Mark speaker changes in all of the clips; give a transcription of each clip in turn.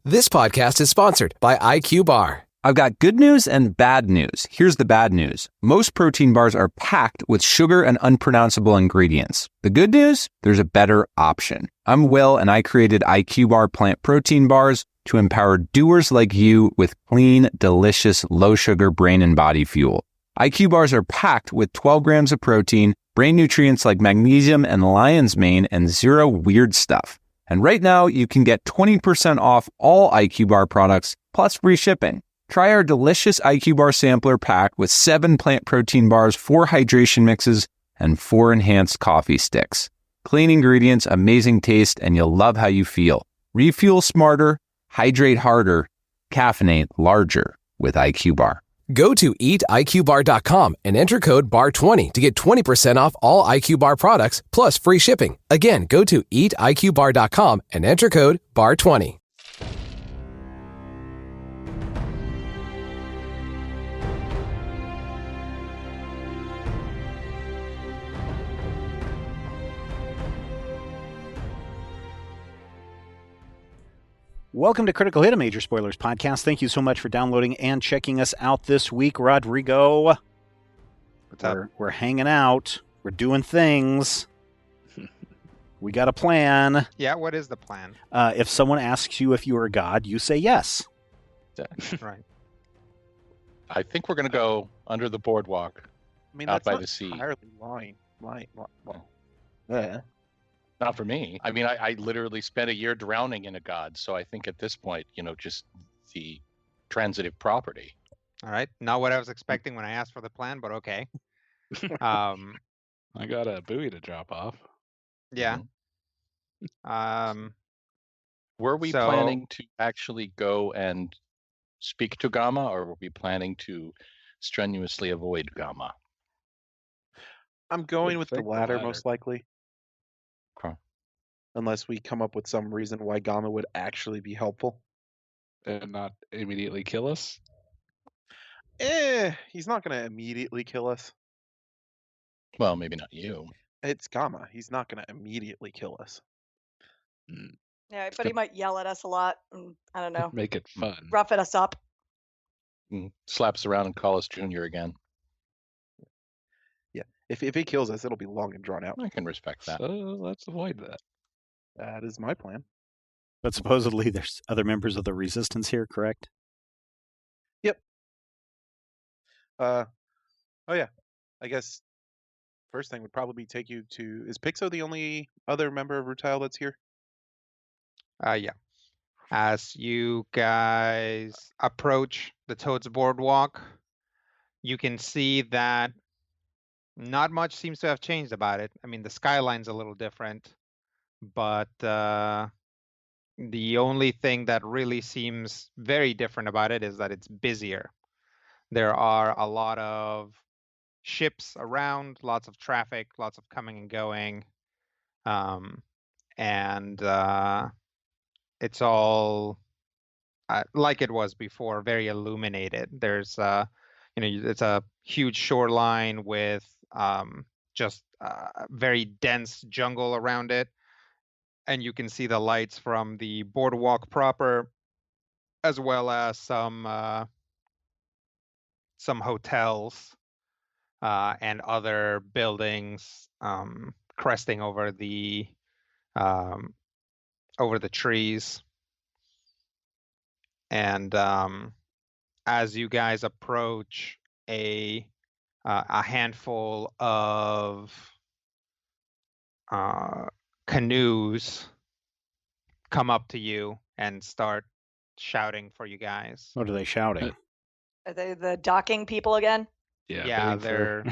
Speaker 1: This podcast is sponsored by IQ Bar.
Speaker 2: I've got good news and bad news. Here's the bad news. Most protein bars are packed with sugar and unpronounceable ingredients. The good news? There's a better option. I'm Will, and I created IQ Bar plant protein bars to empower doers like you with clean, delicious, low-sugar brain and body fuel. IQ Bars are packed with 12 grams of protein, brain nutrients like magnesium and lion's mane, and zero weird stuff. And right now, you can get 20% off all IQ Bar products, plus free shipping. Try our delicious IQ Bar sampler pack with 7 plant protein bars, 4 hydration mixes, and 4 enhanced coffee sticks. Clean ingredients, amazing taste, and you'll love how you feel. Refuel smarter, hydrate harder, caffeinate larger with IQ Bar.
Speaker 1: Go to eatiqbar.com and enter code BAR20 to get 20% off all IQ Bar products plus free shipping. Again, go to eatiqbar.com and enter code BAR20.
Speaker 3: Welcome to Critical Hit, a Major Spoilers podcast. Thank you so much for downloading and checking us out this week. Rodrigo,
Speaker 4: what's up?
Speaker 3: We're hanging out. We're doing things. We got a plan.
Speaker 4: Yeah, what is the plan?
Speaker 3: If someone asks you if you are a god, you say yes.
Speaker 4: Right.
Speaker 5: I think we're going to go under the boardwalk.
Speaker 6: I mean,
Speaker 5: out
Speaker 6: that's
Speaker 5: by
Speaker 6: not
Speaker 5: the sea.
Speaker 6: entirely yeah.
Speaker 5: Not for me. I mean, I literally spent a year drowning in a god, so I think at this point, just the transitive property.
Speaker 4: All right. Not what I was expecting when I asked for the plan, but okay.
Speaker 7: I got a buoy to drop off.
Speaker 4: Yeah.
Speaker 5: Were we planning to actually go and speak to Gamma, or were we planning to strenuously avoid Gamma?
Speaker 6: I'm going with the latter, most likely.
Speaker 5: Okay.
Speaker 6: Unless we come up with some reason why Gamma would actually be helpful.
Speaker 7: And not immediately kill us?
Speaker 6: He's not going to immediately kill us.
Speaker 5: Well, maybe not you.
Speaker 6: It's Gamma. He's not going to immediately kill us.
Speaker 8: Yeah, but he might yell at us a lot. I don't know.
Speaker 7: Make it fun.
Speaker 8: Roughing us up.
Speaker 5: Slaps around and call us Junior again.
Speaker 6: Yeah. If he kills us, it'll be long and drawn out.
Speaker 5: I can respect that.
Speaker 7: So let's avoid that.
Speaker 6: That is my plan.
Speaker 3: But supposedly there's other members of the Resistance here, correct?
Speaker 6: Yep. Oh yeah. I guess first thing would probably take you to... Is Pixo the only other member of Rutile that's here?
Speaker 4: Yeah. As you guys approach the Toad's Boardwalk, you can see that not much seems to have changed about it. I mean, the skyline's a little different, but the only thing that really seems very different about it is that it's busier. There are a lot of ships around, lots of traffic, lots of coming and going, and it's all like it was before, very illuminated. There's it's a huge shoreline with just very dense jungle around it, and you can see the lights from the boardwalk proper, as well as some hotels and other buildings cresting over the trees. And as you guys approach, a handful of canoes come up to you and start shouting for you guys.
Speaker 3: What are they shouting?
Speaker 8: Are they the docking people again?
Speaker 4: Yeah, they're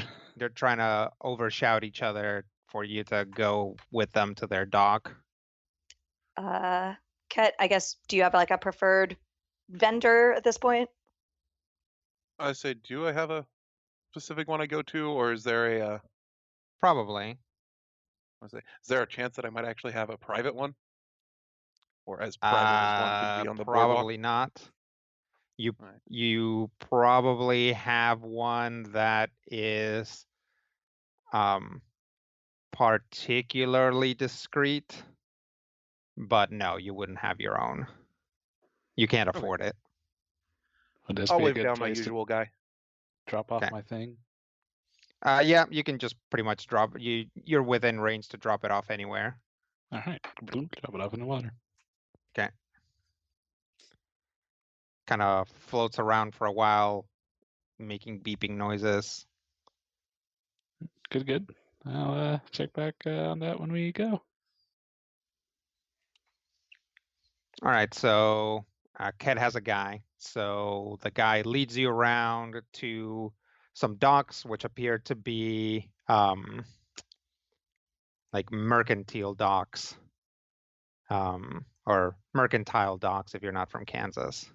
Speaker 4: trying to overshout each other for you to go with them to their dock.
Speaker 8: Ket, I guess, do you have like a preferred vendor at this point?
Speaker 6: I say, do I have a specific one I go to, or is there a...
Speaker 4: Probably.
Speaker 6: Is there a chance that I might actually have a private one? Or as private as one could be on the boardwalk?
Speaker 4: Probably not. You probably have one that is particularly discreet, but no, you wouldn't have your own. You can't afford it.
Speaker 7: Would this
Speaker 6: I'll
Speaker 7: be a
Speaker 6: wave
Speaker 7: good
Speaker 6: down my
Speaker 7: place to
Speaker 6: usual guy.
Speaker 7: drop off
Speaker 4: Okay.
Speaker 7: my thing?
Speaker 4: Yeah, you can just pretty much drop. You're within range to drop it off anywhere.
Speaker 7: All right. Boom, drop it off in the water.
Speaker 4: Okay. Kind of floats around for a while, making beeping noises.
Speaker 7: Good. I'll check back on that when we go.
Speaker 4: All right, so Ket has a guy. So the guy leads you around to some docks, which appear to be like mercantile docks, or mercantile docks if you're not from Kansas.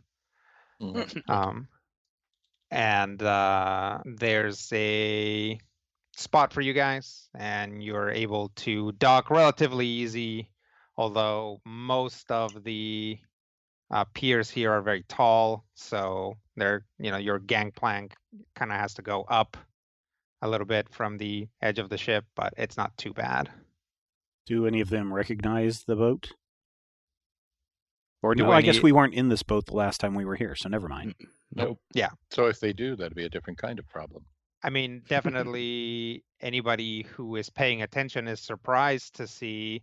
Speaker 4: And there's a spot for you guys, and you're able to dock relatively easy, although most of the piers here are very tall, so they're, your gangplank kind of has to go up a little bit from the edge of the ship, but it's not too bad.
Speaker 3: Do any of them recognize the boat? Or no, I guess we weren't in this boat the last time we were here, so never mind.
Speaker 7: Nope.
Speaker 4: Yeah.
Speaker 5: So if they do, that'd be a different kind of problem.
Speaker 4: I mean, definitely anybody who is paying attention is surprised to see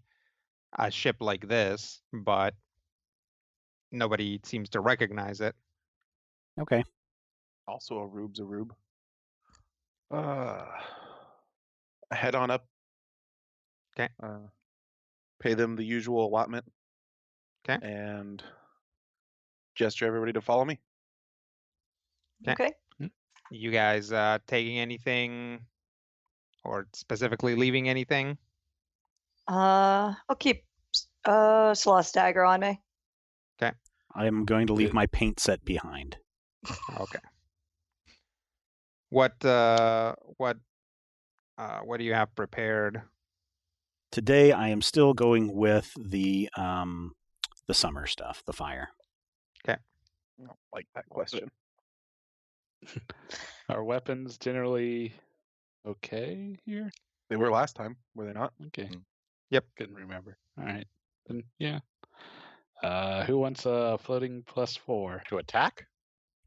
Speaker 4: a ship like this, but nobody seems to recognize it.
Speaker 3: Okay.
Speaker 6: Also a rube's a rube. Head on up.
Speaker 4: Okay.
Speaker 6: Pay them the usual allotment.
Speaker 4: Okay.
Speaker 6: And gesture everybody to follow me.
Speaker 8: Okay.
Speaker 4: You guys taking anything or specifically leaving anything?
Speaker 8: I'll keep Celeste dagger on me.
Speaker 4: Okay.
Speaker 3: I am going to leave my paint set behind.
Speaker 4: Okay. What do you have prepared?
Speaker 3: Today I am still going with the summer stuff, the fire.
Speaker 4: Okay.
Speaker 6: I don't like that question.
Speaker 7: Are weapons generally okay here?
Speaker 6: They were last time, were they not?
Speaker 7: Okay.
Speaker 4: Yep.
Speaker 7: Couldn't remember. All right. Then yeah. Who wants a floating +4
Speaker 5: to attack?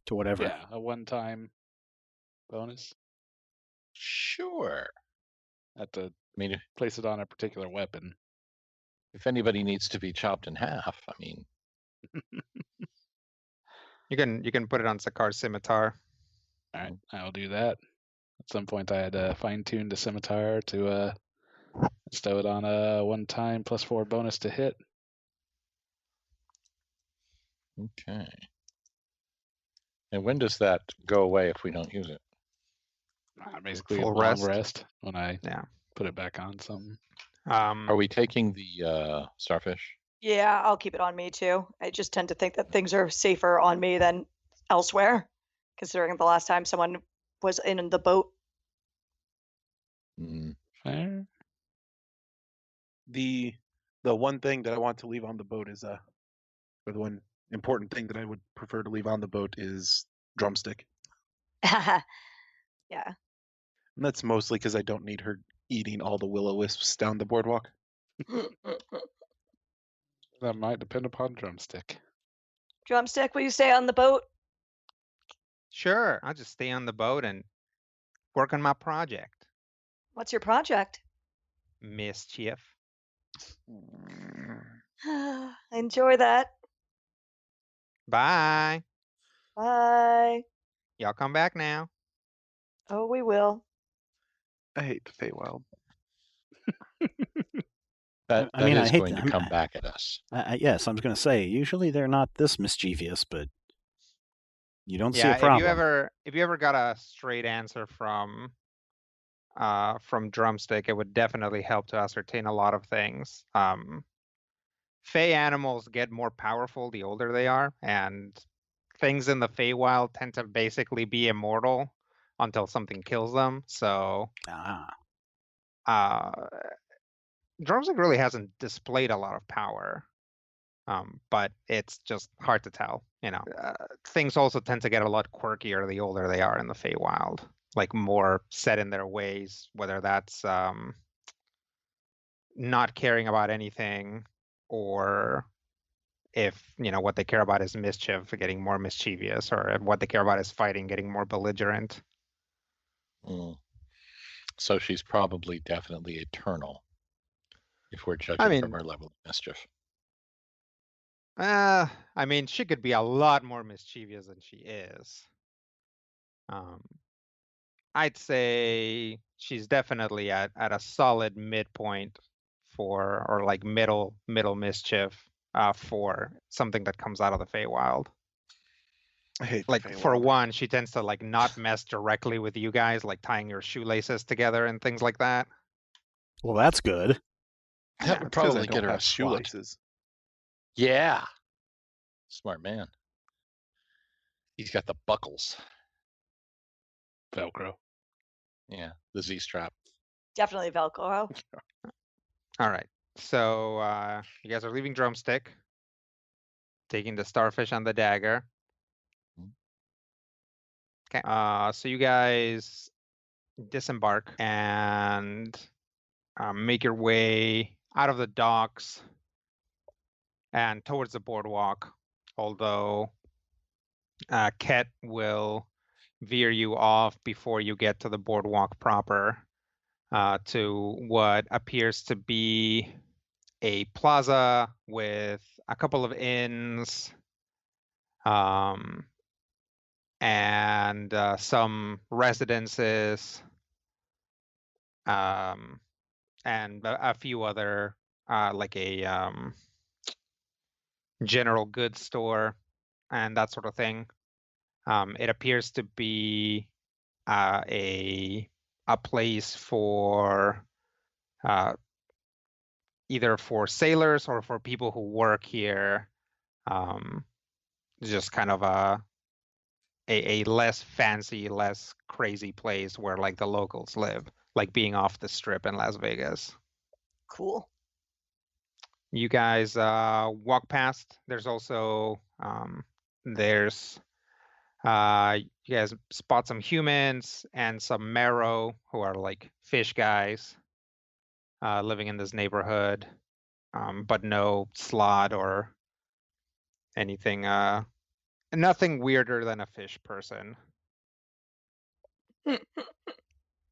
Speaker 3: To whatever.
Speaker 7: Yeah, a one-time bonus.
Speaker 5: Sure.
Speaker 7: Have to place it on a particular weapon.
Speaker 5: If anybody needs to be chopped in half, I mean.
Speaker 4: You can put it on Sakar's scimitar.
Speaker 7: All right, I'll do that. At some point, I had fine-tuned the scimitar to stow it on a one-time +4 bonus to hit.
Speaker 5: Okay. And when does that go away if we don't use it?
Speaker 7: Basically,
Speaker 4: Full
Speaker 7: a long
Speaker 4: rest.
Speaker 7: rest when I put it back on something.
Speaker 5: Are we taking the starfish?
Speaker 8: Yeah, I'll keep it on me too. I just tend to think that things are safer on me than elsewhere, considering the last time someone was in the boat.
Speaker 7: Fair.
Speaker 6: The one thing that I want to leave on the boat is or the one important thing that I would prefer to leave on the boat is drumstick.
Speaker 8: Yeah.
Speaker 6: And that's mostly because I don't need her eating all the will-o-wisps down the boardwalk.
Speaker 7: That might depend upon drumstick.
Speaker 8: Drumstick, will you stay on the boat?
Speaker 4: Sure, I'll just stay on the boat and work on my project.
Speaker 8: What's your project?
Speaker 4: Mischief.
Speaker 8: Enjoy that.
Speaker 4: Bye.
Speaker 8: Bye.
Speaker 4: Y'all come back now.
Speaker 8: Oh, we will.
Speaker 6: I hate the Feywild.
Speaker 5: That is going to come back at us.
Speaker 3: Yes, I was going to say, usually they're not this mischievous, but you don't see a problem.
Speaker 4: If you ever got a straight answer from Drumstick, it would definitely help to ascertain a lot of things. Fey animals get more powerful the older they are, and things in the Feywild tend to basically be immortal until something kills them. So Drumstick really hasn't displayed a lot of power, but it's just hard to tell. Things also tend to get a lot quirkier the older they are in the Feywild, like more set in their ways, whether that's not caring about anything or if, what they care about is mischief, getting more mischievous, or what they care about is fighting, getting more belligerent.
Speaker 5: So she's probably definitely eternal, if we're judging from her level of mischief.
Speaker 4: She could be a lot more mischievous than she is. I'd say she's definitely at a solid midpoint or like middle mischief for something that comes out of the Feywild.
Speaker 6: I hate
Speaker 4: like
Speaker 6: Feywild.
Speaker 4: For one, she tends to like not mess directly with you guys, like tying your shoelaces together and things like that.
Speaker 3: Well, that's good.
Speaker 5: That would probably get her a shoelaces. Yeah. Smart man. He's got the buckles.
Speaker 7: Velcro.
Speaker 5: Yeah, the Z-strap.
Speaker 8: Definitely Velcro.
Speaker 4: All right. So you guys are leaving Drumstick, taking the starfish and the dagger. Okay. So you guys disembark and make your way out of the docks and towards the boardwalk, although Ket will veer you off before you get to the boardwalk proper, to what appears to be a plaza with a couple of inns, and some residences, and a few other, like a general goods store and that sort of thing. It appears to be a place for either for sailors or for people who work here. Just kind of a less fancy, less crazy place where like the locals live, like being off the strip in Las Vegas.
Speaker 8: Cool.
Speaker 4: You guys walk past. There's also you guys spot some humans and some marrow who are like fish guys living in this neighborhood, but no slot or anything. Nothing weirder than a fish person.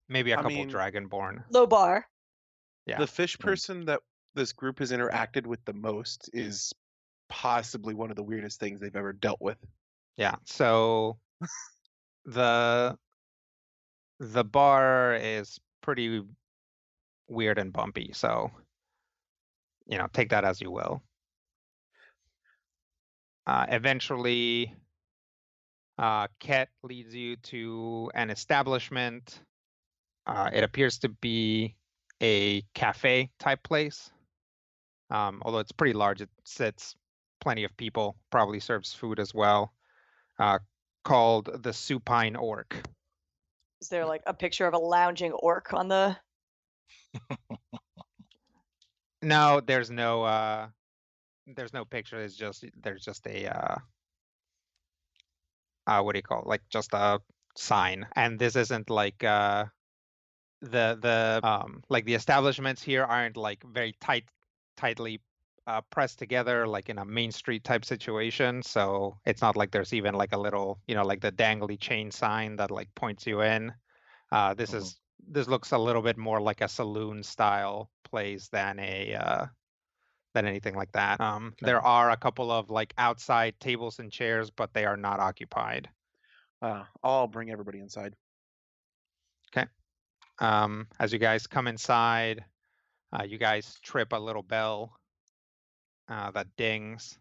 Speaker 4: Maybe a couple dragonborn.
Speaker 8: Low bar.
Speaker 4: Yeah.
Speaker 6: The fish person that this group has interacted with the most is possibly one of the weirdest things they've ever dealt with.
Speaker 4: Yeah. So the bar is pretty weird and bumpy. So, take that as you will. Eventually, Ket leads you to an establishment. It appears to be a cafe type place. Although it's pretty large, it sits plenty of people, probably serves food as well, called the Supine Orc.
Speaker 8: Is there like a picture of a lounging orc on the...
Speaker 4: No, there's no picture. There's just a what do you call it? Like just a sign. And this isn't like the establishments here aren't like very tightly pressed together like in a main street type situation. So it's not like there's even like a little, like the dangly chain sign that like points you in. This looks a little bit more like a saloon style place than anything like that. There are a couple of like outside tables and chairs, but they are not occupied.
Speaker 6: I'll bring everybody inside.
Speaker 4: Okay. As you guys come inside, you guys trip a little bell that dings,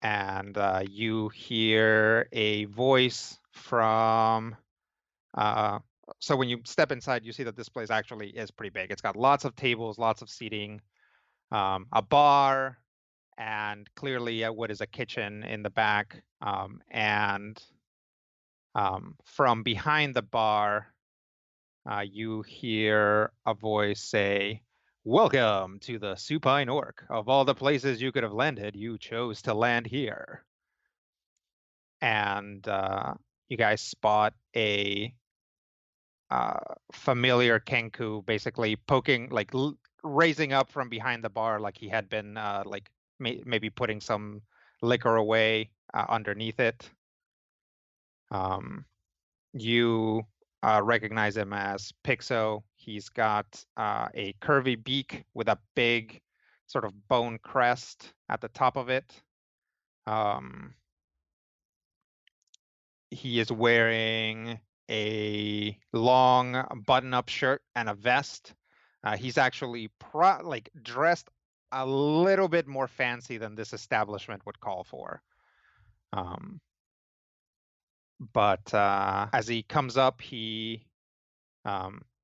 Speaker 4: and you hear a voice from... So when you step inside, you see that this place actually is pretty big. It's got lots of tables, lots of seating, a bar, and clearly what is a kitchen in the back. And from behind the bar, you hear a voice say, "Welcome to the Supine Orc. Of all the places you could have landed, you chose to land here." And you guys spot a familiar Kenku basically poking, like raising up from behind the bar, like he had been like maybe putting some liquor away underneath it. You recognize him as Pixo. He's got a curvy beak with a big sort of bone crest at the top of it. He is wearing a long button-up shirt and a vest. He's actually dressed a little bit more fancy than this establishment would call for. But as he comes up, he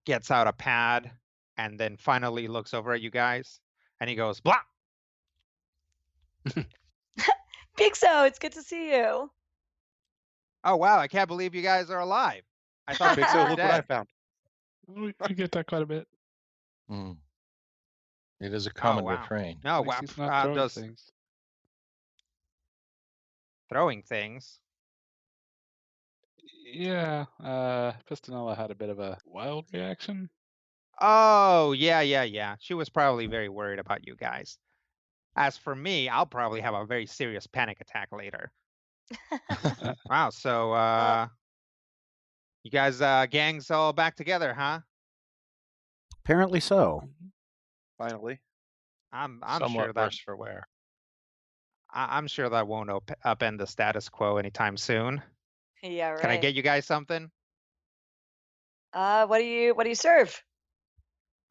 Speaker 4: gets out a pad and then finally looks over at you guys and he goes, blah!
Speaker 8: Pixo, it's good to see you.
Speaker 4: Oh, wow, I can't believe you guys are alive. I thought
Speaker 6: Pixo,
Speaker 4: you were
Speaker 6: look what I
Speaker 4: dead.
Speaker 6: found.
Speaker 7: We get that quite a bit.
Speaker 5: It is a common
Speaker 4: wow.
Speaker 5: refrain.
Speaker 4: No,
Speaker 7: At least he's not throwing things.
Speaker 4: Throwing things?
Speaker 7: Yeah, Pistonella had a bit of a wild reaction.
Speaker 4: Oh, yeah. She was probably very worried about you guys. As for me, I'll probably have a very serious panic attack later. Wow, so you guys gangs all back together, huh?
Speaker 3: Apparently so.
Speaker 6: Finally.
Speaker 4: I'm
Speaker 5: somewhat
Speaker 4: sure that
Speaker 5: worse for wear.
Speaker 4: I'm sure that won't upend the status quo anytime soon.
Speaker 8: Yeah, right.
Speaker 4: Can I get you guys something?
Speaker 8: What do you serve?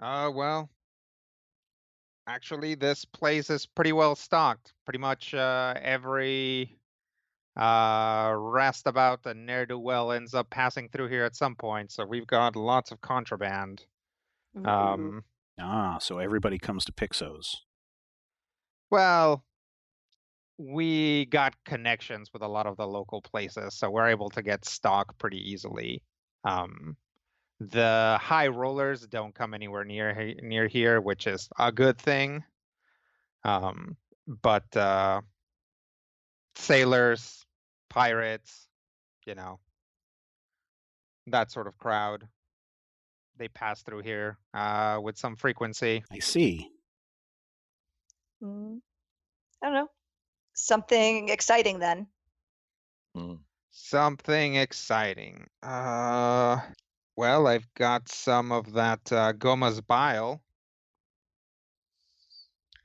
Speaker 4: Well, actually, this place is pretty well stocked. Pretty much every roustabout and ne'er-do-well ends up passing through here at some point. So we've got lots of contraband.
Speaker 3: So everybody comes to Pixo's.
Speaker 4: Well, we got connections with a lot of the local places, so we're able to get stock pretty easily. The high rollers don't come anywhere near here, which is a good thing. But sailors, pirates, that sort of crowd, they pass through here with some frequency.
Speaker 3: I see.
Speaker 8: I don't know. Something exciting then.
Speaker 4: Something exciting. Well, I've got some of that Goma's bile.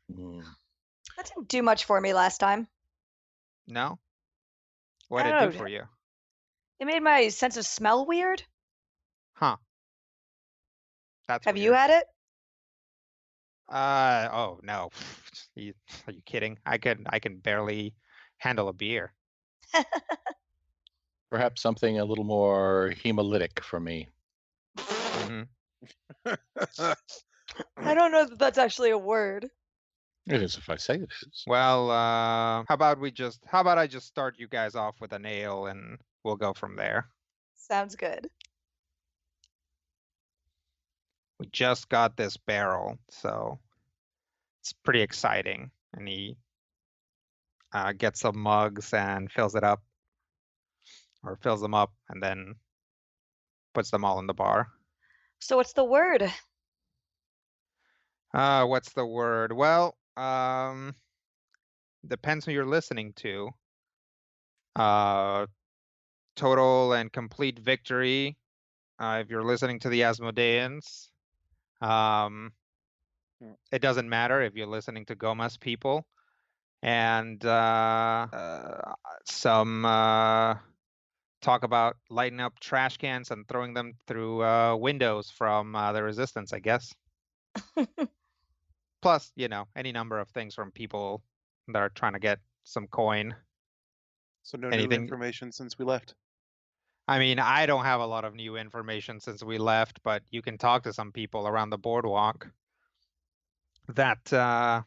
Speaker 8: That didn't do much for me last time.
Speaker 4: No? What did it do for you?
Speaker 8: It made my sense of smell weird.
Speaker 4: Huh. That's
Speaker 8: Have
Speaker 4: weird.
Speaker 8: you had it?
Speaker 4: Oh no. Are you kidding? I can barely handle a beer.
Speaker 5: Perhaps something a little more hemolytic for me.
Speaker 8: I don't know that that's actually a word.
Speaker 5: It is if I say it is.
Speaker 4: Well, how about I just start you guys off with an ale and we'll go from there.
Speaker 8: Sounds good.
Speaker 4: We just got this barrel, so it's pretty exciting. And he gets some mugs and fills them up, and then puts them all in the bar.
Speaker 8: So what's the word?
Speaker 4: What's the word? Well, depends who you're listening to. Total and complete victory. If you're listening to the Asmodeans, it doesn't matter if you're listening to Goma's people. And some talk about lighting up trash cans and throwing them through windows from the resistance, I guess. Plus, any number of things from people that are trying to get some coin.
Speaker 6: So no new information since we left.
Speaker 4: I mean, I don't have a lot of new information since we left, but you can talk to some people around the boardwalk. That, that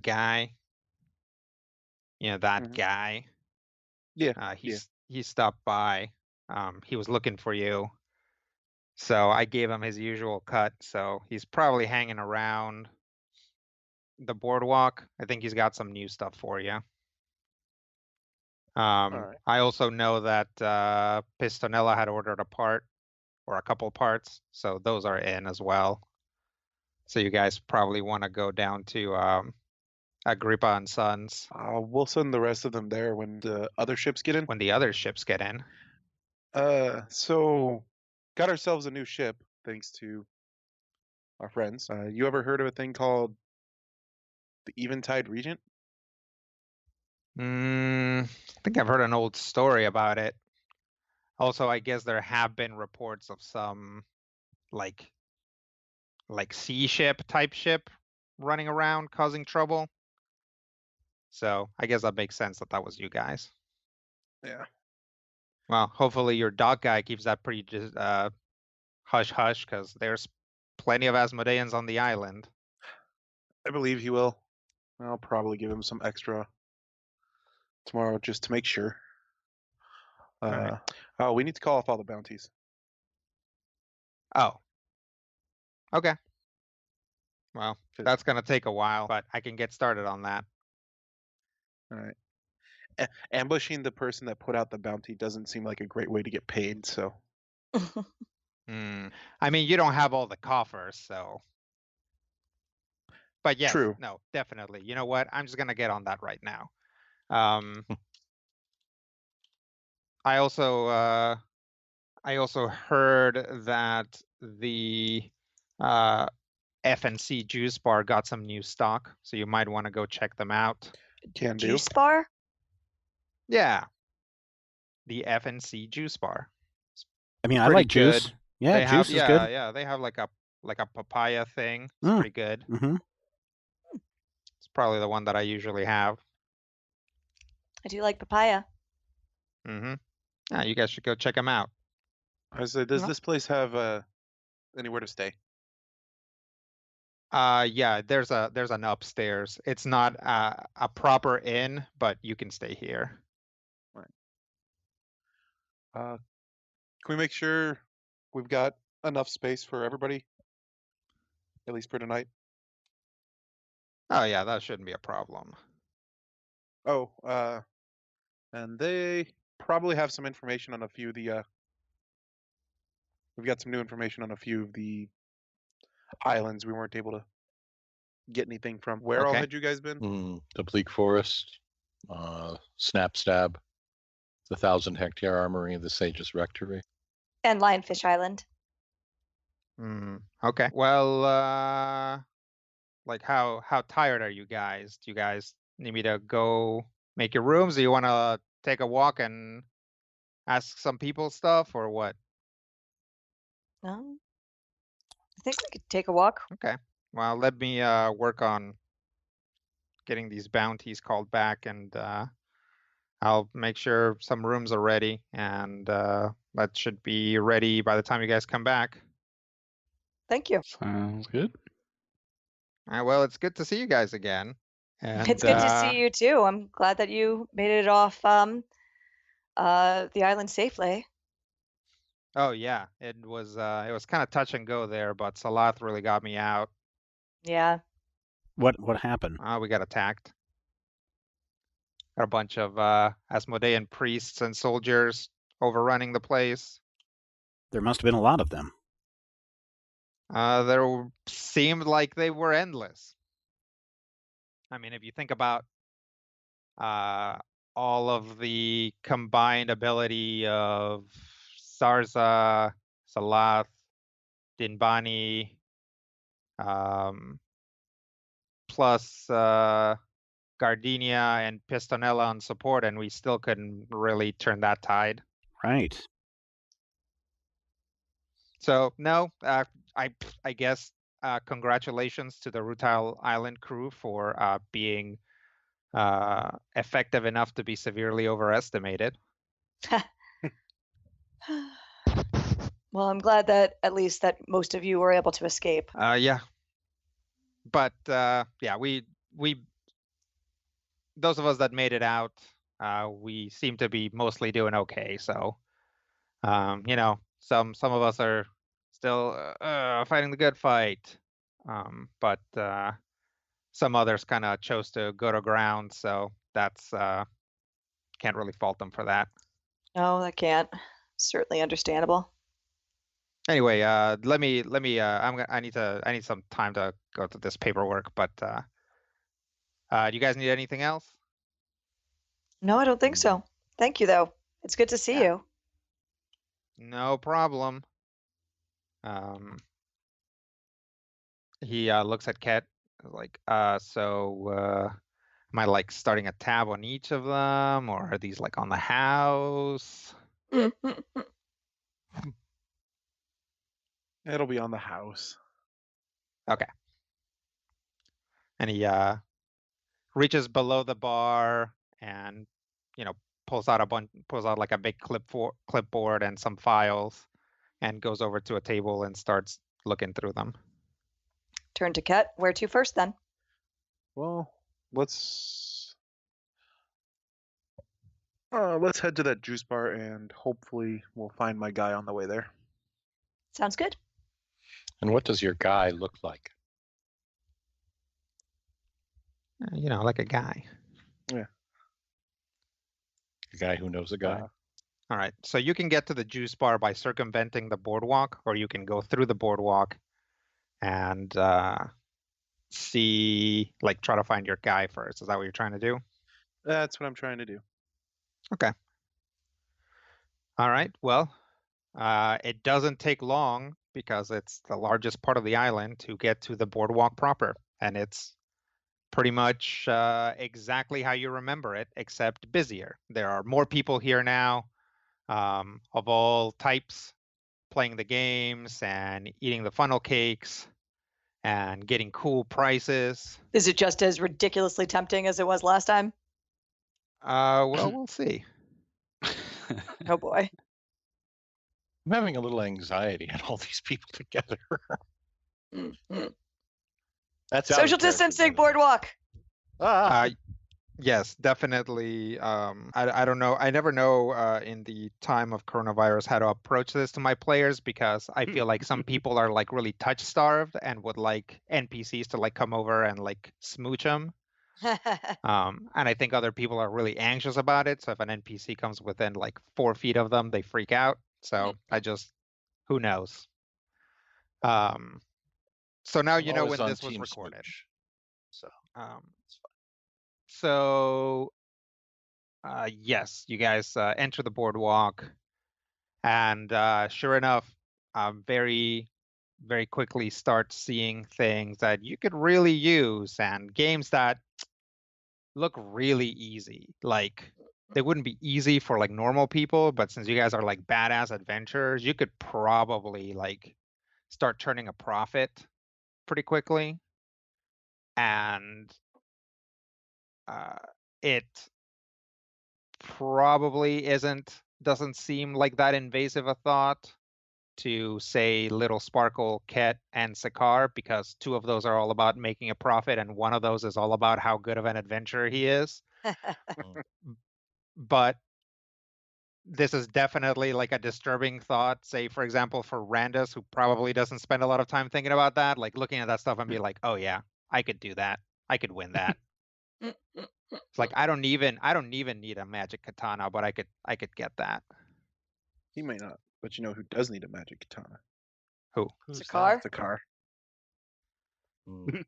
Speaker 4: guy. That guy.
Speaker 6: Yeah.
Speaker 4: He stopped by. He was looking for you. So I gave him his usual cut. So he's probably hanging around the boardwalk. I think he's got some new stuff for you.
Speaker 6: Right.
Speaker 4: I also know that Pistonella had ordered a part or a couple parts, so those are in as well. So you guys probably want to go down to Agrippa and Sons.
Speaker 6: We'll send the rest of them there when the other ships get in.
Speaker 4: When the other ships get in.
Speaker 6: So got ourselves a new ship thanks to our friends. You ever heard of a thing called the Eventide Regent?
Speaker 4: I think I've heard an old story about it. Also, I guess there have been reports of some like sea ship type ship running around causing trouble. So I guess that makes sense that was you guys.
Speaker 6: Yeah.
Speaker 4: Well, hopefully your dock guy keeps that pretty hush hush, because there's plenty of Asmodeans on the island.
Speaker 6: I believe he will. I'll probably give him some extra tomorrow just to make sure.
Speaker 4: Right.
Speaker 6: Oh, we need to call off all the bounties.
Speaker 4: Oh. Okay. Well, that's going to take a while, but I can get started on that.
Speaker 6: All right. Ambushing the person that put out the bounty doesn't seem like a great way to get paid, so.
Speaker 4: I mean, you don't have all the coffers, so. But yes,
Speaker 6: True.
Speaker 4: No, definitely. You know what? I'm just going to get on that right now. I also heard that the FNC Juice Bar got some new stock, so you might want to go check them out.
Speaker 6: Can do.
Speaker 8: Juice Bar?
Speaker 4: Yeah. The FNC Juice Bar.
Speaker 3: I mean, I
Speaker 4: Pretty
Speaker 3: like
Speaker 4: good.
Speaker 3: juice. Yeah,
Speaker 4: They
Speaker 3: juice
Speaker 4: have,
Speaker 3: is good.
Speaker 4: Yeah, they have like a papaya thing. It's pretty good.
Speaker 3: Mm-hmm.
Speaker 4: It's probably the one that I usually have.
Speaker 8: I do like papaya.
Speaker 4: Mm-hmm. Yeah, you guys should go check them out.
Speaker 6: I said, does this place have anywhere to stay?
Speaker 4: Yeah, there's an upstairs. It's not a proper inn, but you can stay here.
Speaker 6: Right. Can we make sure we've got enough space for everybody? At least for tonight?
Speaker 4: Oh yeah, that shouldn't be a problem.
Speaker 6: Oh, and they probably have some information on a few of the we've got some new information on a few of the islands we weren't able to get anything from. Where all had you guys been?
Speaker 5: The Bleak Forest, Snapstab, the 1,000-hectare armory of the Sage's Rectory.
Speaker 8: And Lionfish Island.
Speaker 4: Okay. Well, like how tired are you guys? Do you guys need me to go make your rooms? Do you want to take a walk and ask some people stuff, or what?
Speaker 8: No. I think we could take a walk.
Speaker 4: Okay. Well, let me work on getting these bounties called back, and I'll make sure some rooms are ready, and that should be ready by the time you guys come back.
Speaker 8: Thank you.
Speaker 7: Sounds good.
Speaker 4: Well, it's good to see you guys again. And,
Speaker 8: it's good to see you too. I'm glad that you made it off the island safely.
Speaker 4: Oh yeah, it was kind of touch and go there, but Salath really got me out.
Speaker 8: Yeah.
Speaker 3: What happened?
Speaker 4: We got attacked. Got a bunch of Asmodean priests and soldiers overrunning the place.
Speaker 3: There must have been a lot of them.
Speaker 4: There seemed like they were endless. I mean, if you think about all of the combined ability of Sarza, Salath, Dinbani, plus Gardenia and Pistonella on support, and we still couldn't really turn that tide.
Speaker 3: Right.
Speaker 4: So no, I guess congratulations to the Rutile Island crew for being effective enough to be severely overestimated.
Speaker 8: Well, I'm glad that at least that most of you were able to escape.
Speaker 4: Yeah. But yeah, we those of us that made it out, we seem to be mostly doing okay. So, you know, some of us are still fighting the good fight, but some others kind of chose to go to ground. So that's can't really fault them for that.
Speaker 8: No, that can't. Certainly understandable.
Speaker 4: Anyway, let me. I need some time to go to this paperwork, but Do you guys need anything else?
Speaker 8: No, I don't think so. Thank you, though. It's good to see you.
Speaker 4: No problem. He looks at Ket like, so am I like starting a tab on each of them, or are these like on the house?
Speaker 6: It'll be on the house.
Speaker 4: Okay. And he reaches below the bar and, pulls out like a big clipboard and some files, and goes over to a table and starts looking through them.
Speaker 8: Turn to Ket. Where to first, then?
Speaker 6: Well, let's head to that juice bar, and hopefully we'll find my guy on the way there.
Speaker 8: Sounds good.
Speaker 5: And what does your guy look like?
Speaker 4: Like a guy.
Speaker 6: Yeah.
Speaker 5: A guy who knows a guy?
Speaker 4: All right. So you can get to the juice bar by circumventing the boardwalk, or you can go through the boardwalk and try to find your guy first. Is that what you're trying to do?
Speaker 6: That's what I'm trying to do.
Speaker 4: Okay. All right. Well, it doesn't take long because it's the largest part of the island to get to the boardwalk proper, and it's pretty much exactly how you remember it, except busier. There are more people here now, of all types, playing the games and eating the funnel cakes and getting cool prices.
Speaker 8: Is it just as ridiculously tempting as it was last time?
Speaker 4: Well, we'll see.
Speaker 8: Oh boy.
Speaker 5: I'm having a little anxiety at all these people together.
Speaker 8: That's social distancing boardwalk.
Speaker 4: Yes, definitely. I don't know. I never know in the time of coronavirus how to approach this to my players, because I feel like some people are like really touch starved and would like NPCs to like come over and like smooch them. And I think other people are really anxious about it. So if an NPC comes within like 4 feet of them, they freak out. So who knows? So now you know when this was recorded. So, yes, you guys enter the boardwalk, and sure enough, very, very quickly start seeing things that you could really use, and games that look really easy. Like, they wouldn't be easy for like normal people, but since you guys are like badass adventurers, you could probably like start turning a profit pretty quickly. And it probably doesn't seem like that invasive a thought to say Little Sparkle, Ket, and Sakar, because 2 of those are all about making a profit, and 1 of those is all about how good of an adventurer he is. But this is definitely like a disturbing thought, say, for example, for Randus, who probably doesn't spend a lot of time thinking about that, like looking at that stuff and be like, oh yeah, I could do that. I could win that. It's like I don't even need a magic katana, but I could get that.
Speaker 6: He may not, but you know who does need a magic katana?
Speaker 4: Who?
Speaker 8: Sakar?
Speaker 6: Sakar.
Speaker 5: And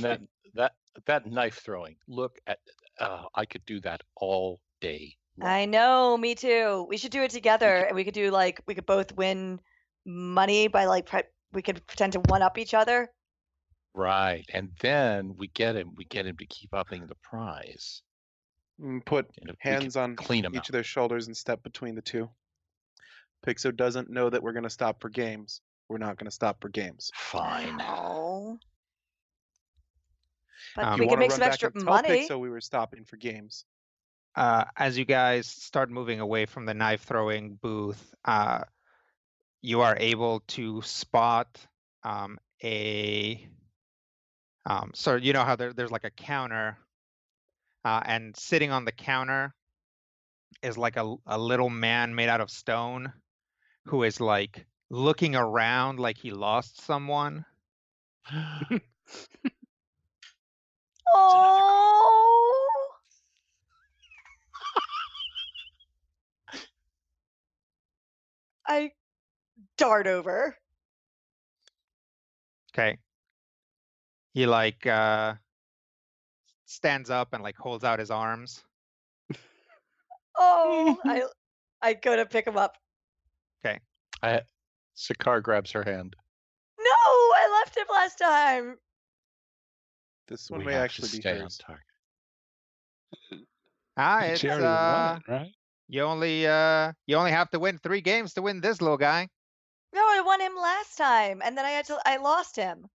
Speaker 5: then that knife throwing. Look at I could do that all day long.
Speaker 8: I know, me too. We should do it together, and we could do like we could both win money by like we could pretend to one up each other.
Speaker 5: Right, and then we get him to keep upping the prize.
Speaker 6: Put hands on each of their shoulders and step between the 2. Pixo doesn't know that we're going to stop for games. We're not going to stop for games.
Speaker 5: Fine.
Speaker 8: Oh. But we can make some extra money.
Speaker 6: Tell Pixo we were stopping for games.
Speaker 4: As you guys start moving away from the knife throwing booth, you are able to spot so you know how there's like a counter, and sitting on the counter is like a little man made out of stone who is like looking around like he lost someone.
Speaker 8: Oh. I dart over.
Speaker 4: Okay. He like stands up and like holds out his arms.
Speaker 8: Oh, I go to pick him up.
Speaker 4: Okay.
Speaker 5: Sakar grabs her hand.
Speaker 8: No, I left him last time.
Speaker 6: This one
Speaker 5: We
Speaker 6: may
Speaker 5: have
Speaker 6: actually
Speaker 5: to
Speaker 6: be
Speaker 5: stay on
Speaker 6: hers.
Speaker 5: target.
Speaker 4: It's
Speaker 7: She already won it, right?
Speaker 4: you only have to win 3 games to win this, little guy.
Speaker 8: No, I won him last time, and then I lost him.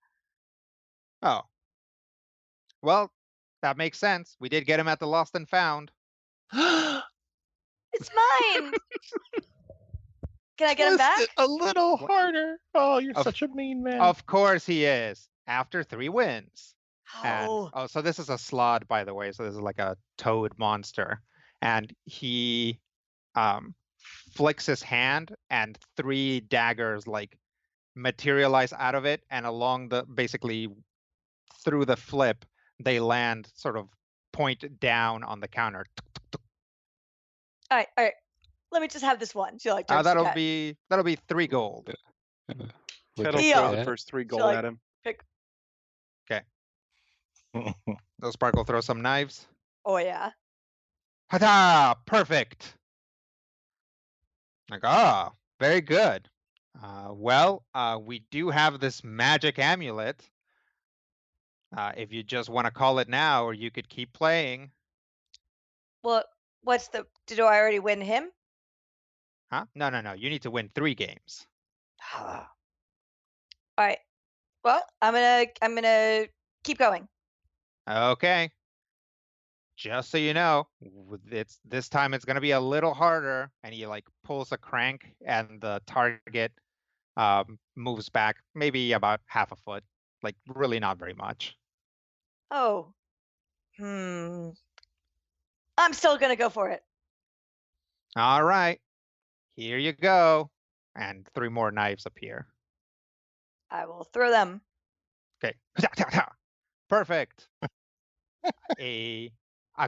Speaker 4: Oh. Well, that makes sense. We did get him at the lost and found.
Speaker 8: It's mine. Can I get him back?
Speaker 5: Twist it a little harder. Oh, you're such a mean man.
Speaker 4: Of course he is. After 3 wins.
Speaker 8: Oh.
Speaker 4: And, so this is a slod, by the way. So this is like a toad monster. And he flicks his hand and 3 daggers like materialize out of it. And along basically through the flip, they land sort of point down on the counter.
Speaker 8: All right. Let me just have this one. She like
Speaker 4: that'll be 3 gold.
Speaker 6: Kettle
Speaker 8: Deal.
Speaker 6: throw the first 3 gold
Speaker 8: like,
Speaker 6: at him.
Speaker 4: Okay. So Sparkle throw some knives.
Speaker 8: Oh yeah.
Speaker 4: Ta-da! Perfect. Like, very good. We do have this magic amulet. If you just want to call it now, or you could keep playing.
Speaker 8: Well, did I already win him?
Speaker 4: Huh? No. You need to win 3 games.
Speaker 8: All right. Well, I'm gonna keep going.
Speaker 4: Okay. Just so you know, this time it's gonna be a little harder, and he like pulls a crank, and the target moves back maybe about half a foot, like really not very much.
Speaker 8: Oh. I'm still gonna go for it.
Speaker 4: All right. Here you go. And 3 more knives appear.
Speaker 8: I will throw them.
Speaker 4: Okay. Perfect. A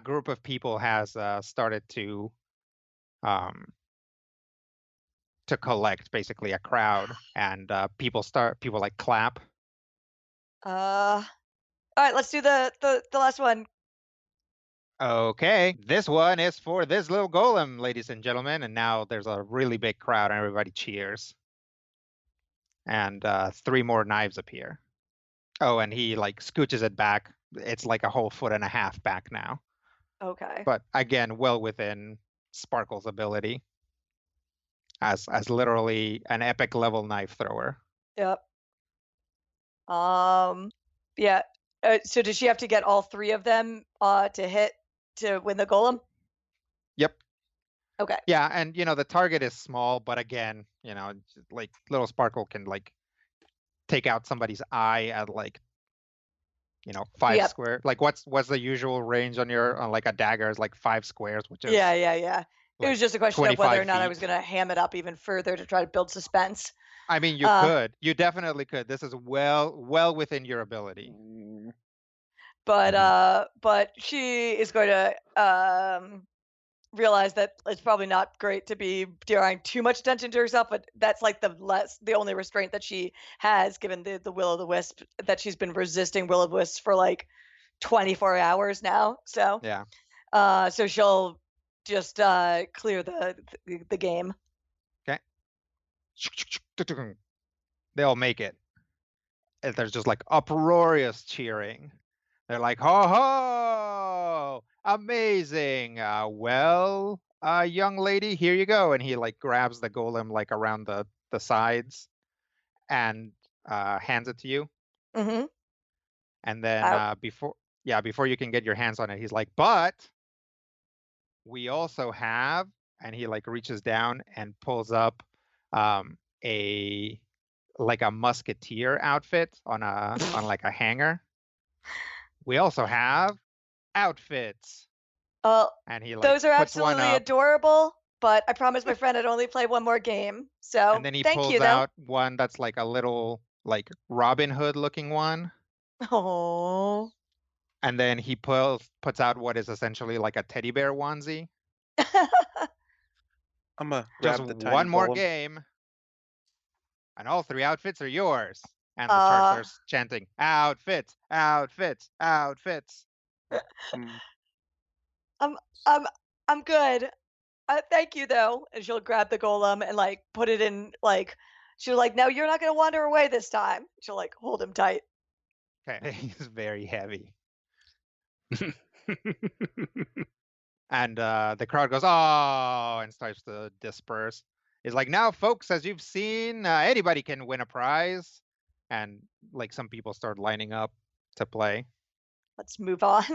Speaker 4: group of people has started to collect, basically a crowd, and people like clap.
Speaker 8: All right, let's do the last one.
Speaker 4: Okay, this one is for this little golem, ladies and gentlemen, and now there's a really big crowd and everybody cheers. And 3 more knives appear. Oh, and he like scooches it back. It's like a whole 1.5 foot back now.
Speaker 8: Okay.
Speaker 4: But again, well within Sparkle's ability as literally an epic level knife thrower.
Speaker 8: Yep. Yeah. So does she have to get all 3 of them to hit to win the golem?
Speaker 4: Yep.
Speaker 8: Okay.
Speaker 4: Yeah, and the target is small, but again, like little Sparkle can like take out somebody's eye at like 5 square. Like what's the usual range on like a dagger is like 5 squares, which is
Speaker 8: Yeah.
Speaker 4: like
Speaker 8: it was just a question of whether or not I
Speaker 4: feet.
Speaker 8: was gonna ham it up even further to try to build suspense.
Speaker 4: I mean, you could. You definitely could. This is well within your ability.
Speaker 8: But she is going to realize that it's probably not great to be drawing too much attention to herself, but that's like the only restraint that she has, given the will o' the wisp, that she's been resisting will o' the wisp for like 24 hours now. So
Speaker 4: yeah.
Speaker 8: So she'll just clear the game.
Speaker 4: Okay. They all make it. And there's just like uproarious cheering. They're like, ho ho, amazing. Young lady, here you go. And he like grabs the golem like around the sides and hands it to you.
Speaker 8: Mm-hmm.
Speaker 4: And then before you can get your hands on it, he's like, but we also have, and he like reaches down and pulls up a musketeer outfit on like a hanger. We also have outfits. And he like
Speaker 8: those are
Speaker 4: puts one
Speaker 8: absolutely
Speaker 4: up,
Speaker 8: adorable, but I promised my friend I'd only play one more game. So
Speaker 4: and then he
Speaker 8: thank
Speaker 4: pulls
Speaker 8: you,
Speaker 4: out one that's like a little like Robin Hood looking one.
Speaker 8: Oh.
Speaker 4: And then he puts out what is essentially like a teddy bear onesie.
Speaker 6: I'm gonna
Speaker 4: Just
Speaker 6: grab the tiny
Speaker 4: one more
Speaker 6: golem.
Speaker 4: game, and all 3 outfits are yours. And the shark starts chanting, outfits, outfits, outfits.
Speaker 6: Hmm.
Speaker 8: I'm good. Thank you though. And she'll grab the golem and like put it in like she'll like, no, you're not gonna wander away this time. She'll like hold him tight.
Speaker 4: Okay, he's very heavy. And the crowd goes, oh, and starts to disperse. It's like, now, folks, as you've seen, anybody can win a prize. And like some people start lining up to play.
Speaker 8: Let's move on.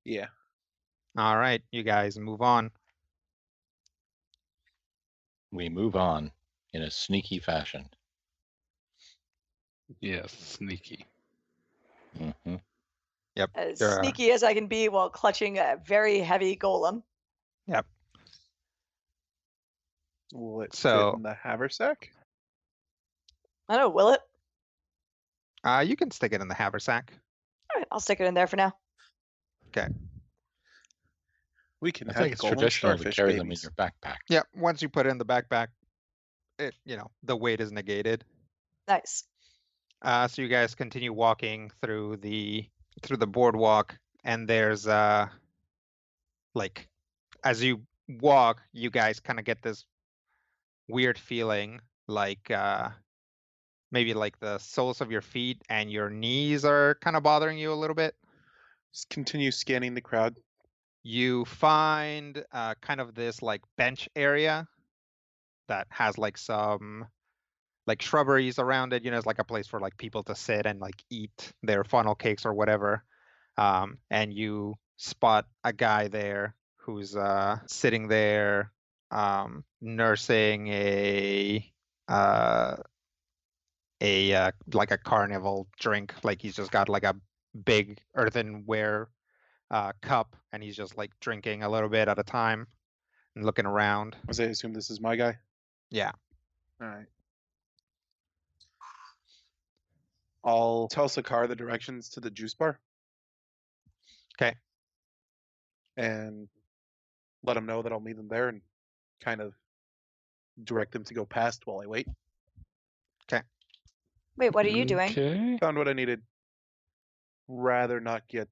Speaker 6: Yeah.
Speaker 4: All right, you guys move on.
Speaker 5: We move on in a sneaky fashion.
Speaker 7: Yes, sneaky.
Speaker 5: Mm-hmm.
Speaker 4: Yep.
Speaker 8: As sneaky as I can be while clutching a very heavy golem.
Speaker 4: Yep.
Speaker 6: Will it
Speaker 4: So-
Speaker 6: fit in the haversack?
Speaker 8: I don't know, will it?
Speaker 4: You can stick it in the haversack.
Speaker 8: All right, I'll stick it in there for now.
Speaker 4: Okay.
Speaker 6: We can
Speaker 5: I
Speaker 6: have
Speaker 5: think it's
Speaker 6: golem
Speaker 5: traditional to
Speaker 6: starfish
Speaker 5: carry them in
Speaker 6: babies.
Speaker 5: your backpack.
Speaker 4: Yep. Once you put it in the backpack, it the weight is negated.
Speaker 8: Nice.
Speaker 4: So you guys continue walking through the boardwalk, and there's like as you walk, you guys kind of get this weird feeling like maybe like the soles of your feet and your knees are kind of bothering you a little bit.
Speaker 6: Just continue scanning the crowd.
Speaker 4: You find kind of this like bench area that has like some like shrubberies around it. It's like a place for like people to sit and like eat their funnel cakes or whatever. And you spot a guy there who's sitting there nursing a like a carnival drink. Like he's just got like a big earthenware cup, and he's just like drinking a little bit at a time and looking around.
Speaker 6: As I assume this is my guy.
Speaker 4: Yeah.
Speaker 6: All right. I'll tell Sakar the directions to the juice bar.
Speaker 4: Okay.
Speaker 6: And let him know that I'll meet them there and kind of direct them to go past while I wait.
Speaker 8: Wait, what are you doing?
Speaker 7: Okay.
Speaker 6: Found what I needed. Rather not get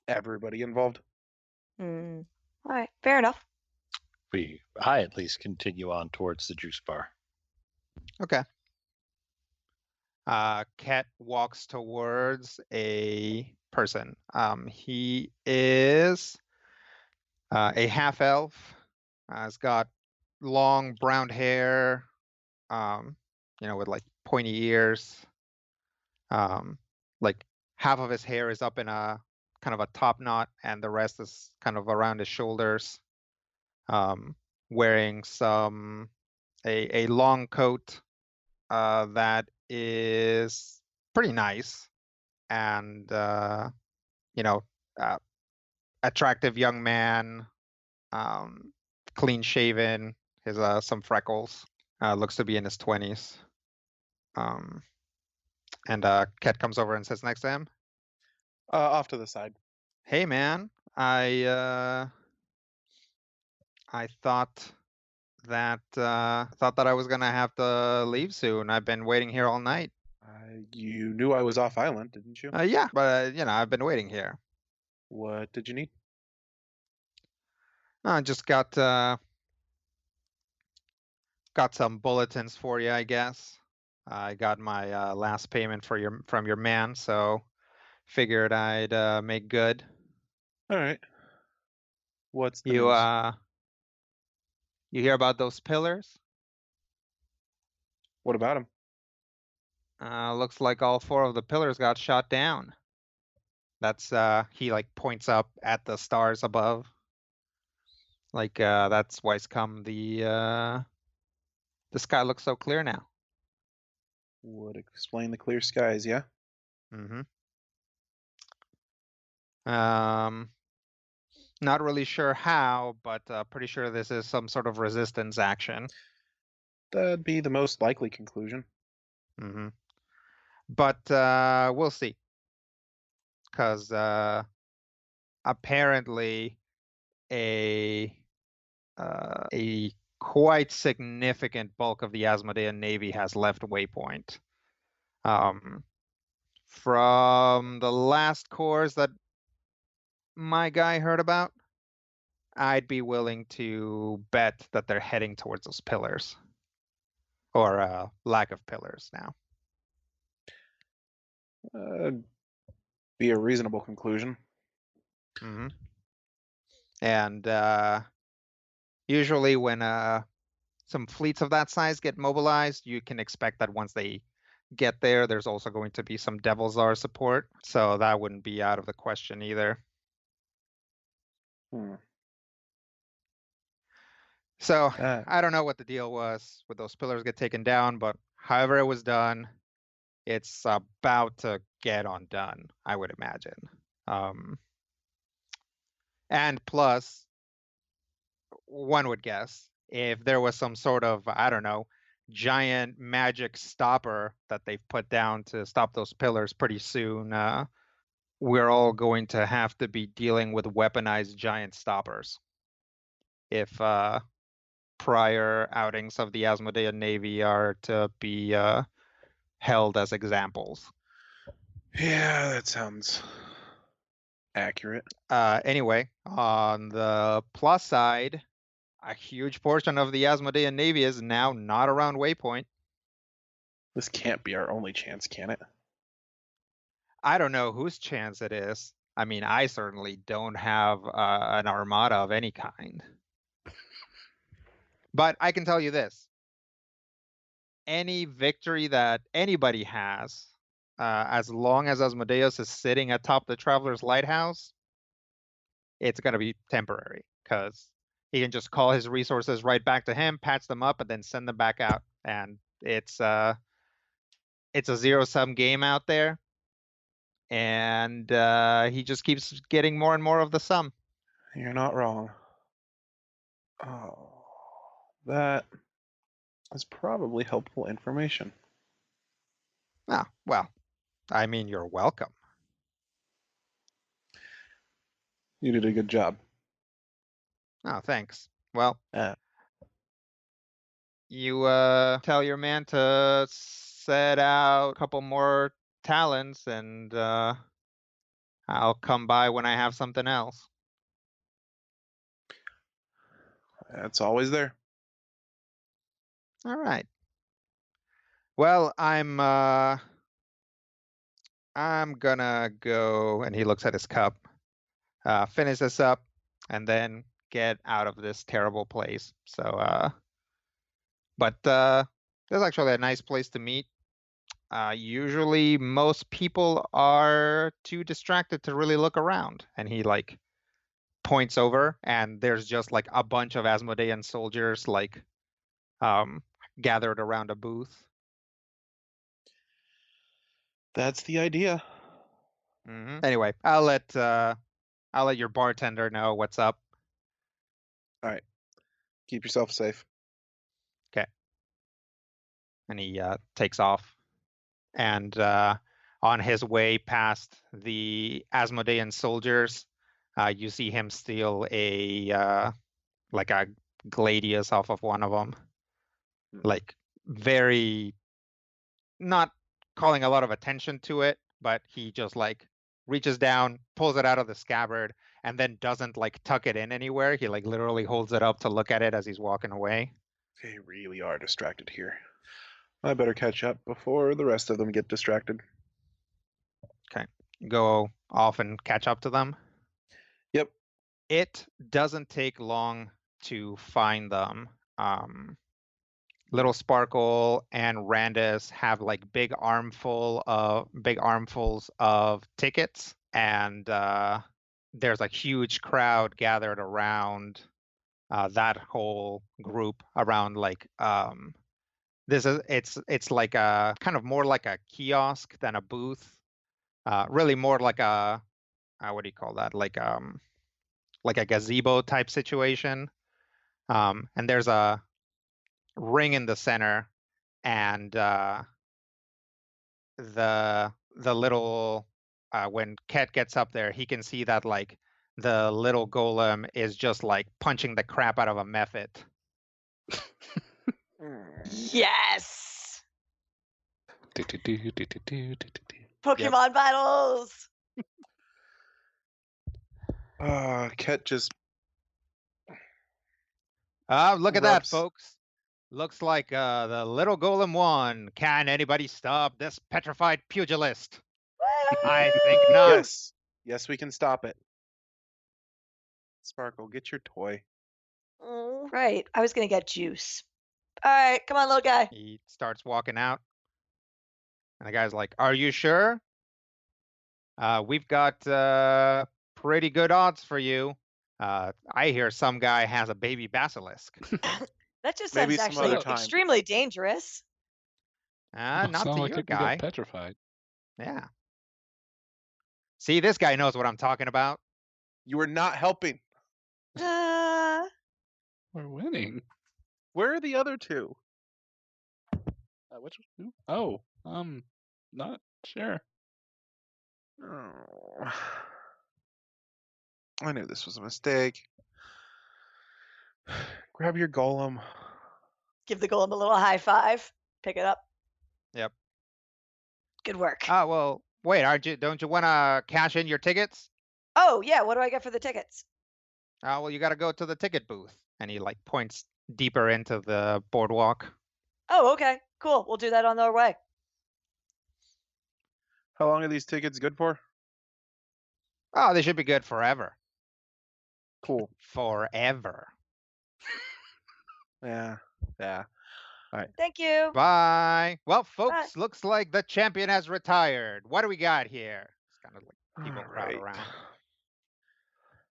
Speaker 6: everybody involved.
Speaker 8: All right, fair enough.
Speaker 5: I at least continue on towards the juice bar.
Speaker 4: Okay. Ket walks towards a person. He is a half elf. Has got long brown hair, with like pointy ears. Like half of his hair is up in a kind of a top knot, and the rest is kind of around his shoulders. Wearing a long coat that is pretty nice, and attractive young man, clean shaven, has some freckles, looks to be in his 20s. And Ket comes over and sits next to him.
Speaker 6: Off to the side.
Speaker 4: Hey man, I thought that I was gonna have to leave soon. I've been waiting here all night.
Speaker 6: You knew I was off island, didn't you?
Speaker 4: Yeah, but I've been waiting here.
Speaker 6: What did you need?
Speaker 4: I just got some bulletins for you, I guess. I got my last payment from your man, so figured I'd make good.
Speaker 6: All right. What's the
Speaker 4: You
Speaker 6: news?
Speaker 4: You hear about those pillars?
Speaker 6: What about him?
Speaker 4: Looks like all 4 of the pillars got shot down. That's he like points up at the stars above. Like that's why it's come the sky looks so clear now.
Speaker 6: Would explain the clear skies, yeah?
Speaker 4: Mm-hmm. Not really sure how, but pretty sure this is some sort of resistance action.
Speaker 6: That'd be the most likely conclusion.
Speaker 4: Mm-hmm. But we'll see. Because apparently a quite significant bulk of the Asmodean Navy has left Waypoint. From the last cores that my guy heard about, I'd be willing to bet that they're heading towards those pillars. Or lack of pillars now.
Speaker 6: Be a reasonable conclusion.
Speaker 4: Mm-hmm. And usually when some fleets of that size get mobilized, you can expect that once they get there, there's also going to be some Devil's Czar support. So that wouldn't be out of the question either. So I don't know what the deal was with those pillars get taken down, but however it was done, it's about to get undone, I would imagine. And plus, one would guess, if there was some sort of, I don't know, giant magic stopper that they've put down to stop those pillars pretty soon, we're all going to have to be dealing with weaponized giant stoppers. If prior outings of the Asmodean Navy are to be held as examples.
Speaker 6: Yeah, that sounds accurate.
Speaker 4: Anyway, on the plus side, a huge portion of the Asmodean Navy is now not around Waypoint.
Speaker 6: This can't be our only chance, can it?
Speaker 4: I don't know whose chance it is. I mean, I certainly don't have an armada of any kind. But I can tell you this. Any victory that anybody has, as long as Asmodeus is sitting atop the Traveler's Lighthouse, it's going to be temporary, because he can just call his resources right back to him, patch them up, and then send them back out. And it's a zero-sum game out there. And he just keeps getting more and more of the sum.
Speaker 6: You're not wrong. Oh, that is probably helpful information.
Speaker 4: Ah, well, I mean, you're welcome.
Speaker 6: You did a good job.
Speaker 4: Oh, thanks. Well, you tell your man to set out a couple more talents, and I'll come by when I have something else.
Speaker 6: It's always there.
Speaker 4: All right. Well, I'm gonna go, and he looks at his cup, finish this up, and then get out of this terrible place. So, but there's actually a nice place to meet. Usually most people are too distracted to really look around. And he like points over, and there's just like a bunch of Asmodean soldiers like gathered around a booth.
Speaker 6: That's the idea.
Speaker 4: Mm-hmm. Anyway, I'll let your bartender know what's up.
Speaker 6: All right. Keep yourself safe.
Speaker 4: Okay. And he takes off. And on his way past the Asmodean soldiers, you see him steal a gladius off of one of them. Like, very, not calling a lot of attention to it, but he just like reaches down, pulls it out of the scabbard, and then doesn't like tuck it in anywhere. He like literally holds it up to look at it as he's walking away.
Speaker 6: They really are distracted here. I better catch up before the rest of them get distracted.
Speaker 4: Okay. Go off and catch up to them?
Speaker 6: Yep.
Speaker 4: It doesn't take long to find them. Little Sparkle and Randus have like big armfuls of tickets, and there's a huge crowd gathered around that whole group, around like it's like a kind of more like a kiosk than a booth. Really more like a what do you call that? Like a gazebo type situation. And there's a ring in the center, and the little when Ket gets up there, he can see that like the little golem is just like punching the crap out of a mephit.
Speaker 8: Yes. Pokemon battles.
Speaker 6: Ket just.
Speaker 4: Look at that,
Speaker 6: rubs.
Speaker 4: folks. Looks like the little golem won. Can anybody stop this petrified pugilist? I think not.
Speaker 6: Yes, we can stop it. Sparkle, get your toy.
Speaker 8: Right. I was gonna get juice. All right, come on, little guy.
Speaker 4: He starts walking out. And the guy's like, "Are you sure? We've got pretty good odds for you. I hear some guy has a baby basilisk."
Speaker 8: That just
Speaker 6: Maybe
Speaker 8: sounds
Speaker 6: some other
Speaker 8: actually
Speaker 6: time.
Speaker 8: extremely dangerous.
Speaker 4: Not to
Speaker 7: like
Speaker 4: your
Speaker 7: it can
Speaker 4: guy.
Speaker 7: get petrified.
Speaker 4: Yeah. See, this guy knows what I'm talking about.
Speaker 6: You are not helping.
Speaker 7: We're winning.
Speaker 6: Where are the other two?
Speaker 7: Which? Oh, not sure.
Speaker 6: Oh. I knew this was a mistake. Grab your golem.
Speaker 8: Give the golem a little high five. Pick it up.
Speaker 4: Yep.
Speaker 8: Good work.
Speaker 4: Well, wait, don't you want to cash in your tickets?
Speaker 8: Oh, yeah. What do I get for the tickets?
Speaker 4: Well, you got to go to the ticket booth. And he like points deeper into the boardwalk.
Speaker 8: Oh, okay. Cool. We'll do that on our way.
Speaker 6: How long are these tickets good for?
Speaker 4: Oh, they should be good forever.
Speaker 6: Cool.
Speaker 4: Forever.
Speaker 6: Yeah. All right.
Speaker 8: Thank you.
Speaker 4: Bye. Well, folks, looks like the champion has retired. What do we got here? It's kind of like people crowd around.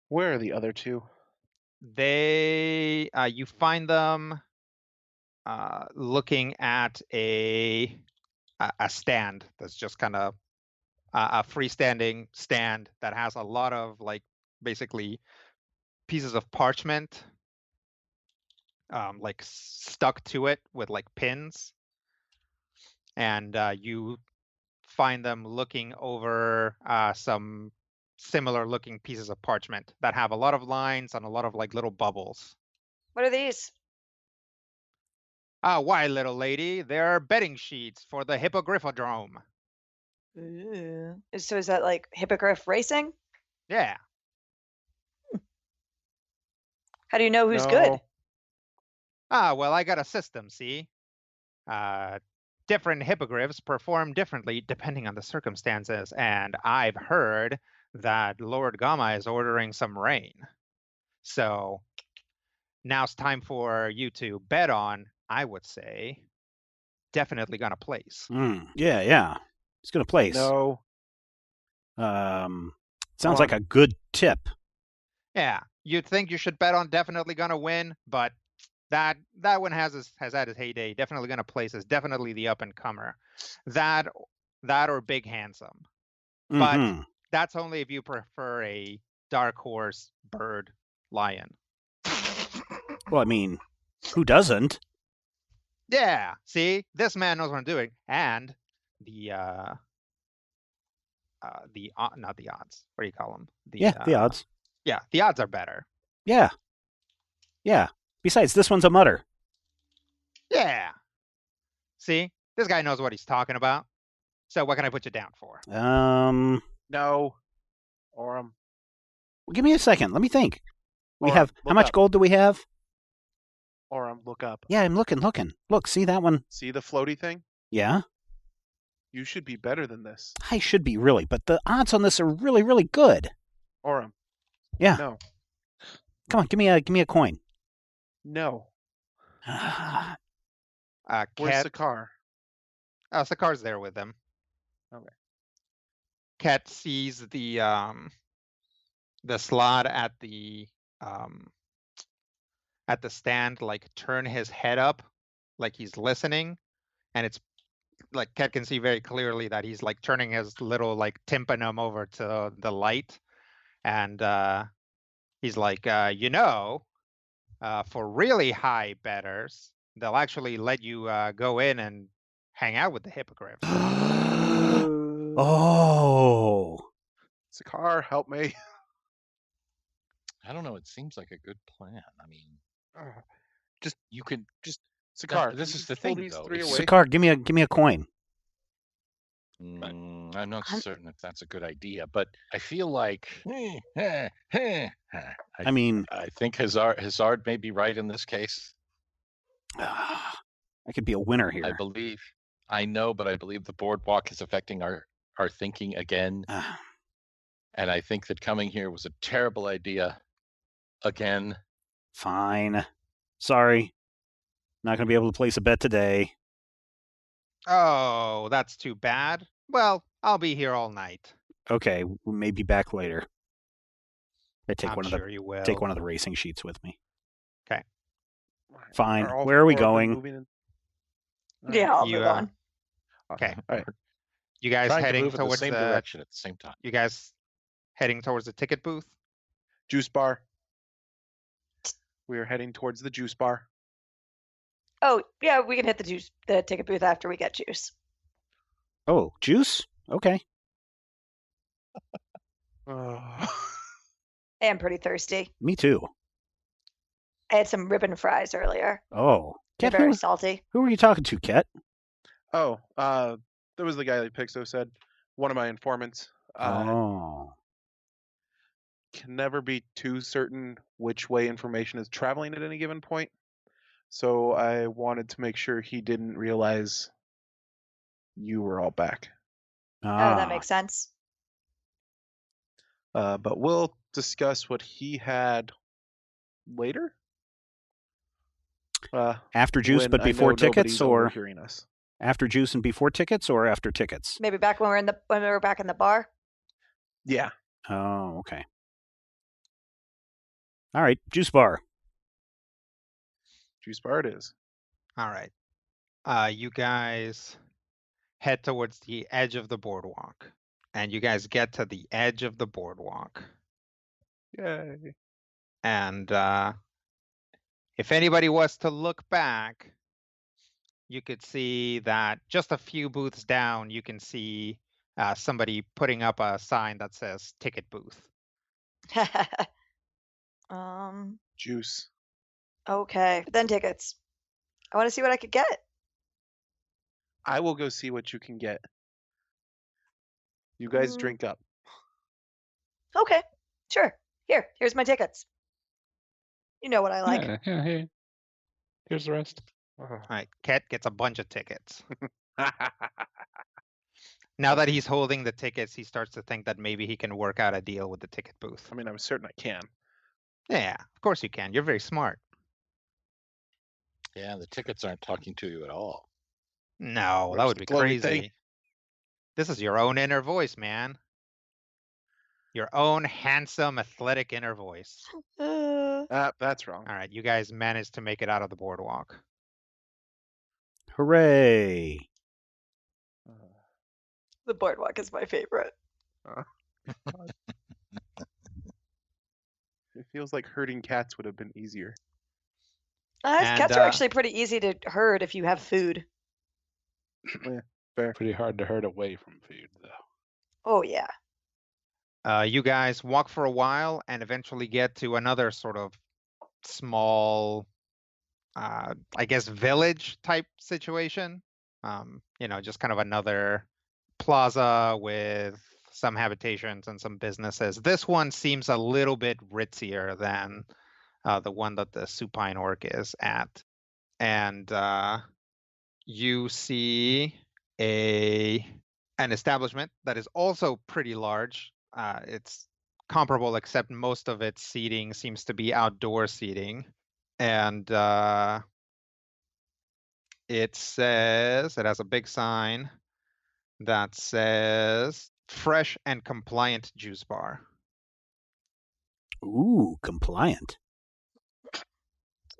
Speaker 6: Where are the other two?
Speaker 4: They, you find them looking at a stand that's just kind of a freestanding stand that has a lot of like basically pieces of parchment like stuck to it with like pins, and you find them looking over some similar looking pieces of parchment that have a lot of lines and a lot of like little bubbles.
Speaker 8: What are these?
Speaker 4: Why, little lady, they're betting sheets for the hippogriffodrome.
Speaker 8: So is that like hippogriff racing?
Speaker 4: Yeah.
Speaker 8: How do you know who's good?
Speaker 4: Well, I got a system, see? Different hippogriffs perform differently depending on the circumstances, and I've heard that Lord Gamma is ordering some rain. So now it's time for you to bet on, I would say, definitely gonna place.
Speaker 3: Yeah. He's gonna place.
Speaker 6: No.
Speaker 3: Sounds like a good tip.
Speaker 4: Yeah, you'd think you should bet on definitely gonna win, but that one has had his heyday. Definitely gonna place is definitely the up and comer. That or Big Handsome. But that's only if you prefer a dark horse, bird, lion.
Speaker 3: Well, I mean, who doesn't?
Speaker 4: Yeah, see, this man knows what I'm doing, and the not the odds. What do you call them?
Speaker 3: The odds.
Speaker 4: Yeah, the odds are better.
Speaker 3: Yeah. Besides, this one's a mutter.
Speaker 4: Yeah. See, this guy knows what he's talking about. So what can I put you down for?
Speaker 6: No.
Speaker 3: Well, give me a second. Let me think. We
Speaker 6: Orem,
Speaker 3: have how much
Speaker 6: up.
Speaker 3: gold do we have?
Speaker 6: Orem, look up.
Speaker 3: Yeah, I'm looking. Look, see that one?
Speaker 6: See the floaty thing?
Speaker 3: Yeah.
Speaker 6: You should be better than this.
Speaker 3: I should be really, but the odds on this are really, really good.
Speaker 6: Orem.
Speaker 3: Yeah.
Speaker 6: No.
Speaker 3: Come on, give me a coin.
Speaker 6: No.
Speaker 4: Where's
Speaker 6: Sakar?
Speaker 4: Oh, Sakar's there with him.
Speaker 6: Okay.
Speaker 4: Ket sees the slot at the stand like turn his head up like he's listening, and it's like Ket can see very clearly that he's like turning his little like tympanum over to the light, and he's like, for really high bettors, they'll actually let you go in and hang out with the hippogriffs.
Speaker 3: Oh.
Speaker 6: Sakar, help me.
Speaker 5: I don't know. It seems like a good plan. I mean, you could just
Speaker 6: Sakar.
Speaker 5: This is the thing, though.
Speaker 6: Three away.
Speaker 3: Sakar, give me a coin.
Speaker 5: I'm not certain if that's a good idea, but I feel like I think Hazard may be right in this case.
Speaker 3: I could be a winner here.
Speaker 5: I know, but I believe the boardwalk is affecting our thinking again. And I think that coming here was a terrible idea again.
Speaker 3: Fine. Sorry. Not going to be able to place a bet today.
Speaker 4: Oh, that's too bad. Well, I'll be here all night.
Speaker 3: Okay, we may be back later. I take
Speaker 4: I'm sure you will.
Speaker 3: Take one of the racing sheets with me.
Speaker 4: Okay.
Speaker 3: Fine. Where are we going?
Speaker 8: Yeah, I'll move on.
Speaker 4: Okay.
Speaker 5: All right.
Speaker 4: You guys heading towards
Speaker 5: the same direction at the same time.
Speaker 4: You guys heading towards the ticket booth?
Speaker 6: Juice bar. We are heading towards the juice bar.
Speaker 8: Oh, yeah, we can hit the ticket booth after we get juice.
Speaker 3: Oh, juice? Okay.
Speaker 8: I am pretty thirsty.
Speaker 3: Me too.
Speaker 8: I had some ribbon fries earlier.
Speaker 3: Oh.
Speaker 8: They're very salty.
Speaker 3: Who were you talking to, Ket?
Speaker 6: Oh, there was the guy that Pixo said. One of my informants. Can never be too certain which way information is traveling at any given point. So I wanted to make sure he didn't realize you were all back.
Speaker 8: Oh, that makes sense.
Speaker 6: But we'll discuss what he had later.
Speaker 3: After juice, but before tickets, or
Speaker 6: hearing us.
Speaker 3: After juice and before tickets, or after tickets?
Speaker 8: Maybe back when we were back in the bar.
Speaker 6: Yeah.
Speaker 3: Oh, okay. All right, juice bar.
Speaker 6: Juice bar it is.
Speaker 4: All right. You guys head towards the edge of the boardwalk, and you guys get to the edge of the boardwalk.
Speaker 6: Yay.
Speaker 4: And if anybody was to look back, you could see that just a few booths down, you can see somebody putting up a sign that says ticket booth.
Speaker 6: Juice.
Speaker 8: Okay, then tickets. I want to see what I could get.
Speaker 6: I will go see what you can get. You guys drink up.
Speaker 8: Okay, sure. Here's my tickets. You know what I like.
Speaker 7: Yeah, hey. Here's the rest.
Speaker 4: All right, Ket gets a bunch of tickets. Now that he's holding the tickets, he starts to think that maybe he can work out a deal with the ticket booth.
Speaker 6: I mean, I'm certain I can.
Speaker 4: Yeah, of course you can. You're very smart.
Speaker 5: Yeah, the tickets aren't talking to you at all.
Speaker 4: No, that would be crazy. This is your own inner voice, man. Your own handsome, athletic inner voice.
Speaker 6: That's wrong.
Speaker 4: All right, you guys managed to make it out of the boardwalk.
Speaker 3: Hooray.
Speaker 8: The boardwalk is my favorite.
Speaker 6: It feels like herding cats would have been easier.
Speaker 8: Cats are actually pretty easy to herd if you have food.
Speaker 6: Yeah, fair.
Speaker 7: Pretty hard to herd away from food, though.
Speaker 8: Oh, yeah.
Speaker 4: You guys walk for a while and eventually get to another sort of small, I guess, village type situation. Just kind of another plaza with some habitations and some businesses. This one seems a little bit ritzier than the one that the Supine Orc is at. And you see an establishment that is also pretty large. It's comparable, except most of its seating seems to be outdoor seating. And it has a big sign that says fresh and compliant juice bar.
Speaker 3: Ooh, compliant.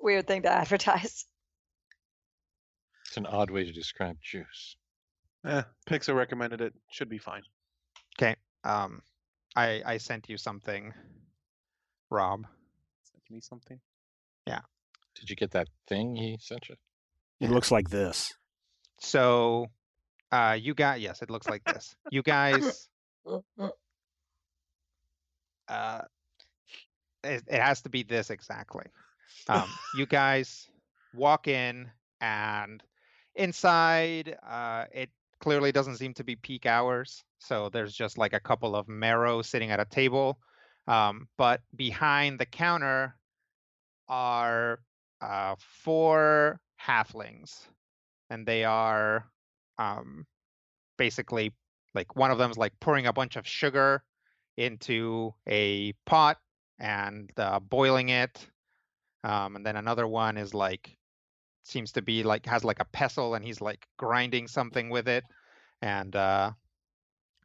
Speaker 8: Weird thing to advertise.
Speaker 5: It's an odd way to describe juice.
Speaker 6: Pixo recommended it. Should be fine.
Speaker 4: Okay. I sent you something, Rob.
Speaker 6: Sent me something?
Speaker 4: Yeah.
Speaker 5: Did you get that thing he sent you?
Speaker 3: It looks like this.
Speaker 4: So yes, it looks like this. You guys it has to be this exactly. You guys walk in, and inside it clearly doesn't seem to be peak hours. So there's just like a couple of marrow sitting at a table. But behind the counter are 4 halflings. And they are basically like one of them is like pouring a bunch of sugar into a pot and boiling it. And then another one is like, seems to be like, has like a pestle and he's like grinding something with it. And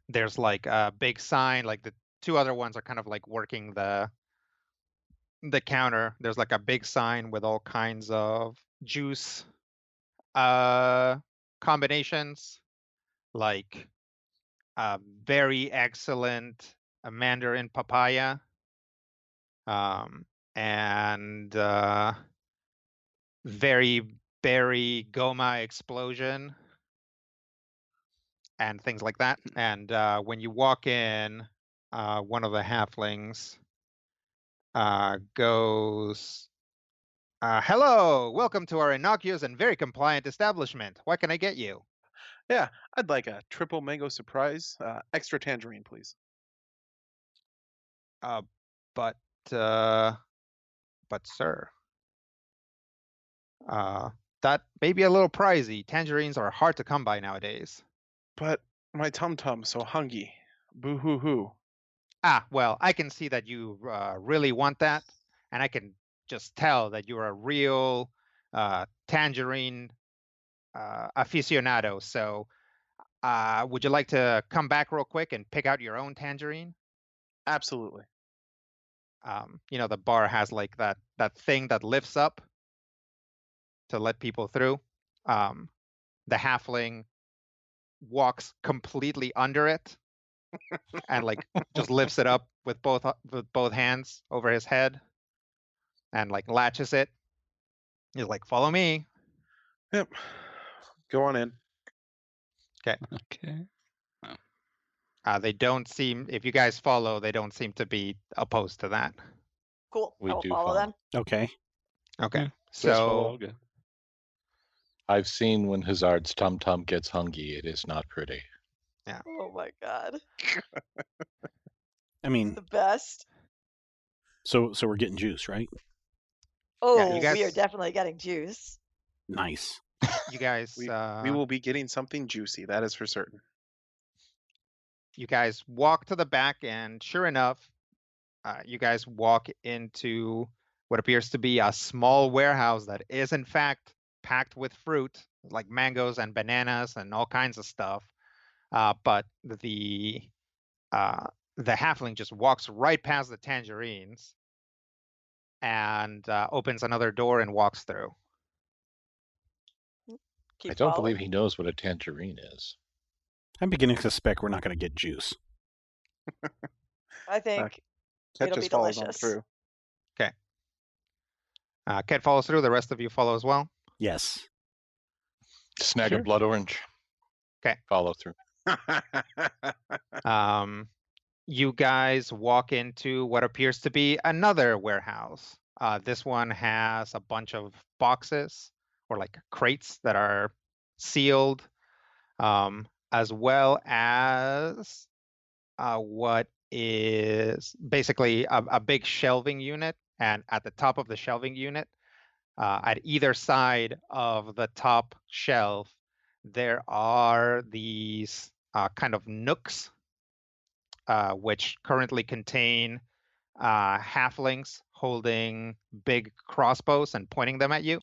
Speaker 4: there's like a big sign, like the 2 other ones are kind of like working the counter. There's like a big sign with all kinds of juice combinations, like very excellent mandarin papaya, and very berry goma explosion, and things like that. And when you walk in, one of the halflings goes, hello, welcome to our innocuous and very compliant establishment. What can I get you?
Speaker 6: Yeah, I'd like a triple mango surprise, extra tangerine, please.
Speaker 4: But sir, that may be a little pricey. Tangerines are hard to come by nowadays.
Speaker 6: But my tum-tum's so hungry. Boo-hoo-hoo.
Speaker 4: Ah, well, I can see that you really want that, and I can just tell that you're a real tangerine aficionado. So would you like to come back real quick and pick out your own tangerine?
Speaker 6: Absolutely.
Speaker 4: You know, the bar has like that thing that lifts up to let people through. The halfling walks completely under it and like just lifts it up with both hands over his head and like latches it. He's like, follow me.
Speaker 6: Yep. Go on in.
Speaker 4: Okay.
Speaker 7: Okay.
Speaker 4: They don't seem, if you guys follow, they don't seem to be opposed to that.
Speaker 8: Cool.
Speaker 5: We
Speaker 8: I will
Speaker 5: do
Speaker 8: follow
Speaker 5: follow.
Speaker 8: them.
Speaker 3: Okay.
Speaker 4: Okay.
Speaker 7: Yeah,
Speaker 4: So
Speaker 7: good.
Speaker 5: I've seen when Hazard's tum tum gets hungry, it is not pretty.
Speaker 4: yeah.
Speaker 8: Oh my god.
Speaker 3: I mean,
Speaker 8: The best.
Speaker 3: so we're getting juice, right?
Speaker 8: Oh,
Speaker 4: you guys-
Speaker 8: we are definitely getting juice.
Speaker 3: Nice.
Speaker 4: You guys,
Speaker 6: We will be getting something juicy, that is for certain.
Speaker 4: you guys walk to the back, and sure enough, you guys walk into what appears to be a small warehouse that is in fact packed with fruit, like mangoes and bananas and all kinds of stuff. But the halfling just walks right past the tangerines and opens another door and walks through.
Speaker 8: Keep
Speaker 5: I don't
Speaker 8: following.
Speaker 5: believe he knows what a tangerine is.
Speaker 3: I'm beginning to suspect we're not going to get juice.
Speaker 8: I think
Speaker 6: Ket
Speaker 8: it'll
Speaker 6: just
Speaker 8: be
Speaker 6: follows on
Speaker 8: delicious.
Speaker 6: through.
Speaker 4: Okay. Ket follows through. The rest of you follow as well.
Speaker 3: Yes.
Speaker 5: Snag
Speaker 7: Sure.
Speaker 5: a blood orange.
Speaker 4: Okay.
Speaker 5: Follow through.
Speaker 4: You guys walk into what appears to be another warehouse. This one has a bunch of boxes or like crates that are sealed, as well as what is basically a big shelving unit. And at the top of the shelving unit, at either side of the top shelf, there are these kind of nooks, which currently contain halflings holding big crossbows and pointing them at you.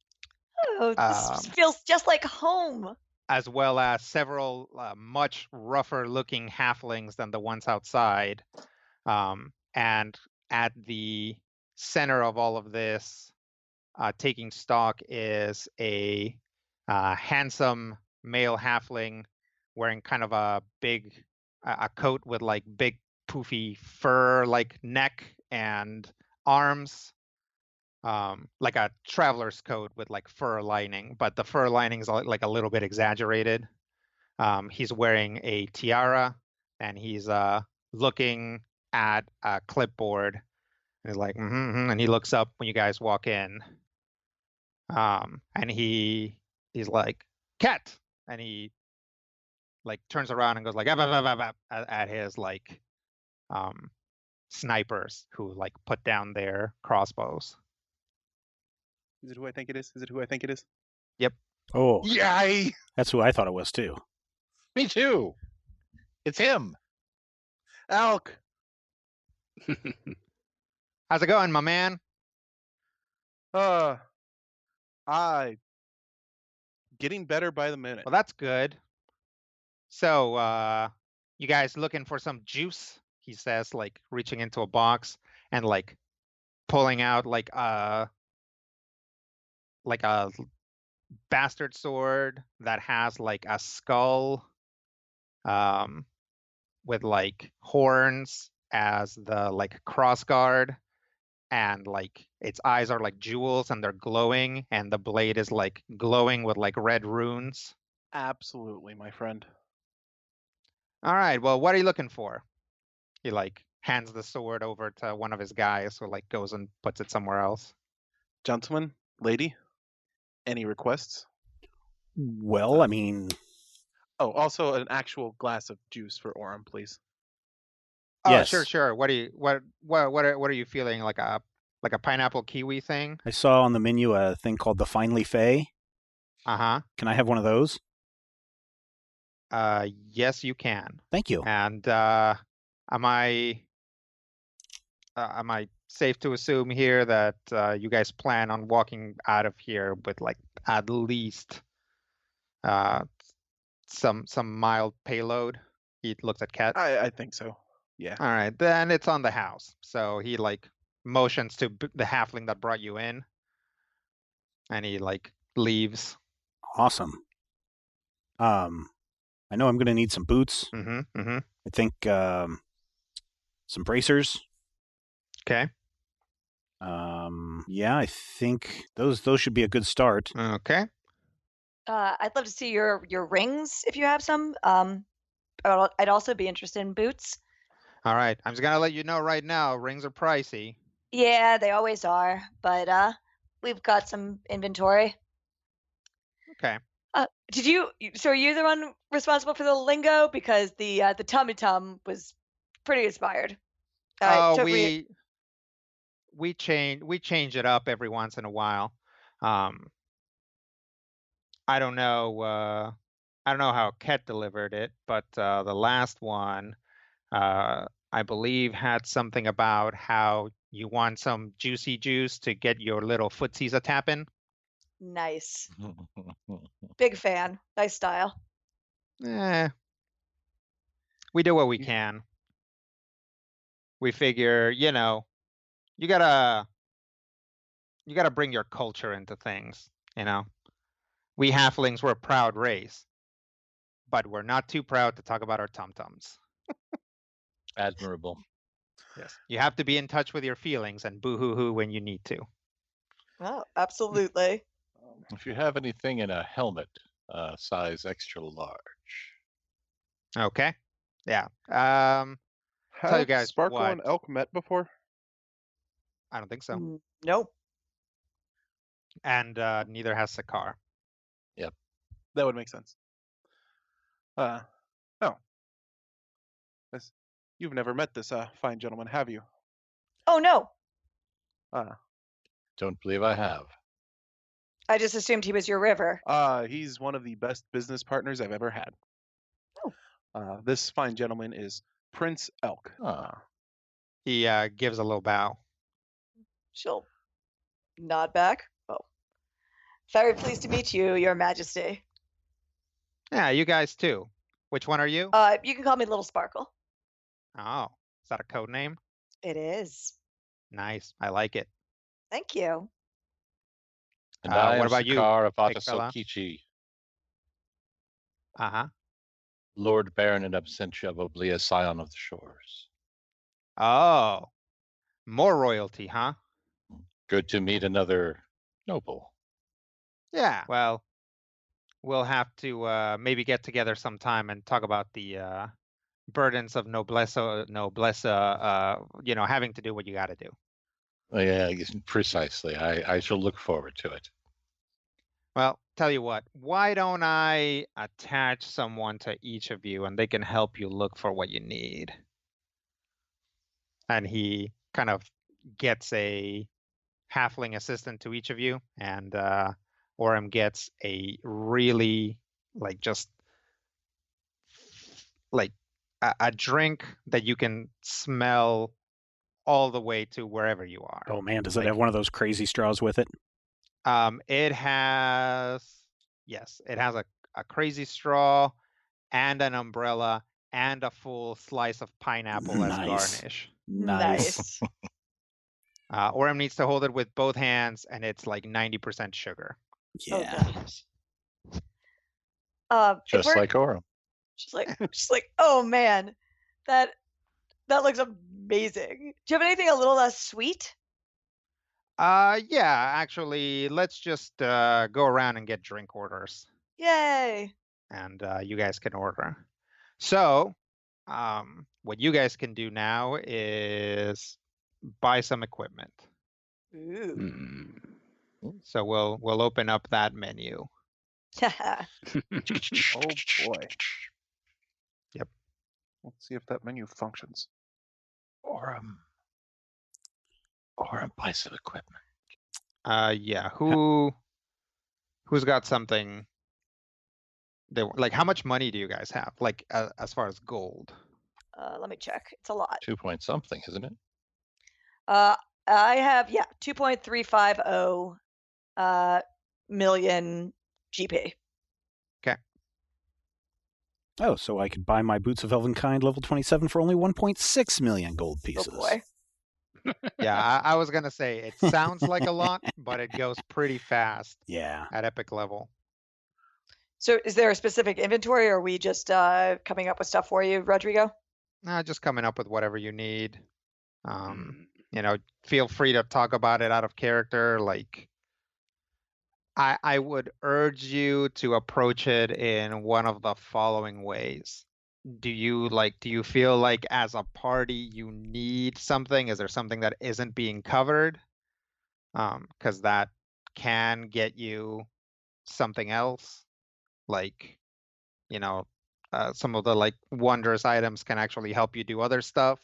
Speaker 8: Oh, this feels just like home.
Speaker 4: As well as several much rougher looking halflings than the ones outside. And at the center of all of this, taking stock, is a handsome male halfling wearing kind of a big a coat with like big poofy fur like neck and arms, like a traveler's coat with like fur lining, but the fur lining is like a little bit exaggerated. He's wearing a tiara and he's looking at a clipboard and he's like, and he looks up when you guys walk in. And he's like, Ket, and he like turns around and goes like at his like snipers who like put down their crossbows.
Speaker 6: Is it who I think it is? Is it who I think it is?
Speaker 4: Yep.
Speaker 3: Oh,
Speaker 6: Yay!
Speaker 3: that's who I thought it was too.
Speaker 5: Me too. It's him.
Speaker 6: Elk.
Speaker 4: How's it going, my man?
Speaker 6: Getting better by the minute.
Speaker 4: Well, that's good. So, you guys looking for some juice? He says, like reaching into a box and like pulling out like a bastard sword that has like a skull with like horns as the like cross guard, and like its eyes are like jewels and they're glowing, and the blade is like glowing with like red runes.
Speaker 6: Absolutely, my friend.
Speaker 4: All right, well, what are you looking for? He like hands the sword over to one of his guys who like goes and puts it somewhere else.
Speaker 6: Gentlemen, lady, any requests?
Speaker 3: Well, I mean,
Speaker 6: Oh, also an actual glass of juice for Orem, please.
Speaker 4: Oh,
Speaker 3: yes.
Speaker 4: sure. What are you feeling, like a pineapple kiwi thing?
Speaker 3: I saw on the menu a thing called the Finely Fay.
Speaker 4: Uh-huh.
Speaker 3: Can I have one of those?
Speaker 4: Yes, you can.
Speaker 3: Thank you.
Speaker 4: And am I safe to assume here that you guys plan on walking out of here with like at least some mild payload? He looks at Ket.
Speaker 6: I think so. Yeah.
Speaker 4: All right, then it's on the house. So he like motions to the halfling that brought you in, and he like leaves.
Speaker 3: Awesome. I know I'm going to need some boots.
Speaker 4: Mm-hmm.
Speaker 3: I think some bracers.
Speaker 4: Okay.
Speaker 3: Yeah, I think those should be a good start.
Speaker 4: Okay.
Speaker 8: I'd love to see your rings if you have some. I'd also be interested in boots.
Speaker 4: All right. I'm just gonna let you know right now, rings are pricey.
Speaker 8: Yeah, they always are, but we've got some inventory.
Speaker 4: Okay.
Speaker 8: So are you the one responsible for the lingo? Because the tummy tum was pretty inspired.
Speaker 4: We change it up every once in a while. I don't know how Ket delivered it, but the last one I believe had something about how you want some juicy juice to get your little footsies a tapping.
Speaker 8: Nice. Big fan. Nice style.
Speaker 4: We do what we can. We figure, you gotta bring your culture into things, We halflings, we're a proud race, but we're not too proud to talk about our tum-tums.
Speaker 5: Admirable.
Speaker 4: Yes. You have to be in touch with your feelings and boo-hoo-hoo when you need to.
Speaker 8: Oh, absolutely.
Speaker 5: If you have anything in a helmet, size extra large.
Speaker 4: Okay. Yeah.
Speaker 6: Have
Speaker 4: you guys
Speaker 6: Sparkle
Speaker 4: what.
Speaker 6: and Elk met before?
Speaker 4: I don't think so.
Speaker 8: Nope.
Speaker 4: And neither has Sakar.
Speaker 5: Yep.
Speaker 6: That would make sense. No. You've never met this fine gentleman, have you?
Speaker 8: Oh, no.
Speaker 5: Don't believe I have.
Speaker 8: I just assumed he was your river.
Speaker 6: He's one of the best business partners I've ever had.
Speaker 8: Oh.
Speaker 6: This fine gentleman is Prince Elk.
Speaker 4: He gives a little bow.
Speaker 8: She'll nod back. Oh. Very pleased to meet you, Your Majesty.
Speaker 4: Yeah, you guys too. Which one are you?
Speaker 8: You can call me Little Sparkle.
Speaker 4: Oh, is that a code name?
Speaker 8: It is.
Speaker 4: Nice. I like it.
Speaker 8: Thank you.
Speaker 5: And I
Speaker 4: what
Speaker 5: am
Speaker 4: about you,
Speaker 5: Sakar of
Speaker 4: big fella?
Speaker 5: Atasokichi,
Speaker 4: Uh-huh.
Speaker 5: Lord Baron in absentia of Oblia, Scion of the Shores.
Speaker 4: Oh, more royalty, huh?
Speaker 5: Good to meet another noble.
Speaker 4: Yeah. Well, we'll have to maybe get together sometime and talk about the burdens of noblesse, having to do what you got to do.
Speaker 5: Yeah, precisely. I shall look forward to it.
Speaker 4: Well, tell you what, why don't I attach someone to each of you and they can help you look for what you need? And he kind of gets a halfling assistant to each of you, and Orem gets a really just a drink that you can smell all the way to wherever you are.
Speaker 3: Oh man, does it have one of those crazy straws with it?
Speaker 4: It has a crazy straw and an umbrella and a full slice of pineapple as garnish.
Speaker 3: Nice.
Speaker 4: Orem needs to hold it with both hands, and it's like 90% sugar.
Speaker 3: Yeah.
Speaker 5: Just like Orem.
Speaker 8: She's like, oh man, that looks amazing. Do you have anything a little less sweet?
Speaker 4: Yeah, actually, let's just go around and get drink orders.
Speaker 8: Yay.
Speaker 4: And you guys can order. So, what you guys can do now is buy some equipment.
Speaker 8: Ooh.
Speaker 4: So we'll open up that menu.
Speaker 6: Oh boy.
Speaker 4: Yep.
Speaker 6: Let's see if that menu functions.
Speaker 5: Orem buy some equipment.
Speaker 4: Yeah. Who's got something? How much money do you guys have? As far as gold.
Speaker 8: Let me check. It's a lot.
Speaker 5: 2 point something, isn't it?
Speaker 8: I have 2.350 million GP.
Speaker 4: Okay.
Speaker 3: Oh, so I could buy my Boots of Elvenkind level 27 for only 1.6 million gold pieces.
Speaker 8: Oh boy.
Speaker 4: Yeah, I was gonna say it sounds like a lot, but it goes pretty fast.
Speaker 3: Yeah.
Speaker 4: At epic level.
Speaker 8: So is there a specific inventory, or are we just coming up with stuff for you, Rodrigo?
Speaker 4: Just coming up with whatever you need. Feel free to talk about it out of character. I would urge you to approach it in one of the following ways. Do you feel like as a party you need something? Is there something that isn't being covered? Because that can get you something else. Some of the wondrous items can actually help you do other stuff.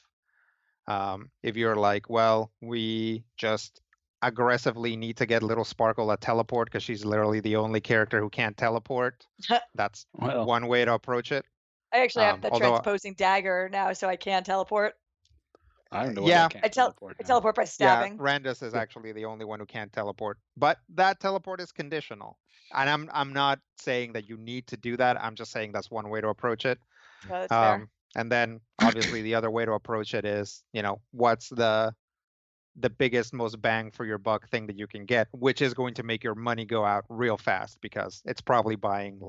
Speaker 4: If you're well, we just aggressively need to get Little Sparkle a teleport because she's literally the only character who can't teleport. That's one way to approach it.
Speaker 8: I actually have the transposing dagger now, so I can teleport.
Speaker 7: I don't know why I can't teleport.
Speaker 8: I teleport by stabbing.
Speaker 4: Yeah, Randus is actually the only one who can't teleport, but that teleport is conditional. And I'm not saying that you need to do that. I'm just saying that's one way to approach it.
Speaker 8: That's fair.
Speaker 4: And then obviously the other way to approach it is, what's the biggest, most bang for your buck thing that you can get, which is going to make your money go out real fast because it's probably buying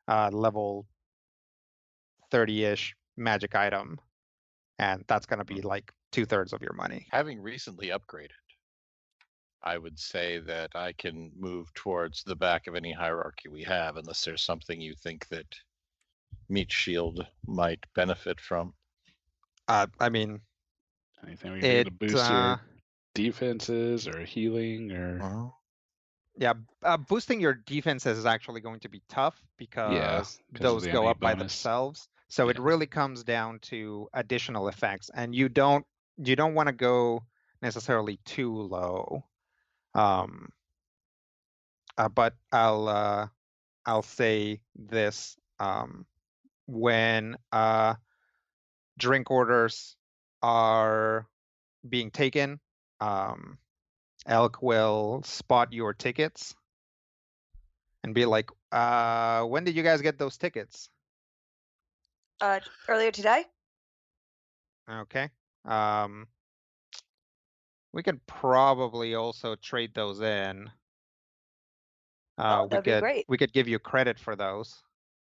Speaker 4: level 30-ish magic item. And that's going to be 2/3 of your money.
Speaker 5: Having recently upgraded, I would say that I can move towards the back of any hierarchy we have, unless there's something you think that Meat Shield might benefit from.
Speaker 7: Anything we can do to boost your defenses or healing or.
Speaker 4: Yeah, boosting your defenses is actually going to be tough because those go up by themselves. So it really comes down to additional effects, and you don't want to go necessarily too low. But I'll say this: when drink orders are being taken, Elk will spot your tickets and be like, when did you guys get those tickets?
Speaker 8: Earlier today.
Speaker 4: Okay. We could probably also trade those in.
Speaker 8: That'd be great.
Speaker 4: We could give you credit for those.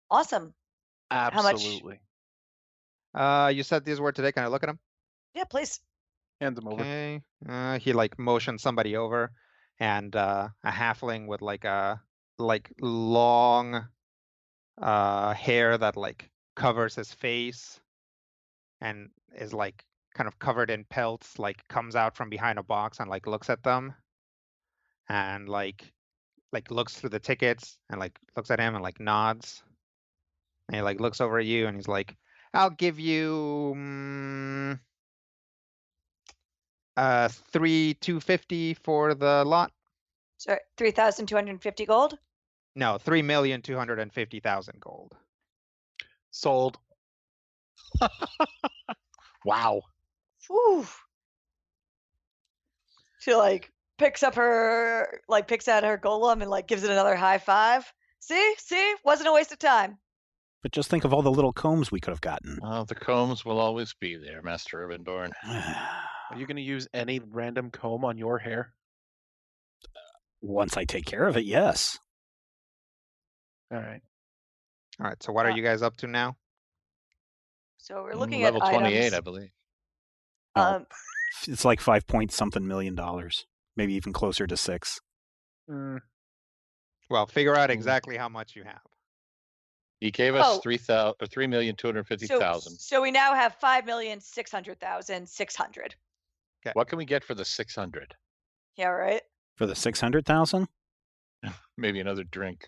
Speaker 8: Awesome.
Speaker 6: Absolutely.
Speaker 8: How
Speaker 4: much? You said these were today. Can I look at them?
Speaker 8: Yeah, please.
Speaker 6: Hand them over.
Speaker 4: Okay. He motioned somebody over, and a halfling with long hair that covers his face and is kind of covered in pelts, comes out from behind a box and looks at them and like looks through the tickets and like looks at him and like nods. And he like looks over at you and he's like, I'll give you 3,250 for the lot.
Speaker 8: Sorry, 3,250 gold.
Speaker 4: No, 3,250,000 gold.
Speaker 6: Sold.
Speaker 5: Wow.
Speaker 8: Whew. She like picks out her golem and like gives it another high five. See, wasn't a waste of time.
Speaker 3: But just think of all the little combs we could have gotten.
Speaker 5: The combs will always be there, Master Urbanborn.
Speaker 6: Are you going to use any random comb on your hair?
Speaker 3: Once I take care of it, yes.
Speaker 6: All right.
Speaker 4: All right. So what are you guys up to now?
Speaker 8: So we're looking
Speaker 5: level
Speaker 8: at
Speaker 5: 28,
Speaker 8: items.
Speaker 5: I believe.
Speaker 3: It's like $5 million, maybe even closer to 6.
Speaker 4: Well, figure out exactly how much you have.
Speaker 5: He gave us 3,250,000.
Speaker 8: So we now have 5,600,600.
Speaker 4: Okay.
Speaker 5: What can we get for the 600?
Speaker 8: Yeah, right.
Speaker 3: For the 600,000?
Speaker 5: Maybe another drink.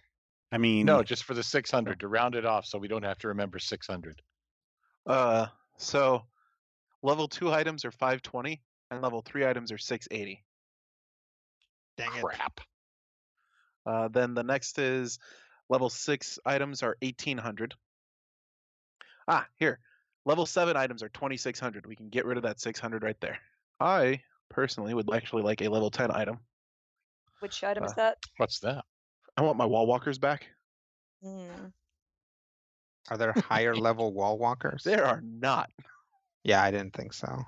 Speaker 3: I mean,
Speaker 5: no, just for the 600 to round it off, so we don't have to remember 600.
Speaker 6: So level 2 items are 520, and level 3 items are 680.
Speaker 4: Dang it.
Speaker 5: Crap.
Speaker 6: Then the next is level 6 items are 1,800. Here. Level 7 items are 2,600. We can get rid of that 600 right there. I personally would actually like a level 10 item.
Speaker 8: Which item is that?
Speaker 5: What's that?
Speaker 6: I want my wall walkers back.
Speaker 4: Are there higher level wall walkers?
Speaker 6: There are not.
Speaker 4: Yeah, I didn't think so.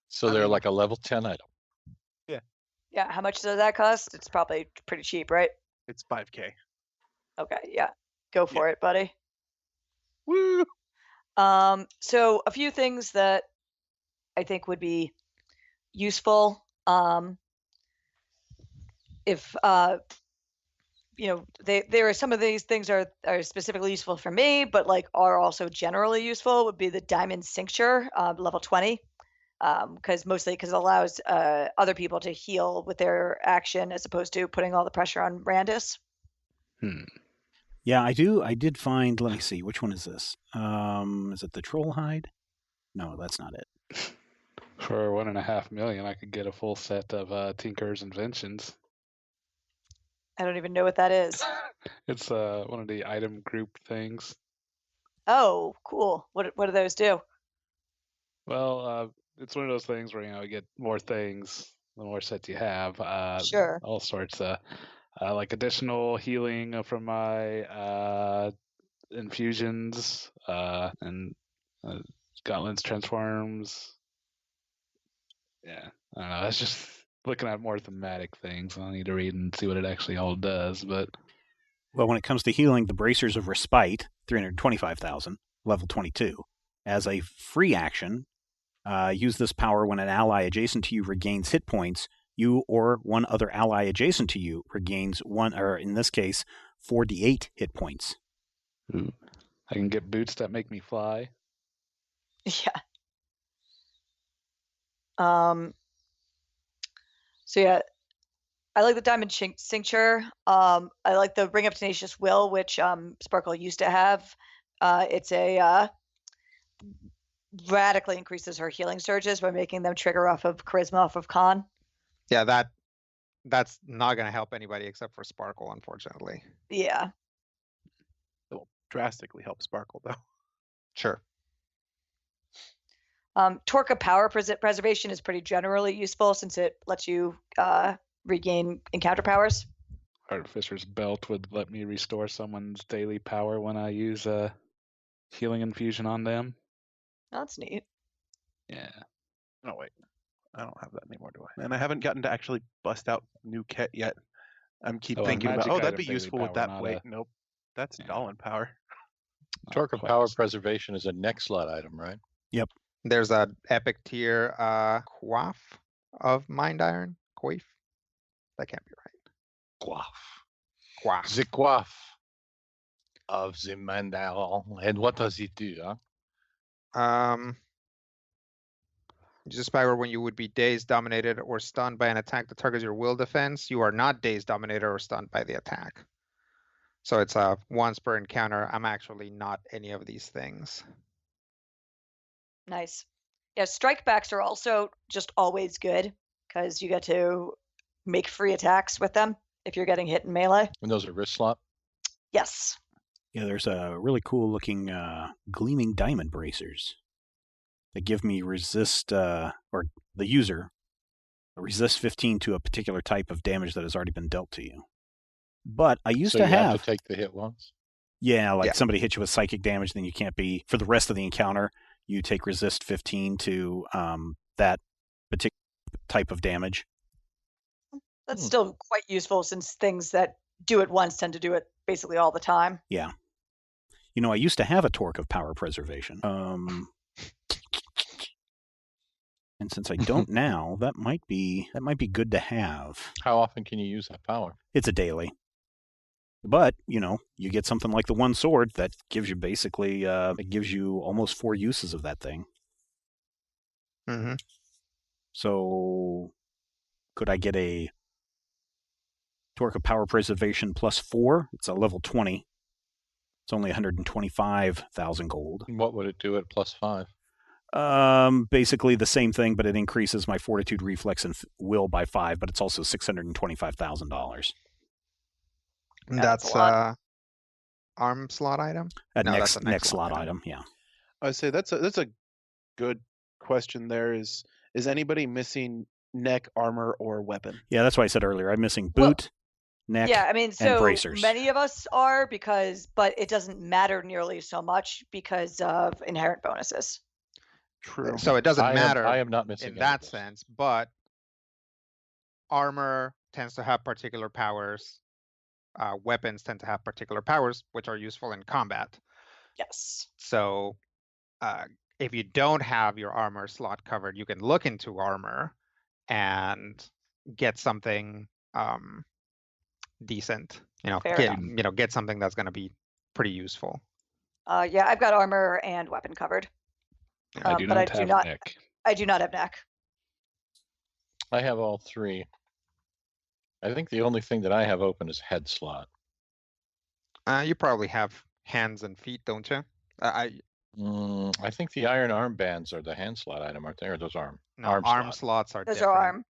Speaker 5: So they're like a level 10 item.
Speaker 6: Yeah.
Speaker 8: Yeah, how much does that cost? It's probably pretty cheap, right?
Speaker 6: It's 5K.
Speaker 8: Okay, yeah. Go for it, buddy.
Speaker 6: Woo!
Speaker 8: So a few things that I think would be useful. If there are some of these things are specifically useful for me, but like are also generally useful would be the diamond cincture, level 20. Because it allows other people to heal with their action as opposed to putting all the pressure on Randus.
Speaker 3: Yeah, I did find. Let me see. Which one is this? Is it the troll hide? No, that's not it.
Speaker 7: For 1.5 million, I could get a full set of Tinker's Inventions.
Speaker 8: I don't even know what that is.
Speaker 7: It's one of the item group things.
Speaker 8: Oh, cool. What do those do?
Speaker 7: Well, it's one of those things where you get more things the more sets you have.
Speaker 8: Sure.
Speaker 7: All sorts of like additional healing from my infusions and gauntlets, transforms. Yeah, I don't know. That's just looking at more thematic things. I'll need to read and see what it actually all does. But
Speaker 3: well, when it comes to healing, the Bracers of Respite, 325,000, level 22, as a free action. Use this power when an ally adjacent to you regains hit points. You or one other ally adjacent to you regains one, or in this case, 4d8 hit points.
Speaker 7: Ooh. I can get boots that make me fly.
Speaker 8: Yeah. So yeah, I like the diamond cincture. I like the ring of tenacious will, which Sparkle used to have. It's a radically increases her healing surges by making them trigger off of charisma off of con.
Speaker 4: Yeah, that's not going to help anybody except for Sparkle, unfortunately.
Speaker 8: Yeah.
Speaker 6: It will drastically help Sparkle, though.
Speaker 4: Sure.
Speaker 8: Torque of power preservation is pretty generally useful since it lets you regain encounter powers.
Speaker 7: Artificer's Belt would let me restore someone's daily power when I use a healing infusion on them.
Speaker 8: That's neat.
Speaker 7: Yeah.
Speaker 6: Oh, wait. I don't have that anymore, do I? And I haven't gotten to actually bust out new kit yet. I'm thinking about, that'd be useful with that. Wait, nope. That's Dolan power.
Speaker 5: Torque of power preservation is a next slot item, right?
Speaker 3: Yep.
Speaker 4: There's a epic tier quaff of mind iron. Quaff? That can't be right. Quaff.
Speaker 5: The quaff of the mind iron. And what does it do, huh?
Speaker 4: Use this power when you would be dazed, dominated, or stunned by an attack that targets your will defense. You are not dazed, dominated, or stunned by the attack. So it's a once per encounter. I'm actually not any of these things.
Speaker 8: Nice. Yeah, strike backs are also just always good because you get to make free attacks with them if you're getting hit in melee.
Speaker 5: And those are wrist slot.
Speaker 8: Yes.
Speaker 3: Yeah, there's a really cool looking gleaming diamond bracers that give me resist, or the user resist 15 to a particular type of damage that has already been dealt to you. But I used
Speaker 5: So
Speaker 3: to
Speaker 5: you
Speaker 3: have
Speaker 5: to take the hit once.
Speaker 3: Yeah, like
Speaker 4: Yeah.
Speaker 3: somebody hits you with psychic damage, then you can't be, for the rest of the encounter, you take resist 15 to that particular type of damage.
Speaker 8: That's still quite useful since things that do it once tend to do it basically all the time.
Speaker 3: Yeah. You know, I used to have a torque of power preservation. And since I don't now, that might be good to have.
Speaker 5: How often can you use that power?
Speaker 3: It's a daily. But, you know, you get something like the one sword that gives you basically, it gives you almost 4 uses of that thing.
Speaker 4: Mm-hmm.
Speaker 3: So could I get a torque of power preservation plus 4? It's a level 20. It's only 125,000 gold.
Speaker 5: What would it do at plus 5?
Speaker 3: Basically the same thing, but it increases my fortitude, reflex, and will by 5, but it's also $625,000.
Speaker 4: That's arm slot item?
Speaker 3: A
Speaker 4: No,
Speaker 3: next
Speaker 4: that's a next
Speaker 3: slot
Speaker 4: slot
Speaker 3: item, yeah.
Speaker 6: I say that's a good question. There is anybody missing neck, armor, or weapon?
Speaker 3: Yeah, that's why I said earlier, I'm missing boot, neck,
Speaker 8: Yeah, I mean,
Speaker 3: and
Speaker 8: so
Speaker 3: bracers.
Speaker 8: many of us are but it doesn't matter nearly so much because of inherent bonuses.
Speaker 6: True.
Speaker 4: So it doesn't matter
Speaker 5: I am not missing
Speaker 4: in
Speaker 5: any
Speaker 4: that
Speaker 5: of this.
Speaker 4: sense, but armor tends to have particular powers. Weapons tend to have particular powers, which are useful in combat.
Speaker 8: Yes.
Speaker 4: So if you don't have your armor slot covered, you can look into armor and get something decent.
Speaker 8: Fair enough.
Speaker 4: Get something that's going to be pretty useful.
Speaker 8: Yeah, I've got armor and weapon covered.
Speaker 7: I do
Speaker 8: but
Speaker 7: not have neck.
Speaker 8: I do not have neck.
Speaker 5: I have all 3. I think the only thing that I have open is head slot.
Speaker 4: You probably have hands and feet, don't you?
Speaker 5: I think the iron arm bands are the hand slot item, aren't they? Or those arm slot.
Speaker 4: slots are
Speaker 8: Those
Speaker 4: different.
Speaker 8: are arm.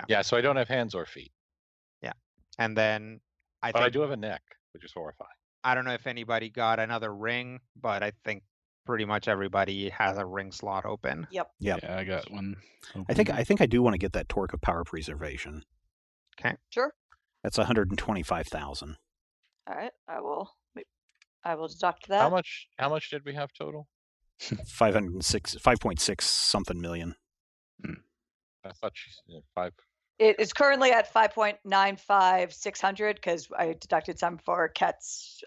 Speaker 5: Yeah, so I don't have hands or feet.
Speaker 4: Yeah, and then
Speaker 5: But I do have a neck, which is horrifying.
Speaker 4: I don't know if anybody got another ring, but I think pretty much everybody has a ring slot open.
Speaker 8: Yep.
Speaker 3: Yep.
Speaker 7: Yeah, I got one.
Speaker 3: I think I do want to get that torque of power preservation.
Speaker 4: Okay.
Speaker 8: Sure.
Speaker 3: That's 125,000.
Speaker 8: All right. I will deduct that.
Speaker 5: How much did we have total?
Speaker 3: 5.6 something million.
Speaker 5: I thought she said 5.
Speaker 8: It is currently at 5.95600 because I deducted some for Ket's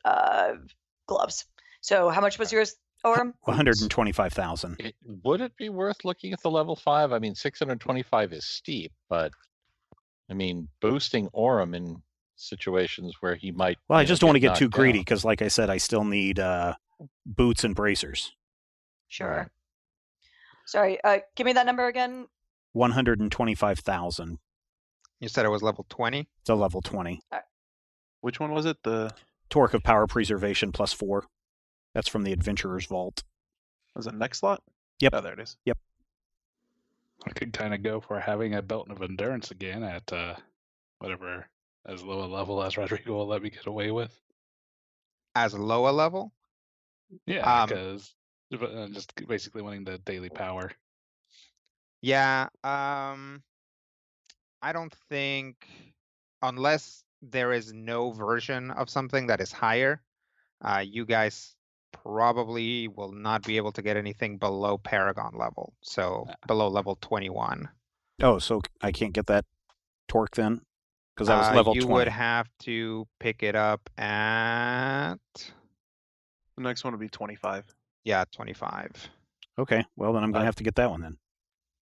Speaker 8: gloves. So how much was yours, Orem?
Speaker 3: 125,000.
Speaker 5: Would it be worth looking at the level 5? I mean, 625 is steep, but I mean, boosting Orem in situations where he might.
Speaker 3: Well, I just don't want to get too
Speaker 5: knocked
Speaker 3: greedy
Speaker 5: down.
Speaker 3: because, like I said, I still need boots and bracers.
Speaker 8: Sure.
Speaker 5: Right.
Speaker 8: Sorry. Give me that number again.
Speaker 3: 125,000.
Speaker 4: You said it was level 20?
Speaker 3: It's a level 20.
Speaker 6: Which one was it? The
Speaker 3: Torque of power preservation plus 4. That's from the Adventurer's Vault.
Speaker 6: was it neck slot?
Speaker 3: Yep.
Speaker 6: Oh, there it is.
Speaker 3: Yep.
Speaker 7: I could kind of go for having a belt of endurance again at whatever as low a level as Rodrigo will let me get away with.
Speaker 4: As low a level?
Speaker 7: Yeah, because just basically wanting the daily power.
Speaker 4: Yeah. I don't think, unless there is no version of something that is higher, you guys probably will not be able to get anything below Paragon level. So below level 21.
Speaker 3: Oh, so I can't get that torque then? Because that was level 20.
Speaker 4: You would have to pick it up at...
Speaker 6: The next one would be 25.
Speaker 4: Yeah, 25.
Speaker 3: Okay, well then I'm going to have to get that one then.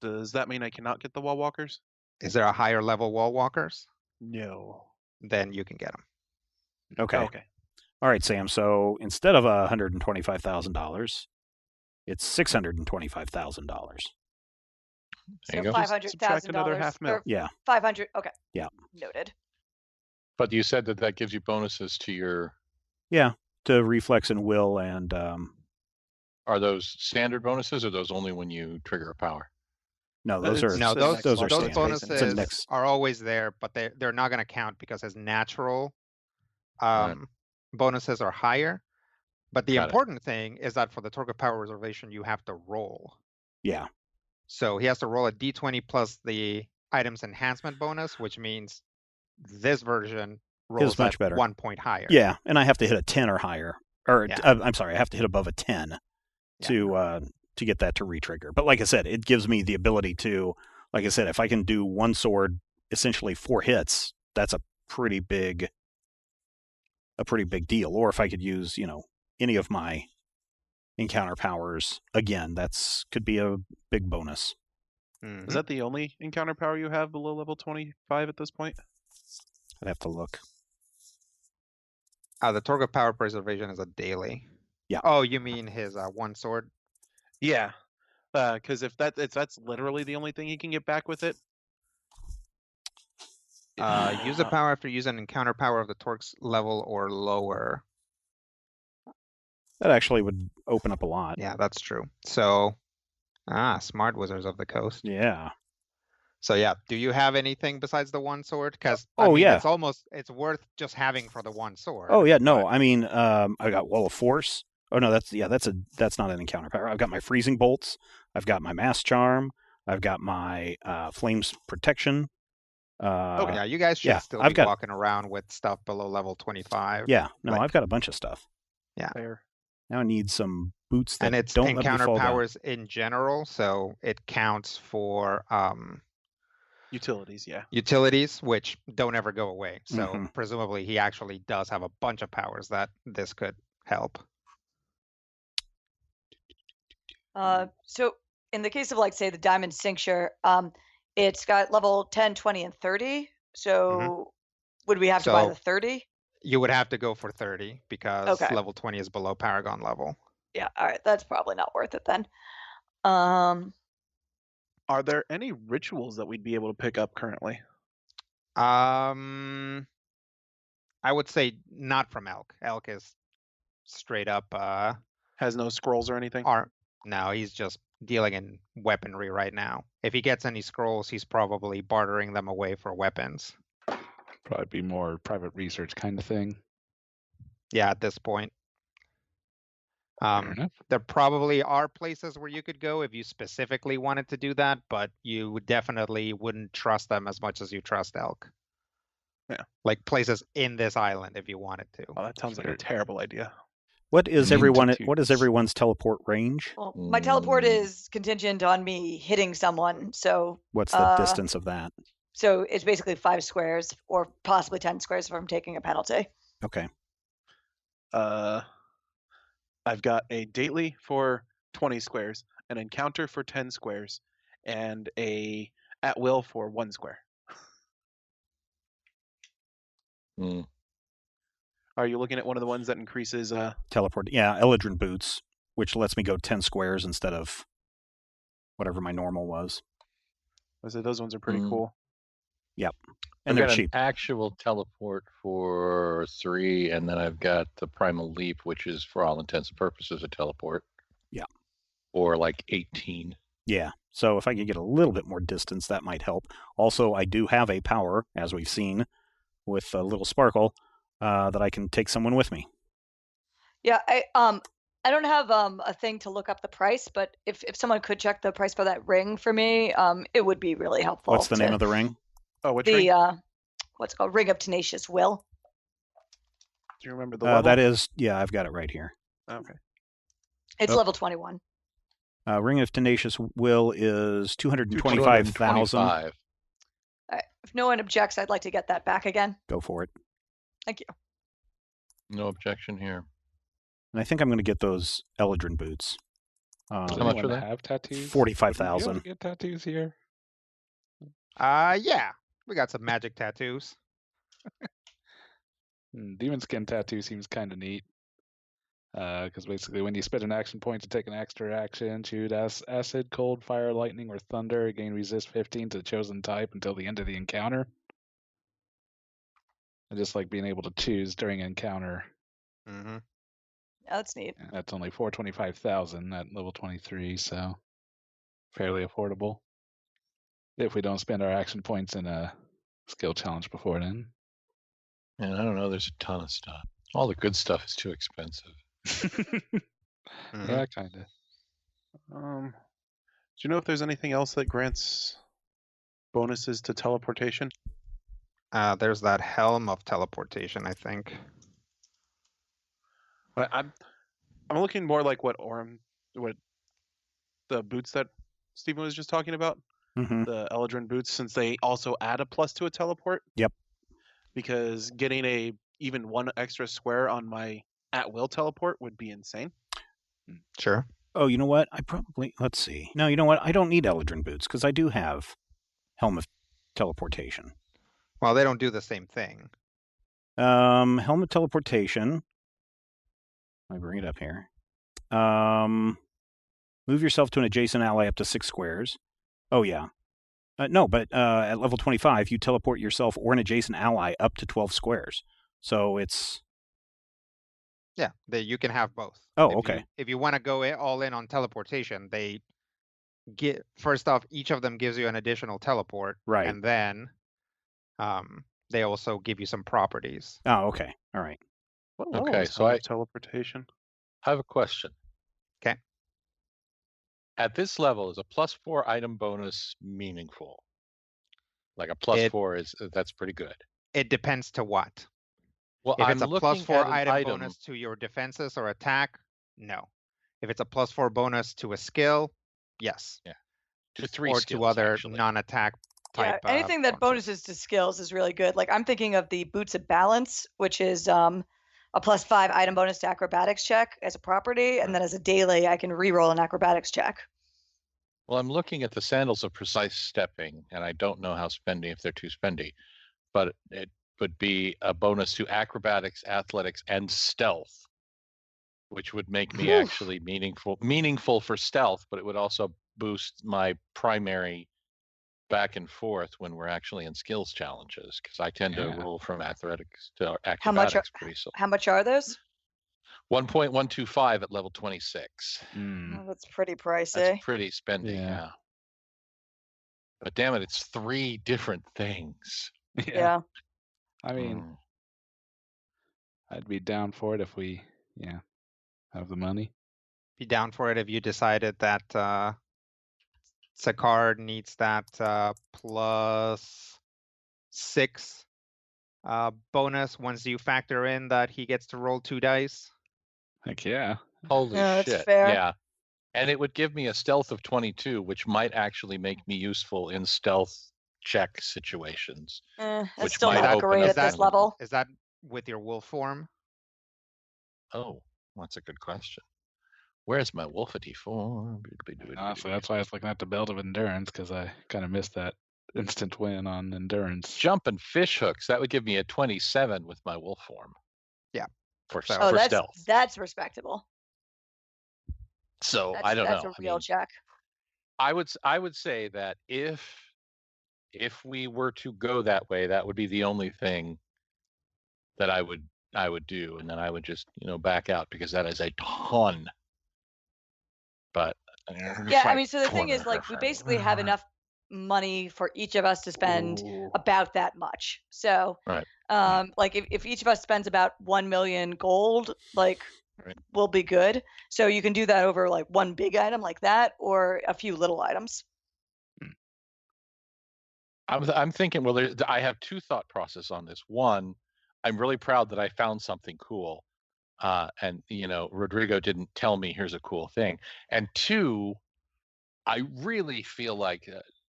Speaker 6: Does that mean I cannot get the wall walkers?
Speaker 4: Is there a higher level wall walkers?
Speaker 6: No.
Speaker 4: Then you can get them.
Speaker 3: Okay.
Speaker 6: Okay.
Speaker 3: All right, Sam. So instead of $125,000, it's $625,000.
Speaker 5: There you
Speaker 8: So
Speaker 5: go.
Speaker 6: Subtract another
Speaker 8: $500,000.
Speaker 6: half mil.
Speaker 3: Yeah.
Speaker 8: 500. Okay.
Speaker 3: Yeah.
Speaker 8: Noted.
Speaker 5: But you said that gives you bonuses to your.
Speaker 3: Yeah, to reflex and will, and
Speaker 5: Are those standard bonuses, or those only when you trigger a power?
Speaker 3: no, those are
Speaker 4: No,
Speaker 6: the
Speaker 4: those
Speaker 6: next
Speaker 3: those are
Speaker 6: level.
Speaker 4: those
Speaker 3: standard.
Speaker 6: It's a
Speaker 4: bonuses
Speaker 3: mix.
Speaker 4: are always there, but they're not going to count because as natural
Speaker 5: Right.
Speaker 4: bonuses are higher. But the
Speaker 5: Got it.
Speaker 4: important thing is that for the torque of power reservation, you have to roll.
Speaker 3: Yeah.
Speaker 4: So he has to roll a d20 plus the items enhancement bonus, which means this version rolls
Speaker 3: much
Speaker 4: at
Speaker 3: better.
Speaker 4: 1 point higher.
Speaker 3: Yeah, and I have to hit a 10 or higher, or
Speaker 4: Yeah.
Speaker 3: I'm sorry, I have to hit above a 10
Speaker 4: Yeah.
Speaker 3: to get that to retrigger. But like I said, it gives me the ability to, like I said, if I can do one sword, essentially 4 hits, that's a pretty big deal. Or if I could use, any of my encounter powers, again, could be a big bonus.
Speaker 4: Mhm.
Speaker 6: Is that the only encounter power you have below level 25 at this point?
Speaker 3: I'd have to look.
Speaker 4: The torque of power preservation is a daily.
Speaker 3: Yeah.
Speaker 4: Oh, you mean his one sword?
Speaker 6: Yeah, because if that's literally the only thing he can get back with it.
Speaker 4: Use a power after using an encounter power of the torque's level or lower.
Speaker 3: That actually would open up a lot.
Speaker 4: Yeah, that's true. So, smart Wizards of the Coast.
Speaker 3: Yeah.
Speaker 4: So yeah, do you have anything besides the one sword? Because
Speaker 3: yeah.
Speaker 4: it's worth just having for the one sword.
Speaker 3: Oh yeah, no.
Speaker 4: but-
Speaker 3: I mean, I got Wall of Force. Oh no, that's not an encounter power. I've got my freezing bolts. I've got my mass charm. I've got my flames protection.
Speaker 4: yeah, you guys should
Speaker 3: yeah,
Speaker 4: still
Speaker 3: I've
Speaker 4: be
Speaker 3: got-
Speaker 4: walking around with stuff below level 25.
Speaker 3: Yeah, no,
Speaker 4: Like-
Speaker 3: I've got a bunch of stuff.
Speaker 6: Fair.
Speaker 3: Now I need some boots that
Speaker 4: And it's
Speaker 3: don't let me
Speaker 4: encounter
Speaker 3: fall down.
Speaker 4: powers in general, so it counts for
Speaker 6: Utilities, yeah.
Speaker 4: utilities, which don't ever go away. So
Speaker 3: Mhm.
Speaker 4: presumably he actually does have a bunch of powers that this could help.
Speaker 8: So in the case of like say the diamond cincture, it's got level 10, 20, and 30. So would we have to buy
Speaker 4: So-
Speaker 8: the 30?
Speaker 4: You would have to go for 30 because
Speaker 8: Okay.
Speaker 4: level 20 is below Paragon level.
Speaker 8: Yeah. All right. That's probably not worth it then.
Speaker 6: Are there any rituals that we'd be able to pick up currently?
Speaker 4: I would say not from Elk. Elk is straight up
Speaker 6: Has no scrolls or anything?
Speaker 4: no, he's just dealing in weaponry right now. If he gets any scrolls, he's probably bartering them away for weapons.
Speaker 7: Probably be more private research kind of thing.
Speaker 4: Yeah, at this point.
Speaker 7: Fair enough.
Speaker 4: There probably are places where you could go if you specifically wanted to do that, but you definitely wouldn't trust them as much as you trust Elk.
Speaker 6: Yeah.
Speaker 4: Like places in this island if you wanted to.
Speaker 6: Oh, that sounds like a
Speaker 7: Sure.
Speaker 6: terrible idea.
Speaker 3: What is
Speaker 7: Ninja
Speaker 3: what is
Speaker 7: toots.
Speaker 3: everyone's teleport range?
Speaker 8: well, my teleport
Speaker 5: Mm.
Speaker 8: is contingent on me hitting someone. So
Speaker 3: What's the distance of that?
Speaker 8: so it's basically 5 squares or possibly 10 squares if I'm taking a penalty.
Speaker 3: Okay.
Speaker 6: I've got a daily for 20 squares, an encounter for 10 squares, and a at will for 1 square.
Speaker 5: Hmm.
Speaker 6: Are you looking at one of the ones that increases?
Speaker 3: Teleport. Yeah, Eldrin boots, which lets me go 10 squares instead of whatever my normal was.
Speaker 6: I said those ones are pretty
Speaker 5: Mm.
Speaker 6: cool.
Speaker 3: And
Speaker 5: I've
Speaker 3: they're
Speaker 5: got
Speaker 3: cheap.
Speaker 5: an actual teleport for 3, and then I've got the primal leap, which is for all intents and purposes a teleport.
Speaker 3: Yeah.
Speaker 5: Or like 18.
Speaker 3: Yeah. So if I could get a little bit more distance, that might help. Also, I do have a power, as we've seen, with a little sparkle, that I can take someone with me.
Speaker 8: Yeah, I don't have a thing to look up the price, but if someone could check the price for that ring for me, it would be really helpful.
Speaker 3: What's the name of the ring?
Speaker 6: Oh, which
Speaker 8: the
Speaker 6: ring?
Speaker 8: what's it called? Ring of Tenacious Will.
Speaker 6: Do you remember the level?
Speaker 3: That is, yeah, I've got it right here.
Speaker 6: Okay.
Speaker 8: It's
Speaker 3: Oh.
Speaker 8: level 21.
Speaker 3: Ring of Tenacious Will is 225,000.
Speaker 5: 225.
Speaker 8: All right. If no one objects, I'd like to get that back again.
Speaker 3: Go for it.
Speaker 8: Thank you.
Speaker 5: No objection here.
Speaker 3: And I think I'm going to get those Eldrin boots.
Speaker 7: Does
Speaker 5: How much
Speaker 7: anyone
Speaker 5: are they?
Speaker 7: have tattoos?
Speaker 3: 45,000.
Speaker 7: Would you be able to get tattoos here?
Speaker 4: Yeah, we got some magic tattoos.
Speaker 7: Demon skin tattoo seems kind of neat. Because basically, when you spend an action point to take an extra action, shoot acid, cold, fire, lightning, or thunder, gain resist 15 to the chosen type until the end of the encounter. I just like being able to choose during an encounter.
Speaker 4: Mm-hmm.
Speaker 8: That's neat.
Speaker 7: And that's only 425,000 at level 23, so fairly affordable. If we don't spend our action points in a skill challenge before then.
Speaker 5: And I don't know, there's a ton of stuff. All the good stuff is too expensive.
Speaker 4: Mm-hmm.
Speaker 7: Yeah, kind of.
Speaker 6: Do you know if there's anything else that grants bonuses to teleportation?
Speaker 4: There's that helm of teleportation, I think.
Speaker 6: I'm looking more like what the boots that Stephen was just talking about,
Speaker 3: Mm-hmm.
Speaker 6: the Eldrin boots, since they also add a plus to a teleport.
Speaker 3: Yep.
Speaker 6: Because getting even one extra square on my at-will teleport would be insane.
Speaker 4: Sure.
Speaker 3: Oh, you know what? Let's see. No, you know what? I don't need Eldrin boots because I do have Helm of Teleportation.
Speaker 4: Well, they don't do the same thing.
Speaker 3: Helm of Teleportation. Let me bring it up here. Move yourself to an adjacent ally up to 6 squares. Oh, yeah. No, but at level 25, you teleport yourself or an adjacent ally up to 12 squares. So it's...
Speaker 4: Yeah, you can have both.
Speaker 3: Oh, okay.
Speaker 4: If you want to go all in on teleportation, they first off, each of them gives you an additional teleport.
Speaker 3: Right.
Speaker 4: And then they also give you some properties.
Speaker 3: Oh, okay. All right.
Speaker 6: What level
Speaker 5: Okay,
Speaker 6: is
Speaker 5: so
Speaker 6: Helm of teleportation?
Speaker 5: I have a question.
Speaker 4: Okay.
Speaker 5: At this level, is a +4 item bonus meaningful? Like a +4 that's pretty good.
Speaker 4: It depends to what.
Speaker 5: Well,
Speaker 4: If
Speaker 5: I'm
Speaker 4: it's a
Speaker 5: looking
Speaker 4: +4
Speaker 5: at an
Speaker 4: item bonus to your defenses or attack, no. If it's a +4 bonus to a skill, yes.
Speaker 5: Yeah. To 3
Speaker 4: or
Speaker 5: skills,
Speaker 4: to other
Speaker 5: actually.
Speaker 4: non-attack type.
Speaker 8: Yeah, anything that bonuses to skills is really good. Like I'm thinking of the Boots of Balance, which is a +5 item bonus to acrobatics check as a property, and then as a daily, I can reroll an acrobatics check.
Speaker 5: Well, I'm looking at the Sandals of Precise Stepping, and I don't know how spendy, if they're too spendy, but it would be a bonus to acrobatics, athletics, and stealth, which would make me actually meaningful for stealth, but it would also boost my primary back and forth when we're actually in skills challenges, because I tend to roll from athletics to acrobatics pretty so.
Speaker 8: How much are those?
Speaker 5: 1.125 at level 26.
Speaker 8: Oh, that's pretty pricey.
Speaker 5: That's pretty spendy, yeah. But damn it, it's 3 different things.
Speaker 8: Yeah.
Speaker 7: I mean, I'd be down for it if we, have the money.
Speaker 4: Be down for it if you decided that Sakar needs that +6 bonus once you factor in that he gets to roll 2 dice.
Speaker 7: Heck yeah.
Speaker 5: Holy
Speaker 8: that's
Speaker 5: shit.
Speaker 8: fair.
Speaker 5: Yeah. And it would give me a stealth of 22, which might actually make me useful in stealth check situations.
Speaker 8: That's still not great at this level.
Speaker 4: Is that with your wolf form?
Speaker 5: Oh, that's a good question. Where's my wolfity form?
Speaker 7: So that's why I was looking at the Belt of Endurance, because I kind of missed that instant win on Endurance.
Speaker 5: Jump and fish hooks. That would give me a 27 with my wolf form.
Speaker 4: Yeah.
Speaker 5: For
Speaker 8: that's
Speaker 5: stealth.
Speaker 8: That's respectable.
Speaker 5: So I don't know.
Speaker 8: That's a real check.
Speaker 5: I would say that if we were to go that way, that would be the only thing that I would do, and then I would just back out, because that is a ton. But
Speaker 8: yeah, I mean, so the thing is, like, we basically have enough money for each of us to spend about that much. So, like, if each of us spends about 1 million gold, like, we'll be good. So you can do that over like one big item like that, or a few little items.
Speaker 5: I'm thinking, well, I have 2 thought process on this. One, I'm really proud that I found something cool. And Rodrigo didn't tell me here's a cool thing. And 2, I really feel like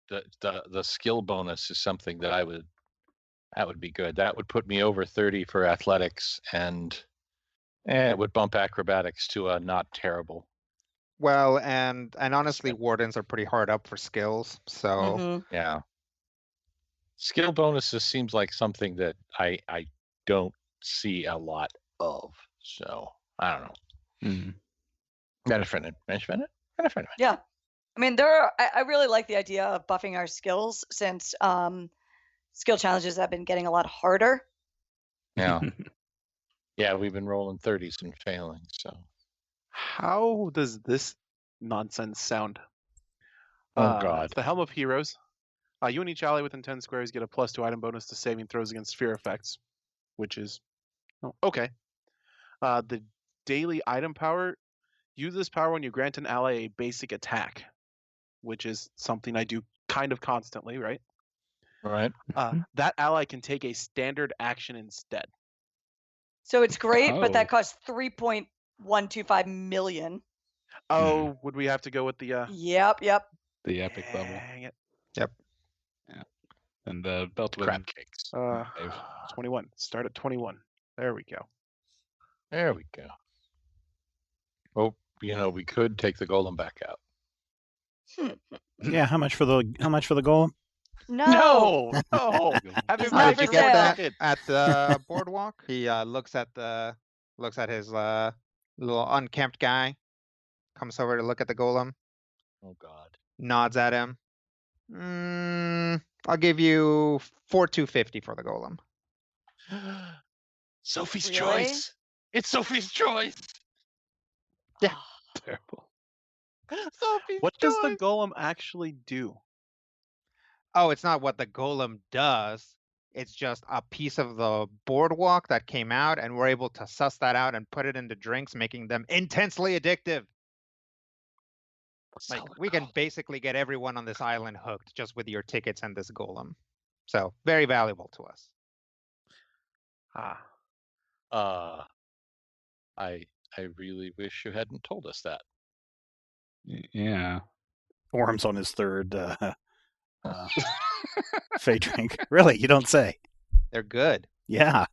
Speaker 5: the skill bonus is something that would be good. That would put me over 30 for athletics, and it would bump acrobatics to a not terrible.
Speaker 4: Well, and honestly, wardens are pretty hard up for skills. So
Speaker 5: yeah, skill bonuses seems like something that I don't see a lot of. So I don't know.
Speaker 8: Yeah. I mean, I really like the idea of buffing our skills since skill challenges have been getting a lot harder.
Speaker 5: Yeah. Yeah, we've been rolling 30s and failing, so.
Speaker 6: How does this nonsense sound?
Speaker 5: Oh, God.
Speaker 6: The Helm of Heroes. You and each ally within 10 squares get a +2 item bonus to saving throws against fear effects, which is okay. The daily item power. Use this power when you grant an ally a basic attack, which is something I do kind of constantly, right?
Speaker 5: Right.
Speaker 6: That ally can take a standard action instead.
Speaker 8: So it's great, but that costs 3.125 million.
Speaker 6: Oh, would we have to go with the?
Speaker 8: Yep.
Speaker 7: The epic level.
Speaker 6: It.
Speaker 4: Yep.
Speaker 7: Yeah. And the belt with
Speaker 5: Crap cakes.
Speaker 6: 21. Start at 21. There we go.
Speaker 5: There we go. Oh, we could take the golem back out.
Speaker 3: Yeah, how much for the golem?
Speaker 8: No.
Speaker 4: Have
Speaker 8: It's
Speaker 4: you
Speaker 8: not
Speaker 4: managed
Speaker 8: for
Speaker 4: to get that
Speaker 8: sale.
Speaker 4: at the boardwalk? He looks at his little unkempt guy, comes over to look at the golem,
Speaker 5: Oh, God.
Speaker 4: nods at him. I'll give you 4,250 for the golem.
Speaker 5: Sophie's
Speaker 8: Really?
Speaker 5: choice. It's Sophie's choice.
Speaker 4: Yeah.
Speaker 7: Terrible.
Speaker 5: Sophie's
Speaker 6: What
Speaker 5: choice.
Speaker 6: does the golem actually do?
Speaker 4: Oh, it's not what the golem does. It's just a piece of the boardwalk that came out, and we're able to suss that out and put it into drinks, making them intensely addictive. Like, we can basically get everyone on this island hooked just with your tickets and this golem. So, very valuable to us.
Speaker 5: I really wish you hadn't told us that.
Speaker 7: Yeah.
Speaker 3: Orm's on his third Fey drink. Really, you don't say.
Speaker 4: They're good.
Speaker 3: Yeah.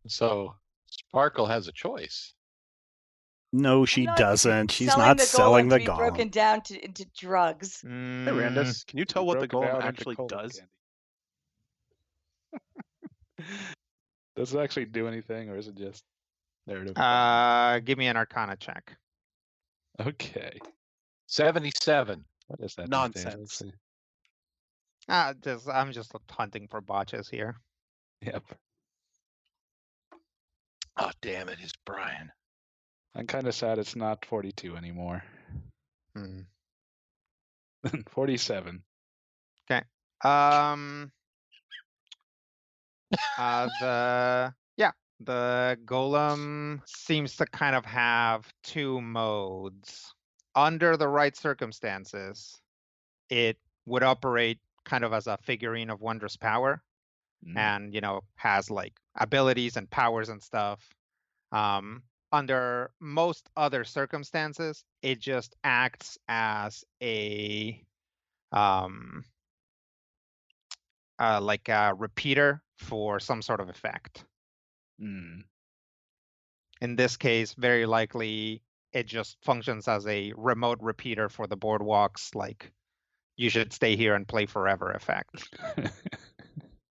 Speaker 5: So Sparkle has a choice.
Speaker 3: No, she
Speaker 8: I'm not
Speaker 3: doesn't. She's
Speaker 8: selling
Speaker 3: not
Speaker 8: the
Speaker 3: selling
Speaker 8: golem
Speaker 3: the
Speaker 8: to be
Speaker 3: golem.
Speaker 8: broken down into drugs.
Speaker 6: Hey, Randus, can you tell what the
Speaker 7: Broken
Speaker 6: golem
Speaker 7: out into
Speaker 6: actually
Speaker 7: cold
Speaker 6: does?
Speaker 7: candy. Does it actually do anything, or is it just narrative?
Speaker 4: Give me an Arcana check.
Speaker 7: Okay.
Speaker 5: 77.
Speaker 7: What is that?
Speaker 6: Nonsense.
Speaker 4: I'm just hunting for botches here.
Speaker 7: Yep.
Speaker 5: Oh, damn it, it's Brian.
Speaker 7: I'm kind of sad it's not 42 anymore. 47.
Speaker 4: Okay. The golem seems to kind of have two modes. Under the right circumstances, it would operate kind of as a figurine of wondrous power, and has like abilities and powers and stuff. Under most other circumstances, it just acts as a like a repeater for some sort of effect. In this case, very likely it just functions as a remote repeater for the boardwalks, like you should stay here and play forever effect.